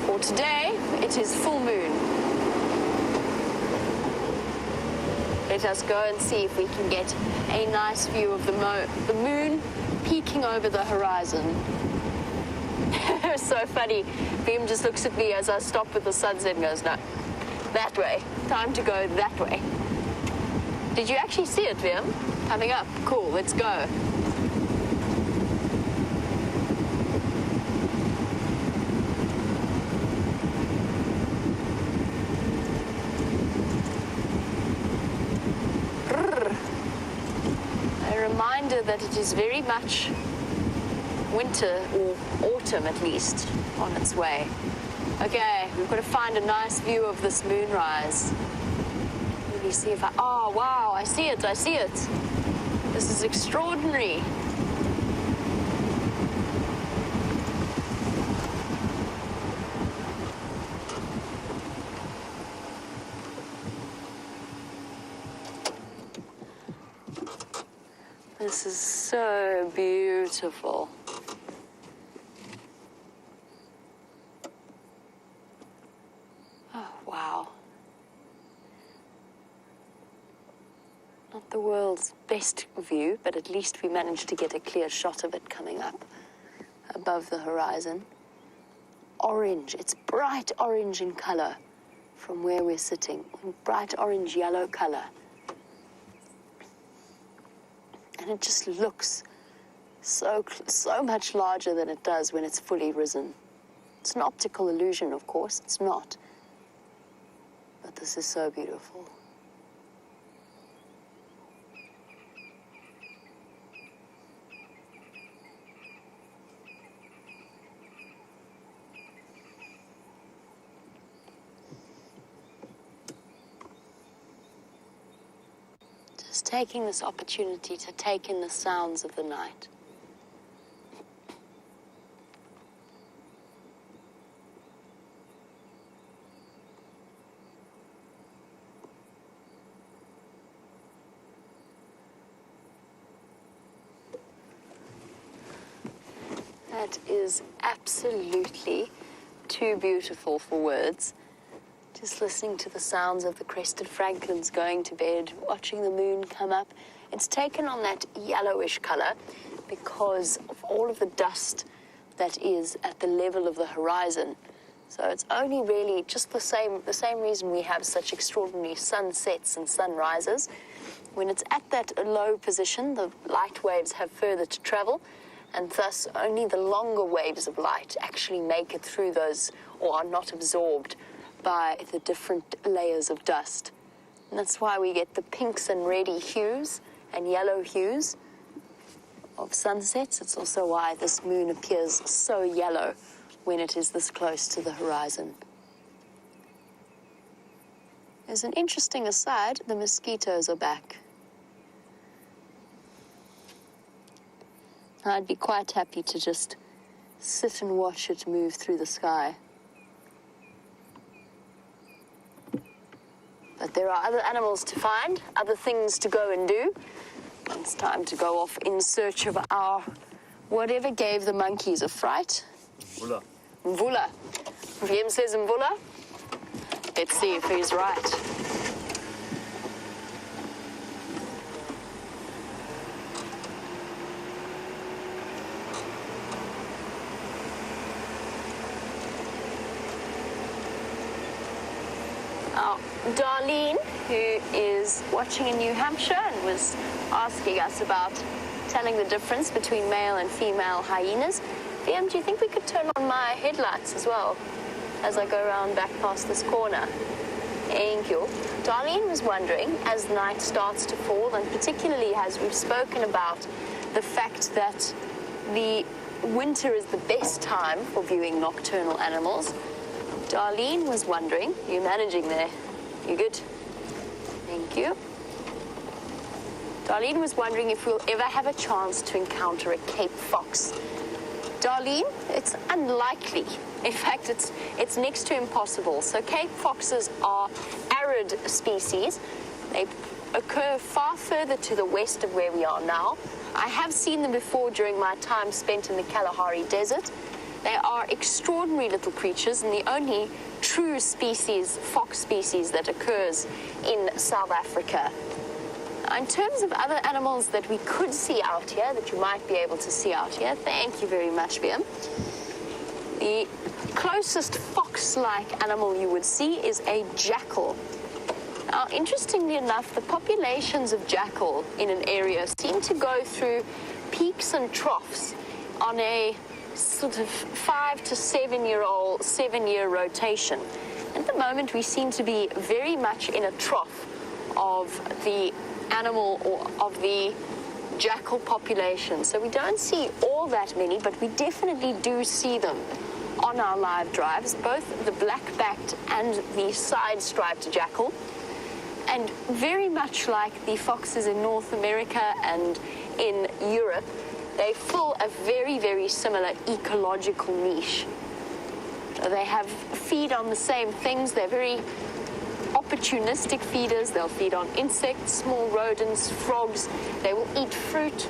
For today, it is full moon. Let us go and see if we can get a nice view of the moon peeking over the horizon. It was so funny. VM just looks at me as I stop with the sunset and goes, no, that way. Time to go that way. Did you actually see it, VM? Coming up. Cool, let's go. A reminder that it is very much winter, or autumn at least, on its way. Okay, we've got to find a nice view of this moonrise. Let me see if oh wow, I see it. This is extraordinary. This is so beautiful. Oh, wow. Not the world's best view, but at least we managed to get a clear shot of it coming up above the horizon. Orange, it's bright orange in color from where we're sitting. Bright orange yellow color. And it just looks so much larger than it does when it's fully risen. It's an optical illusion, of course, it's not. But this is so beautiful. Just taking this opportunity to take in the sounds of the night. That is absolutely too beautiful for words. Just listening to the sounds of the crested francolins going to bed, watching the moon come up. It's taken on that yellowish color because of all of the dust that is at the level of the horizon. So it's only really just the same reason we have such extraordinary sunsets and sunrises. When it's at that low position, the light waves have further to travel, and thus only the longer waves of light actually make it through those, or are not absorbed by the different layers of dust. And that's why we get the pinks and reddy hues and yellow hues of sunsets. It's also why this moon appears so yellow when it is this close to the horizon. As an interesting aside, the mosquitoes are back. I'd be quite happy to just sit and watch it move through the sky. But there are other animals to find, other things to go and do. It's time to go off in search of our whatever gave the monkeys a fright. Mvula. Mvula. Wiem says mvula. Let's see if he's right. Now, Darlene, who is watching in New Hampshire and was asking us about telling the difference between male and female hyenas. VM, do you think we could turn on my headlights as well as I go around back past this corner? Thank you. Darlene was wondering, as night starts to fall, and particularly as we've spoken about the fact that the winter is the best time for viewing nocturnal animals, Darlene was wondering, you managing there? You good? Thank you. Darlene was wondering if we'll ever have a chance to encounter a Cape fox. Darlene, it's unlikely. In fact, it's next to impossible. So Cape foxes are arid species. They occur far further to the west of where we are now. I have seen them before during my time spent in the Kalahari Desert. They are extraordinary little creatures and the only true species, fox species, that occurs in South Africa. In terms of other animals that we could see out here, that you might be able to see out here, thank you very much, Biam. The closest fox-like animal you would see is a jackal. Now, interestingly enough, the populations of jackal in an area seem to go through peaks and troughs on a sort of 5 to 7-year rotation. At the moment, we seem to be very much in a trough of the animal or of the jackal population. So we don't see all that many, but we definitely do see them on our live drives, both the black-backed and the side-striped jackal. And very much like the foxes in North America and in Europe, they fill a very, very similar ecological niche. They feed on the same things. They're very opportunistic feeders. They'll feed on insects, small rodents, frogs. They will eat fruit,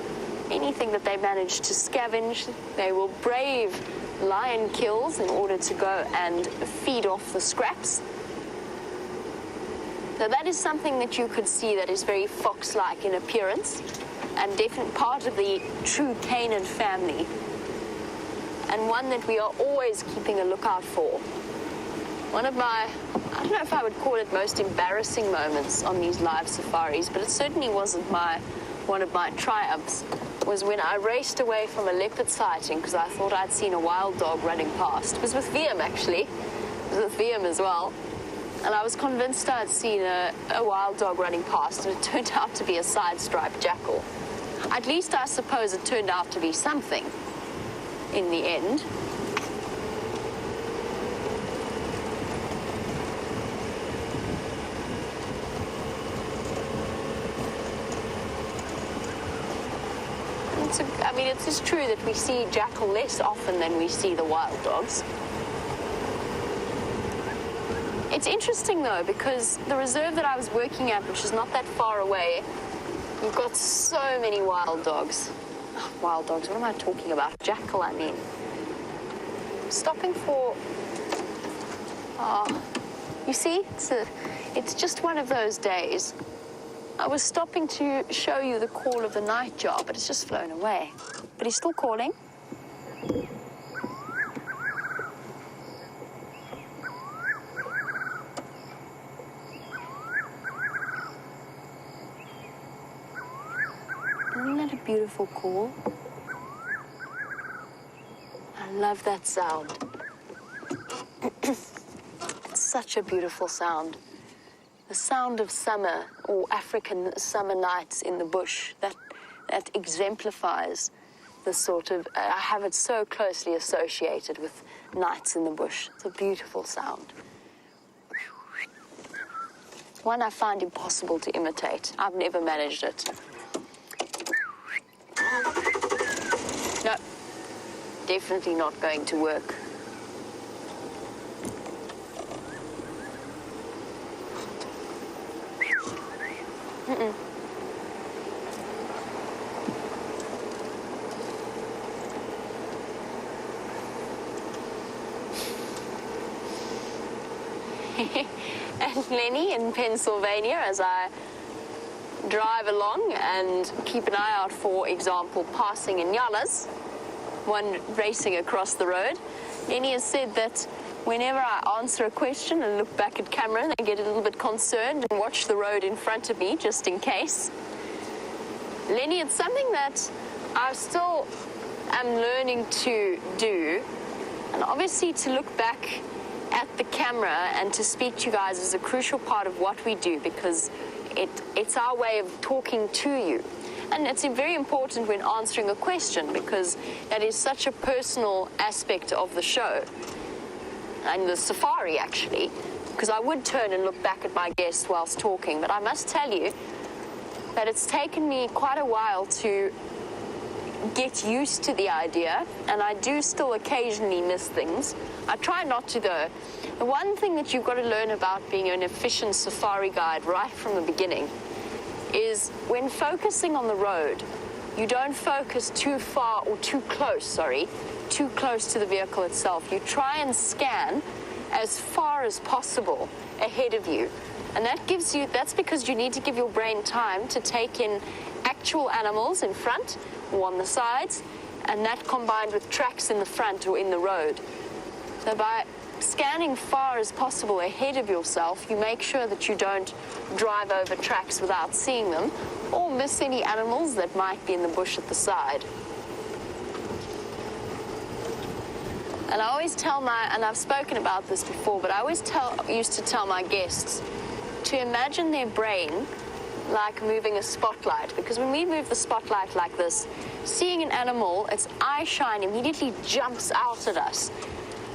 anything that they manage to scavenge. They will brave lion kills in order to go and feed off the scraps. So that is something that you could see that is very fox-like in appearance and definitely part of the true canid family, and one that we are always keeping a lookout for. One of my, I don't know if I would call it most embarrassing moments on these live safaris, but it certainly wasn't one of my triumphs, was when I raced away from a leopard sighting because I thought I'd seen a wild dog running past. It was with VM, actually. It was with VM as well. And I was convinced I'd seen a wild dog running past, and it turned out to be a side-striped jackal. At least I suppose it turned out to be something in the end. It is true that we see jackal less often than we see the wild dogs. It's interesting, though, because the reserve that I was working at, which is not that far away, we've got so many wild dogs. Wild dogs, what am I talking about? Jackal, I mean. Stopping for... you see, it's just one of those days. I was stopping to show you the call of the nightjar, but it's just flown away. But he's still calling. Isn't that a beautiful call? I love that sound. It's such a beautiful sound. The sound of summer, or African summer nights in the bush, that exemplifies the sort of, I have it so closely associated with nights in the bush. It's a beautiful sound. It's one I find impossible to imitate. I've never managed it. No, definitely not going to work. Mm-mm. And Lenny in Pennsylvania, as I drive along and keep an eye out, for example, passing inyalas, one racing across the road. Lenny has said that whenever I answer a question and look back at camera, I get a little bit concerned and watch the road in front of me just in case. Lenny, it's something that I still am learning to do, and obviously to look back at the camera and to speak to you guys is a crucial part of what we do, because it's our way of talking to you. And it's very important when answering a question, because that is such a personal aspect of the show and the safari, actually, because I would turn and look back at my guests whilst talking, but I must tell you that it's taken me quite a while to get used to the idea, and I do still occasionally miss things. I try not to, though. The one thing that you've got to learn about being an efficient safari guide right from the beginning is when focusing on the road, you don't focus too far or too close to the vehicle itself. You try and scan as far as possible ahead of you. And that's because you need to give your brain time to take in actual animals in front or on the sides, and that combined with tracks in the front or in the road. So by scanning far as possible ahead of yourself, you make sure that you don't drive over tracks without seeing them or miss any animals that might be in the bush at the side. And I always tell and I've spoken about this before, but I always used to tell my guests to imagine their brain like moving a spotlight, because when we move the spotlight like this, seeing an animal, its eye shine immediately jumps out at us.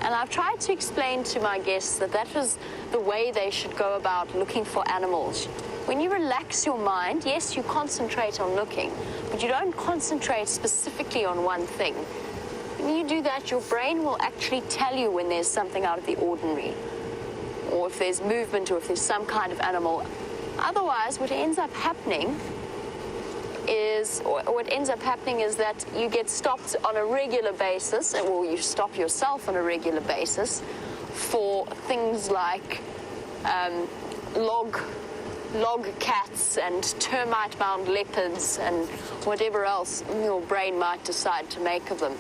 And I've tried to explain to my guests that was the way they should go about looking for animals. When you relax your mind, yes, you concentrate on looking, but you don't concentrate specifically on one thing. When you do that, your brain will actually tell you when there's something out of the ordinary, or if there's movement, or if there's some kind of animal. Otherwise, what ends up happening is that you get stopped on a regular basis, or you stop yourself on a regular basis for things like log cats and termite-bound leopards and whatever else your brain might decide to make of them.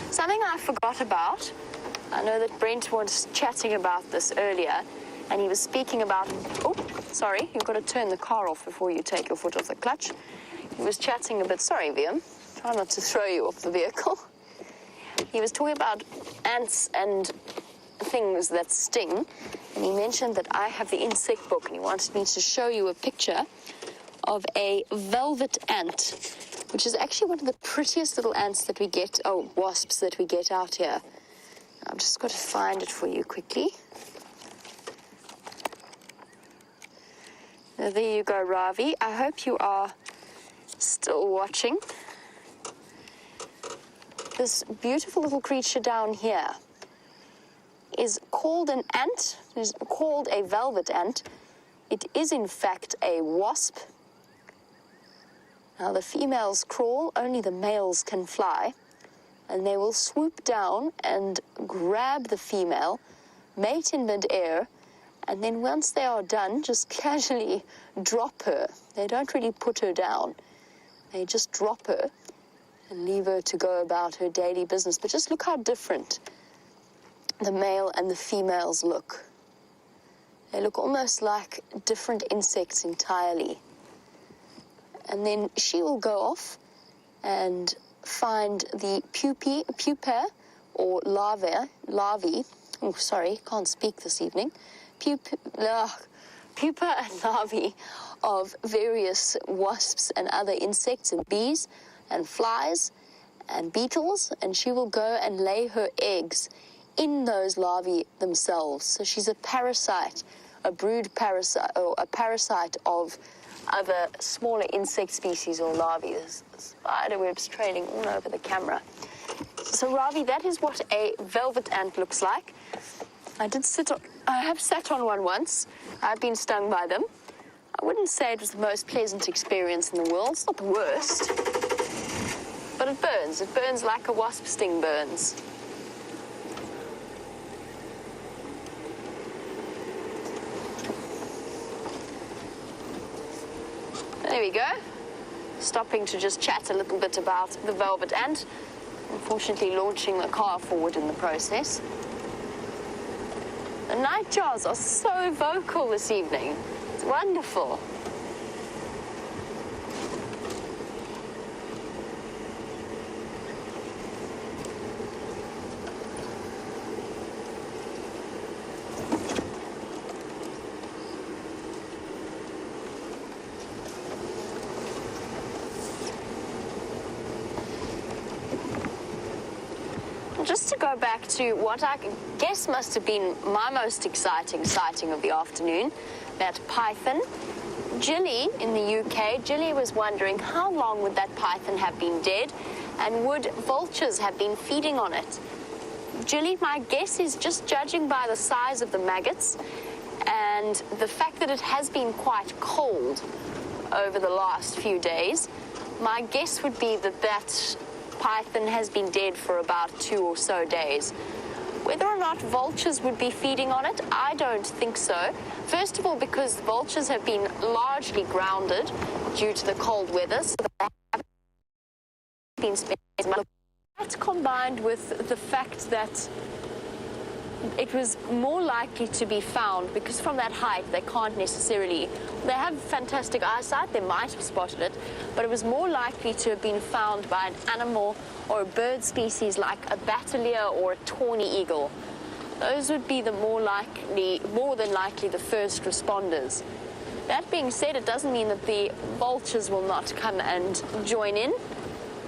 Something I forgot about, I know that Brent was chatting about this earlier, and he was speaking about, oh, sorry, you've got to turn the car off before you take your foot off the clutch. He was chatting a bit, sorry, Liam, try not to throw you off the vehicle. He was talking about ants and things that sting, and he mentioned that I have the insect book, and he wanted me to show you a picture of a velvet ant, which is actually one of the prettiest little ants that we get, wasps that we get out here. I've just got to find it for you quickly. Now, there you go, Ravi. I hope you are still watching. This beautiful little creature down here is called an ant. It is called a velvet ant. It is, in fact, a wasp. Now the females crawl, only the males can fly, and they will swoop down and grab the female, mate in mid-air, and then once they are done, just casually drop her. They don't really put her down. They just drop her and leave her to go about her daily business. But just look how different the male and the females look. They look almost like different insects entirely. And then she will go off and find the pupa or larvae. Oh, sorry, can't speak this evening. Pupa and larvae of various wasps and other insects and bees and flies and beetles, and she will go and lay her eggs in those larvae themselves. So she's a parasite, a brood parasite, or a parasite of other smaller insect species or larvae. There's spider webs trailing all over the camera. So Ravi, that is what a velvet ant looks like. I have sat on one once. I've been stung by them. I wouldn't say it was the most pleasant experience in the world. It's not the worst. But it burns. It burns like a wasp sting burns. There we go. Stopping to just chat a little bit about the velvet ant. Unfortunately, launching the car forward in the process. The nightjars are so vocal this evening. It's wonderful. Just to go back to what I guess must have been my most exciting sighting of the afternoon, that python. Jilly in the UK, Jilly was wondering how long would that python have been dead and would vultures have been feeding on it. Jilly, my guess is, just judging by the size of the maggots and the fact that it has been quite cold over the last few days, my guess would be that that python has been dead for about 2 or so days. Whether or not vultures would be feeding on it, I don't think so. First of all, because vultures have been largely grounded due to the cold weather, so they have been spending that, combined with the fact that it was more likely to be found, because from that height they can't necessarily, they have fantastic eyesight, they might have spotted it, but it was more likely to have been found by an animal or a bird species like a batalier or a tawny eagle. Those would be the more than likely the first responders. That being said, it doesn't mean that the vultures will not come and join in.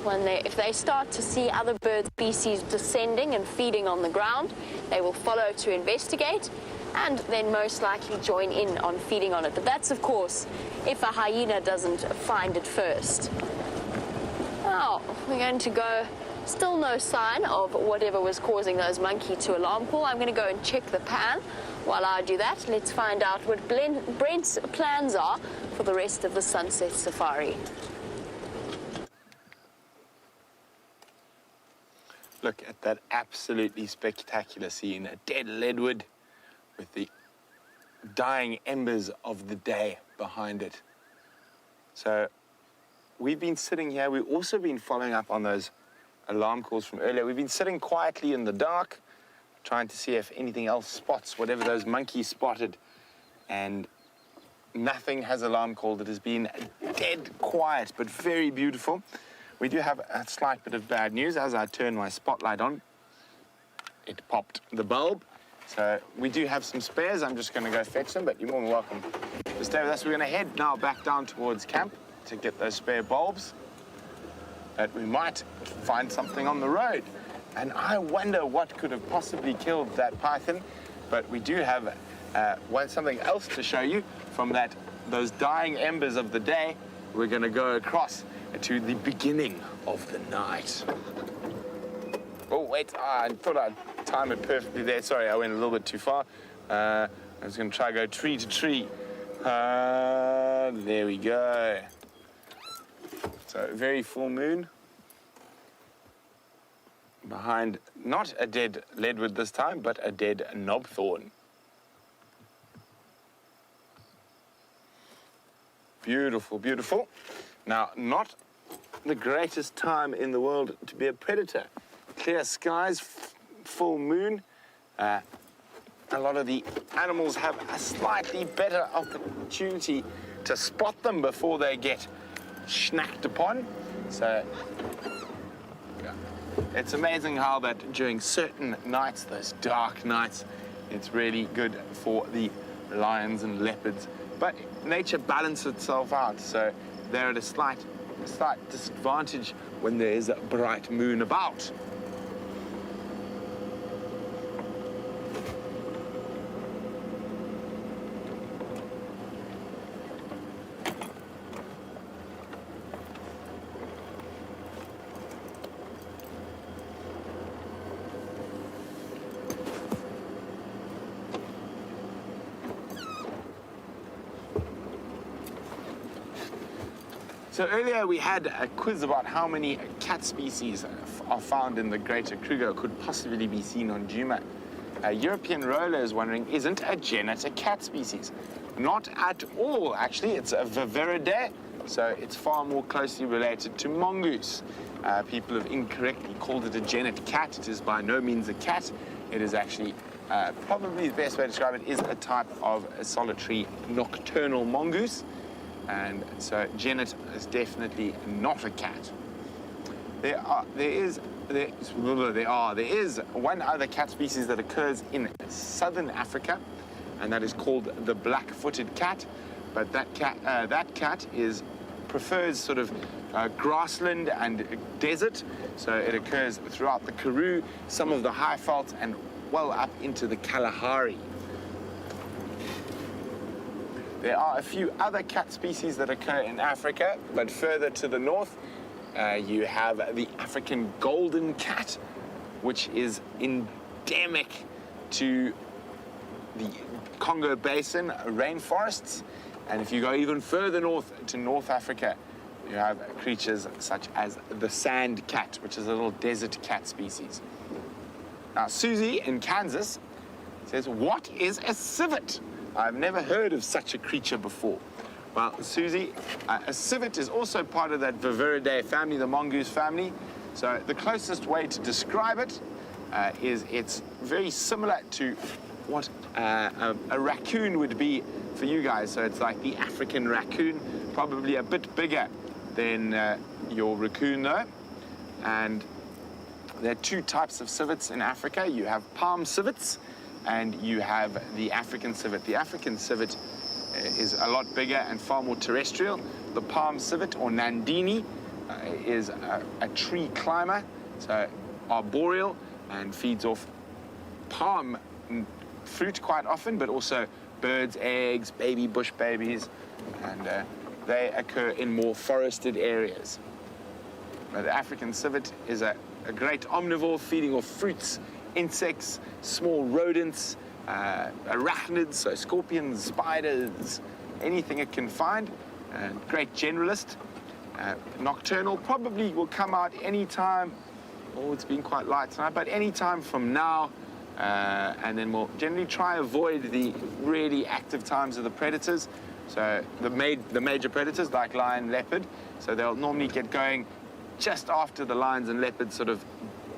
If they start to see other bird species descending and feeding on the ground, they will follow to investigate and then most likely join in on feeding on it. But that's, of course, if a hyena doesn't find it first. Now, we're going to go, still no sign of whatever was causing those monkey to alarm call. I'm going to go and check the pan. While I do that, let's find out what Brent's plans are for the rest of the sunset safari. Look at that absolutely spectacular scene, a dead leadwood with the dying embers of the day behind it. So we've been sitting here, we've also been following up on those alarm calls from earlier. We've been sitting quietly in the dark, trying to see if anything else spots whatever those monkeys spotted, and nothing has alarm called. It has been dead quiet, but very beautiful. We do have a slight bit of bad news. As I turn my spotlight on, it popped the bulb. So we do have some spares. I'm just going to go fetch them, but you're more than welcome to stay with us. We're going to head now back down towards camp to get those spare bulbs. But we might find something on the road. And I wonder what could have possibly killed that python. But we do have something else to show you from those dying embers of the day. We're going to go across to the beginning of the night. Oh, wait, I thought I'd time it perfectly there. Sorry, I went a little bit too far. I was going to try to go tree to tree. There we go. So very full moon. Behind not a dead leadwood this time, but a dead knobthorn. Beautiful, beautiful. Now, not the greatest time in the world to be a predator. Clear skies, full moon. A lot of the animals have a slightly better opportunity to spot them before they get snacked upon. So it's amazing how that during certain nights, those dark nights, it's really good for the lions and leopards. But nature balances itself out, so they're at a slight disadvantage when there is a bright moon about. So earlier we had a quiz about how many cat species are found in the Greater Kruger, could possibly be seen on Djuma. European roller is wondering, isn't a genet a cat species? Not at all, actually. It's a Viveridae, so it's far more closely related to mongoose. People have incorrectly called it a genet cat. It is by no means a cat. It is actually, probably the best way to describe it is a type of a solitary nocturnal mongoose. And so genet is definitely not a cat. There is one other cat species that occurs in southern Africa, and that is called the black-footed cat. But that cat prefers sort of grassland and desert, so it occurs throughout the Karoo, some of the high veldt, and well up into the Kalahari. There are a few other cat species that occur in Africa, but further to the north, you have the African golden cat, which is endemic to the Congo Basin rainforests. And if you go even further north to North Africa, you have creatures such as the sand cat, which is a little desert cat species. Now, Susie in Kansas says, what is a civet? I've never heard of such a creature before. Well, Susie, a civet is also part of that Viveridae family, the mongoose family. So the closest way to describe it is it's very similar to what a raccoon would be for you guys. So it's like the African raccoon, probably a bit bigger than your raccoon though. And there are two types of civets in Africa. You have palm civets, and you have the African civet. The African civet is a lot bigger and far more terrestrial. The palm civet, or Nandini, is a tree climber, so arboreal, and feeds off palm fruit quite often, but also birds' eggs, baby bush babies, and they occur in more forested areas. Now, the African civet is a great omnivore, feeding off fruits, insects, small rodents, arachnids, so scorpions, spiders, anything it can find. Great generalist. Nocturnal, probably will come out any time. Oh, it's been quite light tonight, but any time from now. And then we'll generally try avoid the really active times of the predators. So the major predators like lion, leopard. So they'll normally get going just after the lions and leopards sort of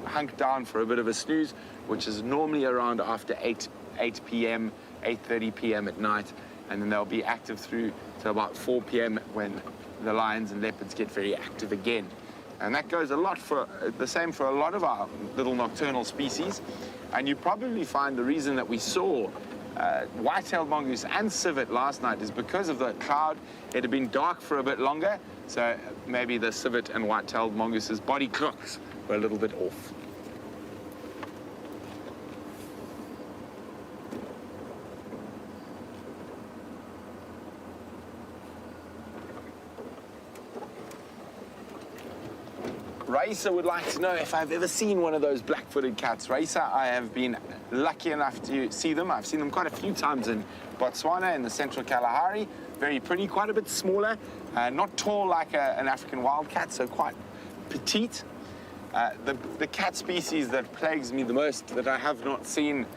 hunk down for a bit of a snooze, which is normally around after 8 p.m., 8:30 p.m. at night, and then they'll be active through to about 4 p.m. when the lions and leopards get very active again. And that goes the same for a lot of our little nocturnal species. And you probably find the reason that we saw white-tailed mongoose and civet last night is because of the cloud. It had been dark for a bit longer, so maybe the civet and white-tailed mongoose's body clocks were a little bit off. Raisa would like to know if I've ever seen one of those black-footed cats. Raisa, I have been lucky enough to see them. I've seen them quite a few times in Botswana, in the central Kalahari. Very pretty, quite a bit smaller, not tall like an African wildcat, so quite petite. The cat species that plagues me the most, that I have not seen,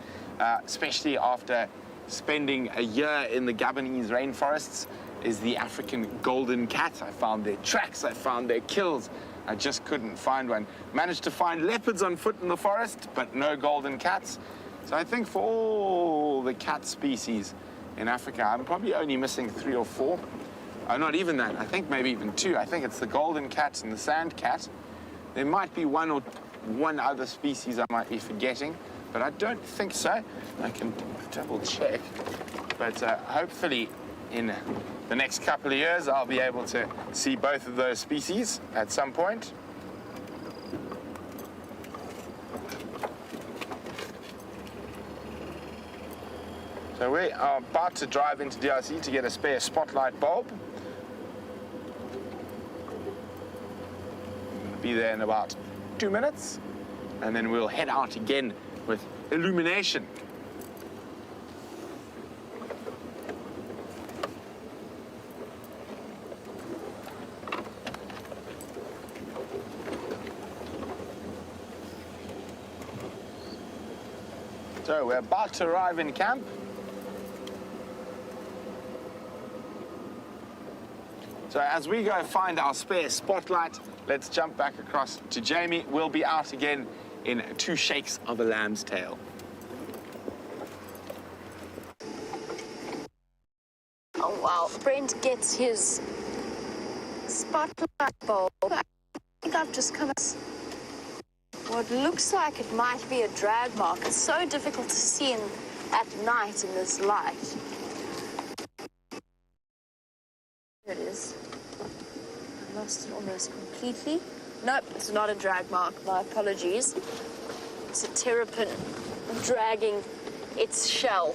especially after spending a year in the Gabonese rainforests, is the African golden cat. I found their tracks, I found their kills. I just couldn't find one. Managed to find leopards on foot in the forest, but no golden cats. So I think for all the cat species in Africa, I'm probably only missing 3 or 4. Oh, not even that. I think maybe even 2. I think it's the golden cat and the sand cat. There might be one other species I might be forgetting, but I don't think so. I can double check. But hopefully in the next couple of years, I'll be able to see both of those species at some point. So we are about to drive into DRC to get a spare spotlight bulb. We'll be there in about 2 minutes, and then we'll head out again with illumination. So we're about to arrive in camp. So as we go find our spare spotlight, let's jump back across to Jamie. We'll be out again in 2 shakes of a lamb's tail. Oh, wow. Brent gets his spotlight bulb. I think I've just come across what looks like it might be a drag mark. It's so difficult to see at night in this light. There it is. I lost it almost completely. Nope, it's not a drag mark. My apologies. It's a terrapin dragging its shell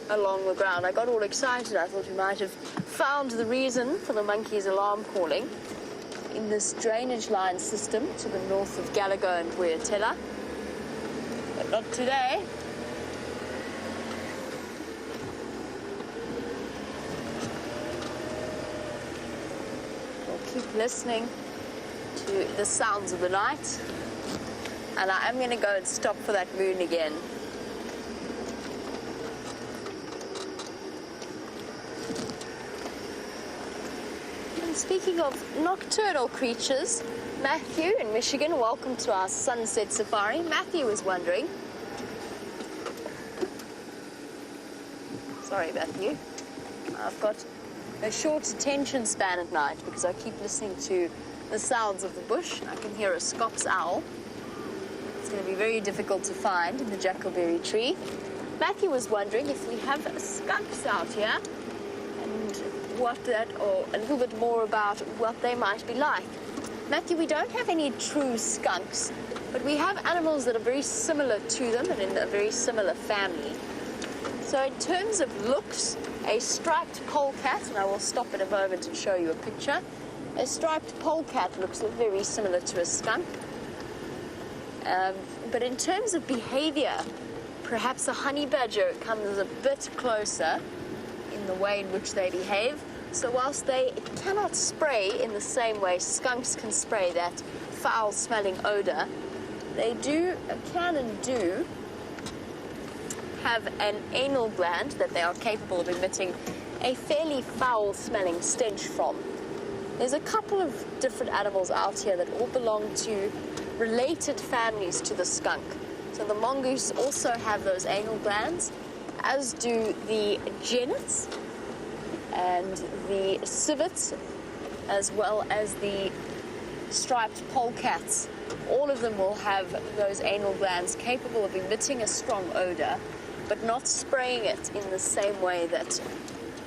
along the ground. I got all excited. I thought we might have found the reason for the monkey's alarm calling in this drainage line system to the north of Gallagher and Buyatela. But not today. We'll keep listening to the sounds of the night. And I am going to go and stop for that moon again. Speaking of nocturnal creatures, Matthew in Michigan, welcome to our sunset safari. Matthew was wondering. Sorry, Matthew. I've got a short attention span at night because I keep listening to the sounds of the bush. I can hear a Scops owl. It's going to be very difficult to find in the jackalberry tree. Matthew was wondering if we have skunks out here and or a little bit more about what they might be like. Matthew, we don't have any true skunks, but we have animals that are very similar to them and in a very similar family. So in terms of looks, a striped polecat, and I will stop in a moment and show you a picture. A striped polecat looks very similar to a skunk. But in terms of behavior, perhaps a honey badger comes a bit closer in the way in which they behave. So whilst they cannot spray in the same way skunks can spray that foul-smelling odor, they can and do have an anal gland that they are capable of emitting a fairly foul-smelling stench from. There's a couple of different animals out here that all belong to related families to the skunk. So the mongoose also have those anal glands, as do the genets and the civets, as well as the striped polecats. All of them will have those anal glands capable of emitting a strong odor, but not spraying it in the same way that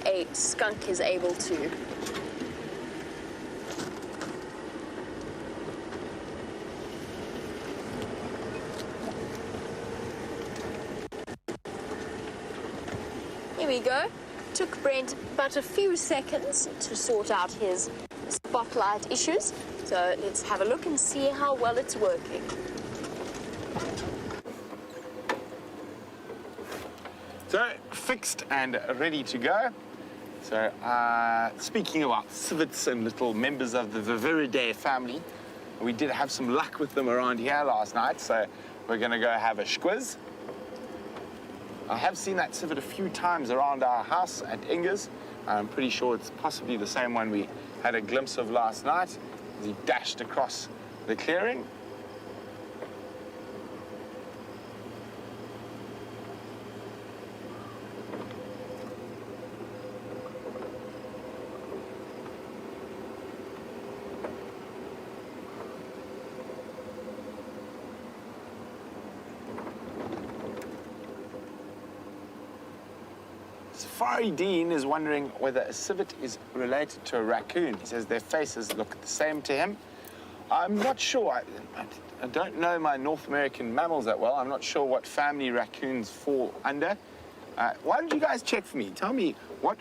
a skunk is able to. Here we go. Took Brent but a few seconds to sort out his spotlight issues. So let's have a look and see how well it's working. So, fixed and ready to go. So, speaking about civets and little members of the Viveridae family, we did have some luck with them around here last night, so we're going to go have a squiz. I have seen that civet a few times around our house at Inger's. I'm pretty sure it's possibly the same one we had a glimpse of last night as he dashed across the clearing. Safari Dean is wondering whether a civet is related to a raccoon. He says their faces look the same to him. I'm not sure. I don't know my North American mammals that well. I'm not sure what family raccoons fall under. Why don't you guys check for me? Tell me what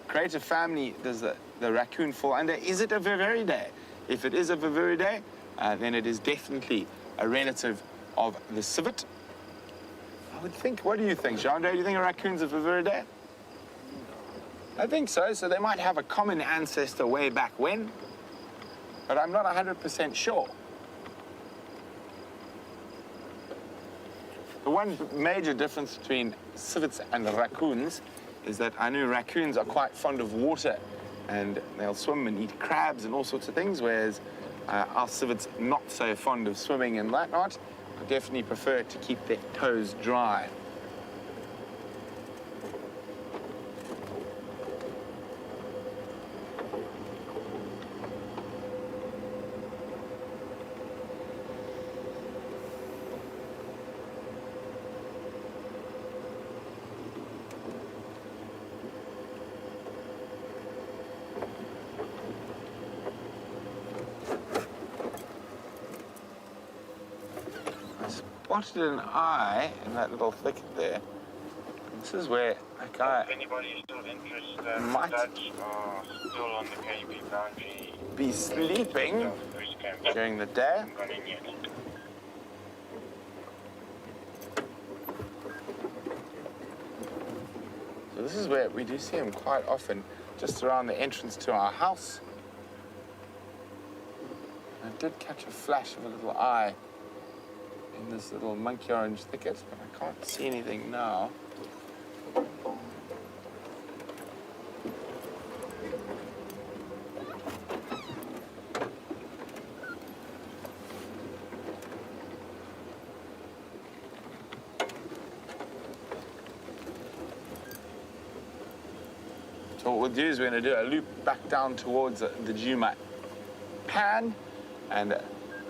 creative family does the raccoon fall under? Is it a Viveridae? If it is a Viveridae, then it is definitely a relative of the civet. I would think. What do you think, Jean-Andre? Do you think a raccoon's a Viveridae? I think so. So they might have a common ancestor way back when, but I'm not 100% sure. The one major difference between civets and raccoons is that I know raccoons are quite fond of water and they'll swim and eat crabs and all sorts of things, whereas our civets not so fond of swimming and whatnot. I definitely prefer to keep their toes dry. Spotted an eye in that little thicket there. This is where a guy If anybody is still interested, might that are still on the KB boundary. be sleeping during the day. Haven't gone in yet. So this is where we do see him quite often, just around the entrance to our house. I did catch a flash of a little eye in this little monkey orange thicket, but I can't see anything now. So what we'll do is we're going to do a loop back down towards the Juma Pan and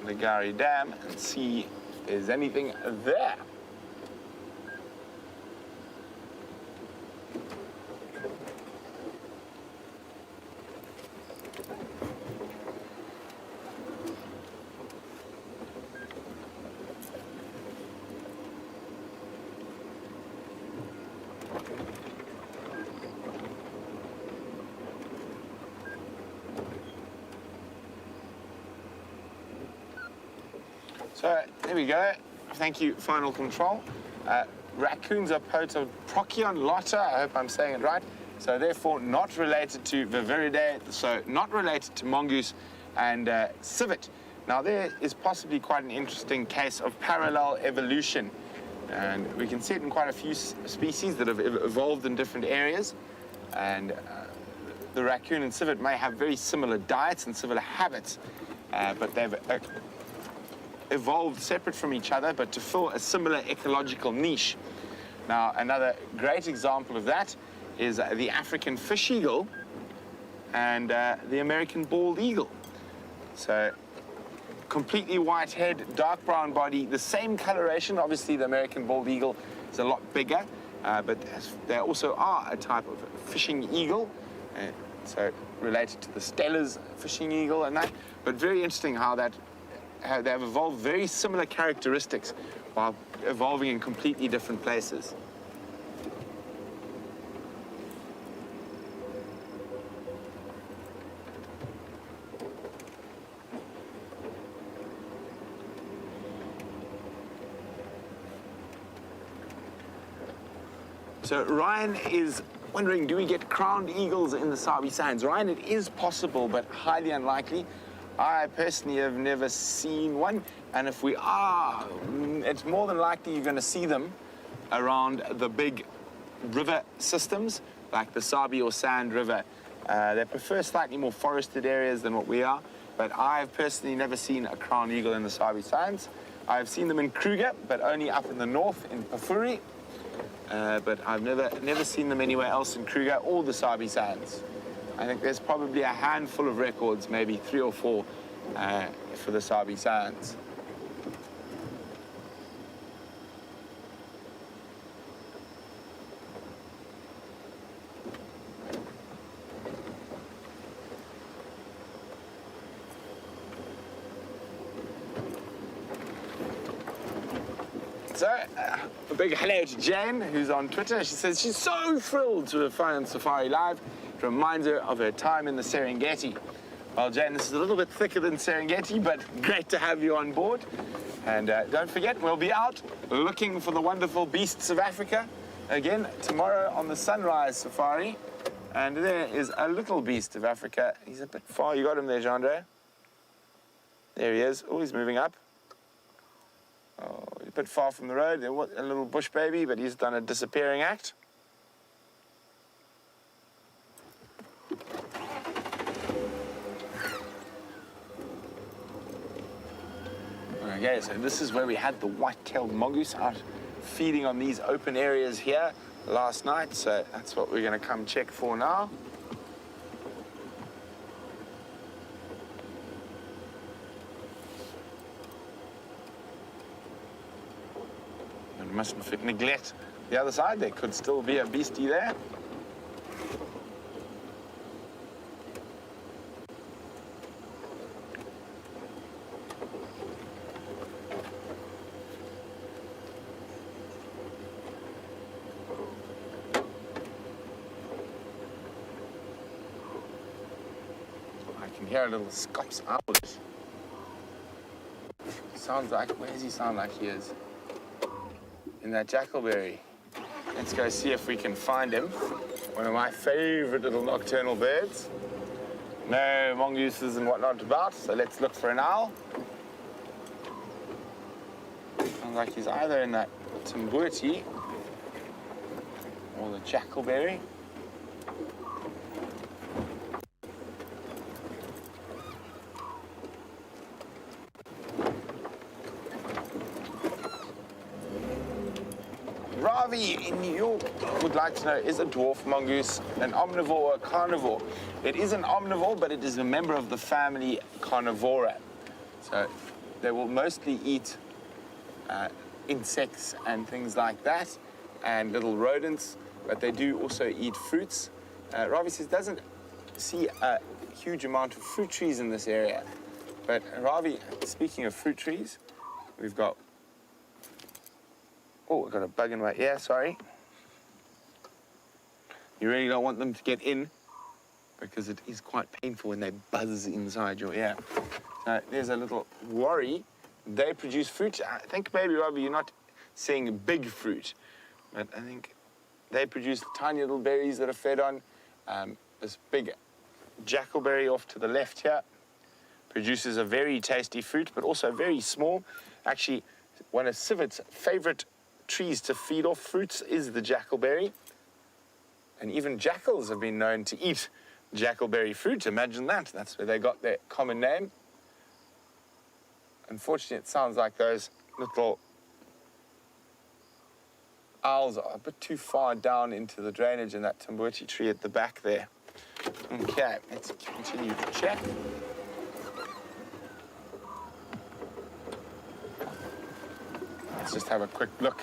the Gari Dam and see if there's anything there. So there we go. Thank you, Final Control. Raccoons are Procyon lotta. I hope I'm saying it right. So therefore not related to Viveridae, so not related to mongoose and civet. Now there is possibly quite an interesting case of parallel evolution. And we can see it in quite a few species that have evolved in different areas. And the raccoon and civet may have very similar diets and similar habits, but they've evolved separate from each other, but to fill a similar ecological niche. Now, another great example of that is the African fish eagle and the American bald eagle. So, completely white head, dark brown body, the same coloration. Obviously, the American bald eagle is a lot bigger, but they also are a type of fishing eagle. So, related to the Steller's fishing eagle and that. But very interesting how they have evolved very similar characteristics while evolving in completely different places. So Ryan is wondering, do we get crowned eagles in the Sabi Sands? Ryan, it is possible, but highly unlikely. I personally have never seen one, and if we are, it's more than likely you're going to see them around the big river systems, like the Sabi or Sand River. They prefer slightly more forested areas than what we are, but I've personally never seen a crowned eagle in the Sabi Sands. I've seen them in Kruger, but only up in the north in Pafuri. But I've never seen them anywhere else in Kruger or the Sabi Sands. I think there's probably a handful of records, maybe 3 or 4, for the Sabi Sands. So, a big hello to Jane, who's on Twitter. She says she's so thrilled to have found Safari Live. It reminds her of her time in the Serengeti. Well, Jane, this is a little bit thicker than Serengeti, but great to have you on board. And don't forget, we'll be out looking for the wonderful beasts of Africa again tomorrow on the Sunrise Safari. And there is a little beast of Africa. He's a bit far. You got him there, Jandre. There he is. Oh, he's moving up. Oh, he's a bit far from the road. There was a little bush baby, but he's done a disappearing act. Okay, so this is where we had the white-tailed mongoose out feeding on these open areas here last night. So that's what we're going to come check for now. Mustn't neglect the other side. There could still be a beastie there. I can hear a little Scots owlet. Sounds like, where does he sound like he is? In that jackalberry. Let's go see if we can find him. One of my favorite little nocturnal birds. No mongooses and whatnot about, so let's look for an owl. Sounds like he's either in that Timbuti or the jackalberry. Ravi in New York would like to know, is a dwarf mongoose an omnivore or a carnivore? It is an omnivore, but it is a member of the family Carnivora. So they will mostly eat insects and things like that, and little rodents, but they do also eat fruits. Ravi says doesn't see a huge amount of fruit trees in this area. But Ravi, speaking of fruit trees, we've got... Oh, I've got a bug in my ear, sorry. You really don't want them to get in because it is quite painful when they buzz inside your ear. So there's a little worry. They produce fruit. I think maybe, Robbie, you're not seeing big fruit, but I think they produce the tiny little berries that are fed on. This big jackalberry off to the left here produces a very tasty fruit, but also very small. Actually, one of civets' favorite trees to feed off fruits is the jackalberry. And even jackals have been known to eat jackalberry fruit. Imagine that. That's where they got their common name. Unfortunately, it sounds like those little owls are a bit too far down into the drainage in that Timbuti tree at the back there. Okay, let's continue to check. Let's just have a quick look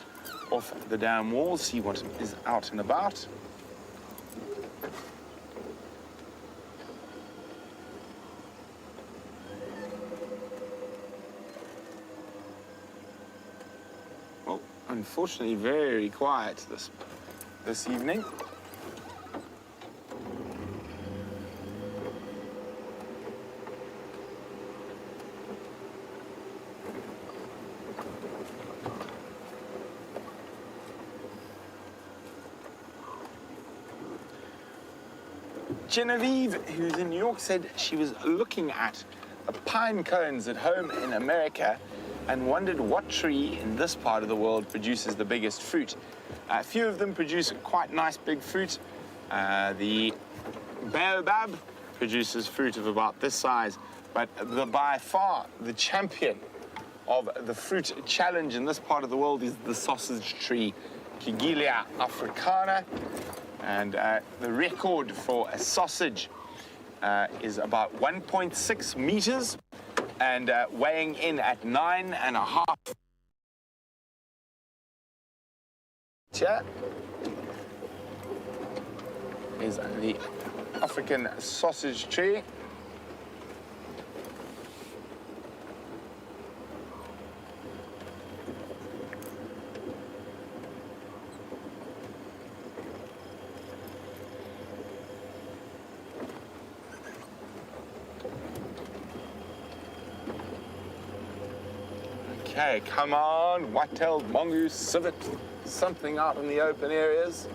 off the dam wall, see what is out and about. Well, unfortunately, very quiet this evening. Genevieve, who's in New York, said she was looking at pine cones at home in America and wondered what tree in this part of the world produces the biggest fruit. A few of them produce quite nice big fruit. The baobab produces fruit of about this size, but by far the champion of the fruit challenge in this part of the world is the sausage tree, Kigelia africana. And the record for a sausage is about 1.6 meters and weighing in at 9.5. Here is the African sausage tree. Okay, come on, white-tailed mongoose, civet, something out in the open areas.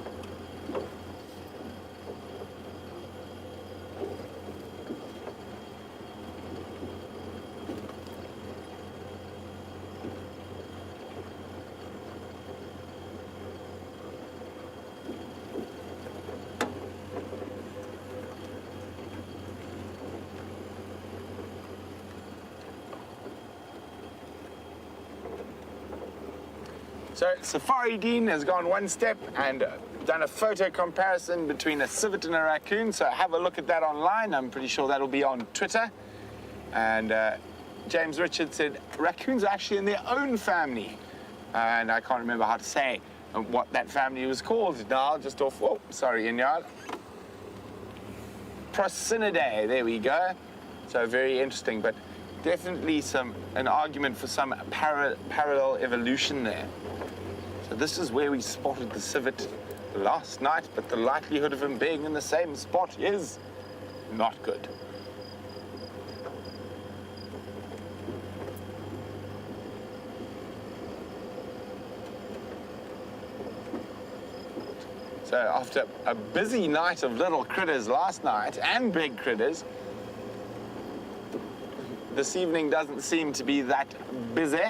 So Safari Dean has gone one step and done a photo comparison between a civet and a raccoon. So have a look at that online. I'm pretty sure that'll be on Twitter. And James Richard said raccoons are actually in their own family. And I can't remember how to say what that family was called now, just off, oh, sorry, Inyard. Procinidae, there we go. So very interesting, but definitely an argument for some parallel evolution there. So this is where we spotted the civet last night, but the likelihood of him being in the same spot is not good. So after a busy night of little critters last night and big critters, this evening doesn't seem to be that busy.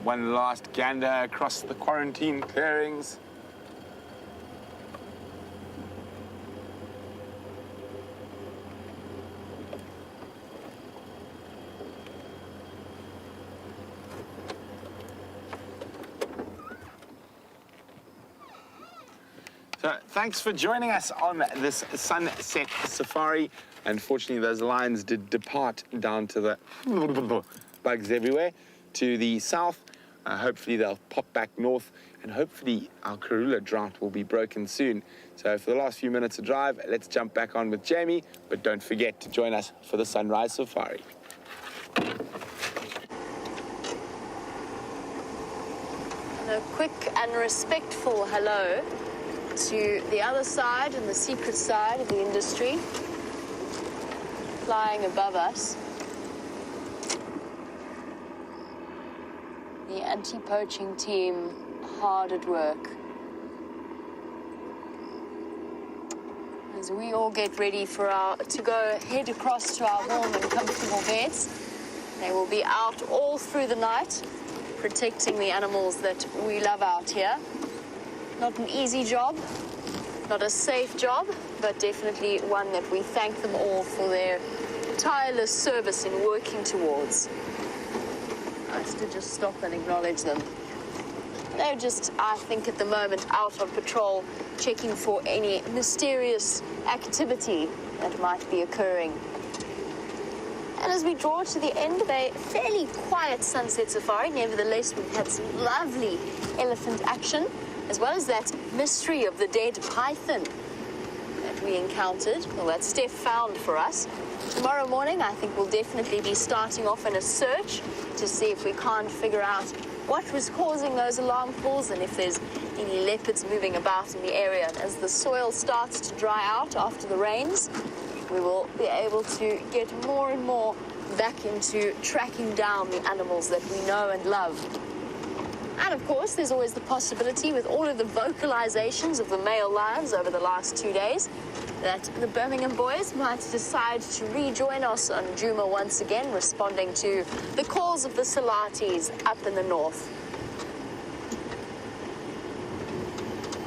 One last gander across the quarantine clearings. So thanks for joining us on this sunset safari. Unfortunately, those lines did depart down to the bugs everywhere to the south. Hopefully they'll pop back north, and hopefully our Karula drought will be broken soon. So for the last few minutes of drive, let's jump back on with Jamie, but don't forget to join us for the sunrise safari. And a quick and respectful hello to the other side and the secret side of the industry flying above us. The anti-poaching team hard at work as we all get ready for head across to our warm and comfortable beds. They will be out all through the night protecting the animals that we love out here. Not an easy job, not a safe job, but definitely one that we thank them all for their tireless service in working towards. Nice to just stop and acknowledge them. They're just, I think, at the moment out on patrol, checking for any mysterious activity that might be occurring. And as we draw to the end of a fairly quiet sunset safari, nevertheless, we've had some lovely elephant action, as well as that mystery of the dead python that we encountered, or that Steph found for us. Tomorrow morning, I think we'll definitely be starting off in a search to see if we can't figure out what was causing those alarm calls and if there's any leopards moving about in the area. And as the soil starts to dry out after the rains, we will be able to get more and more back into tracking down the animals that we know and love. And of course, there's always the possibility with all of the vocalizations of the male lions over the last 2 days that the Birmingham boys might decide to rejoin us on Djuma once again, responding to the calls of the Salatis up in the north.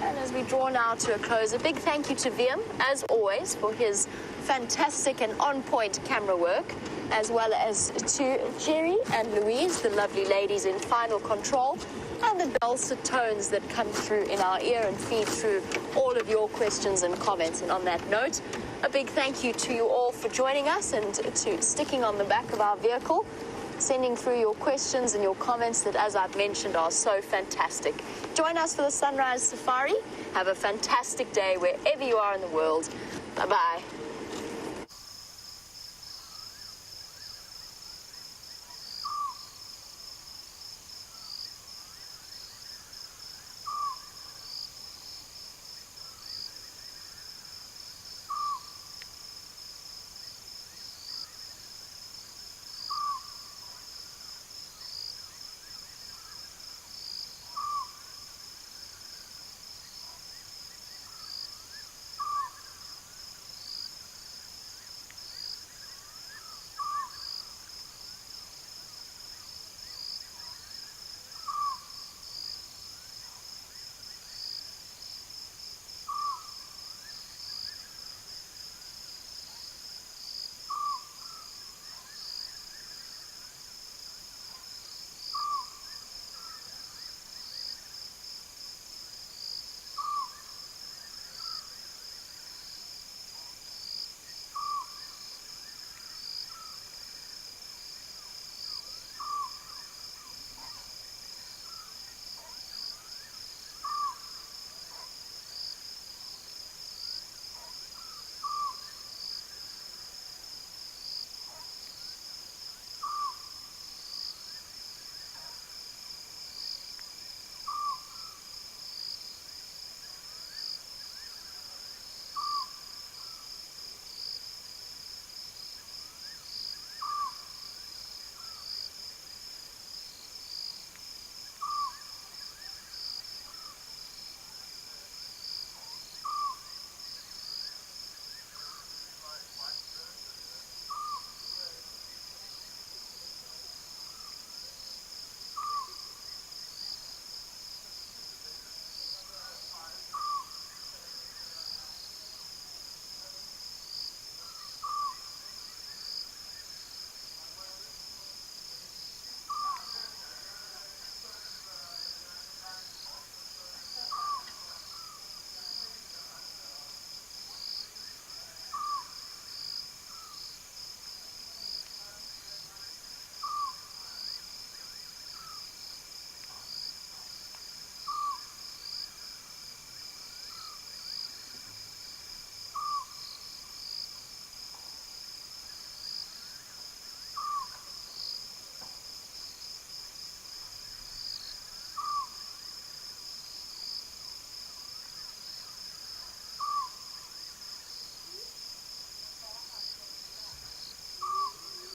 And as we draw now to a close, a big thank you to Viam, as always, for his fantastic and on-point camera work, as well as to Jerry and Louise, the lovely ladies in final control, and the dulcet tones that come through in our ear and feed through all of your questions and comments. And on that note, a big thank you to you all for joining us and to sticking on the back of our vehicle, sending through your questions and your comments that, as I've mentioned, are so fantastic. Join us for the Sunrise Safari. Have a fantastic day wherever you are in the world. Bye-bye.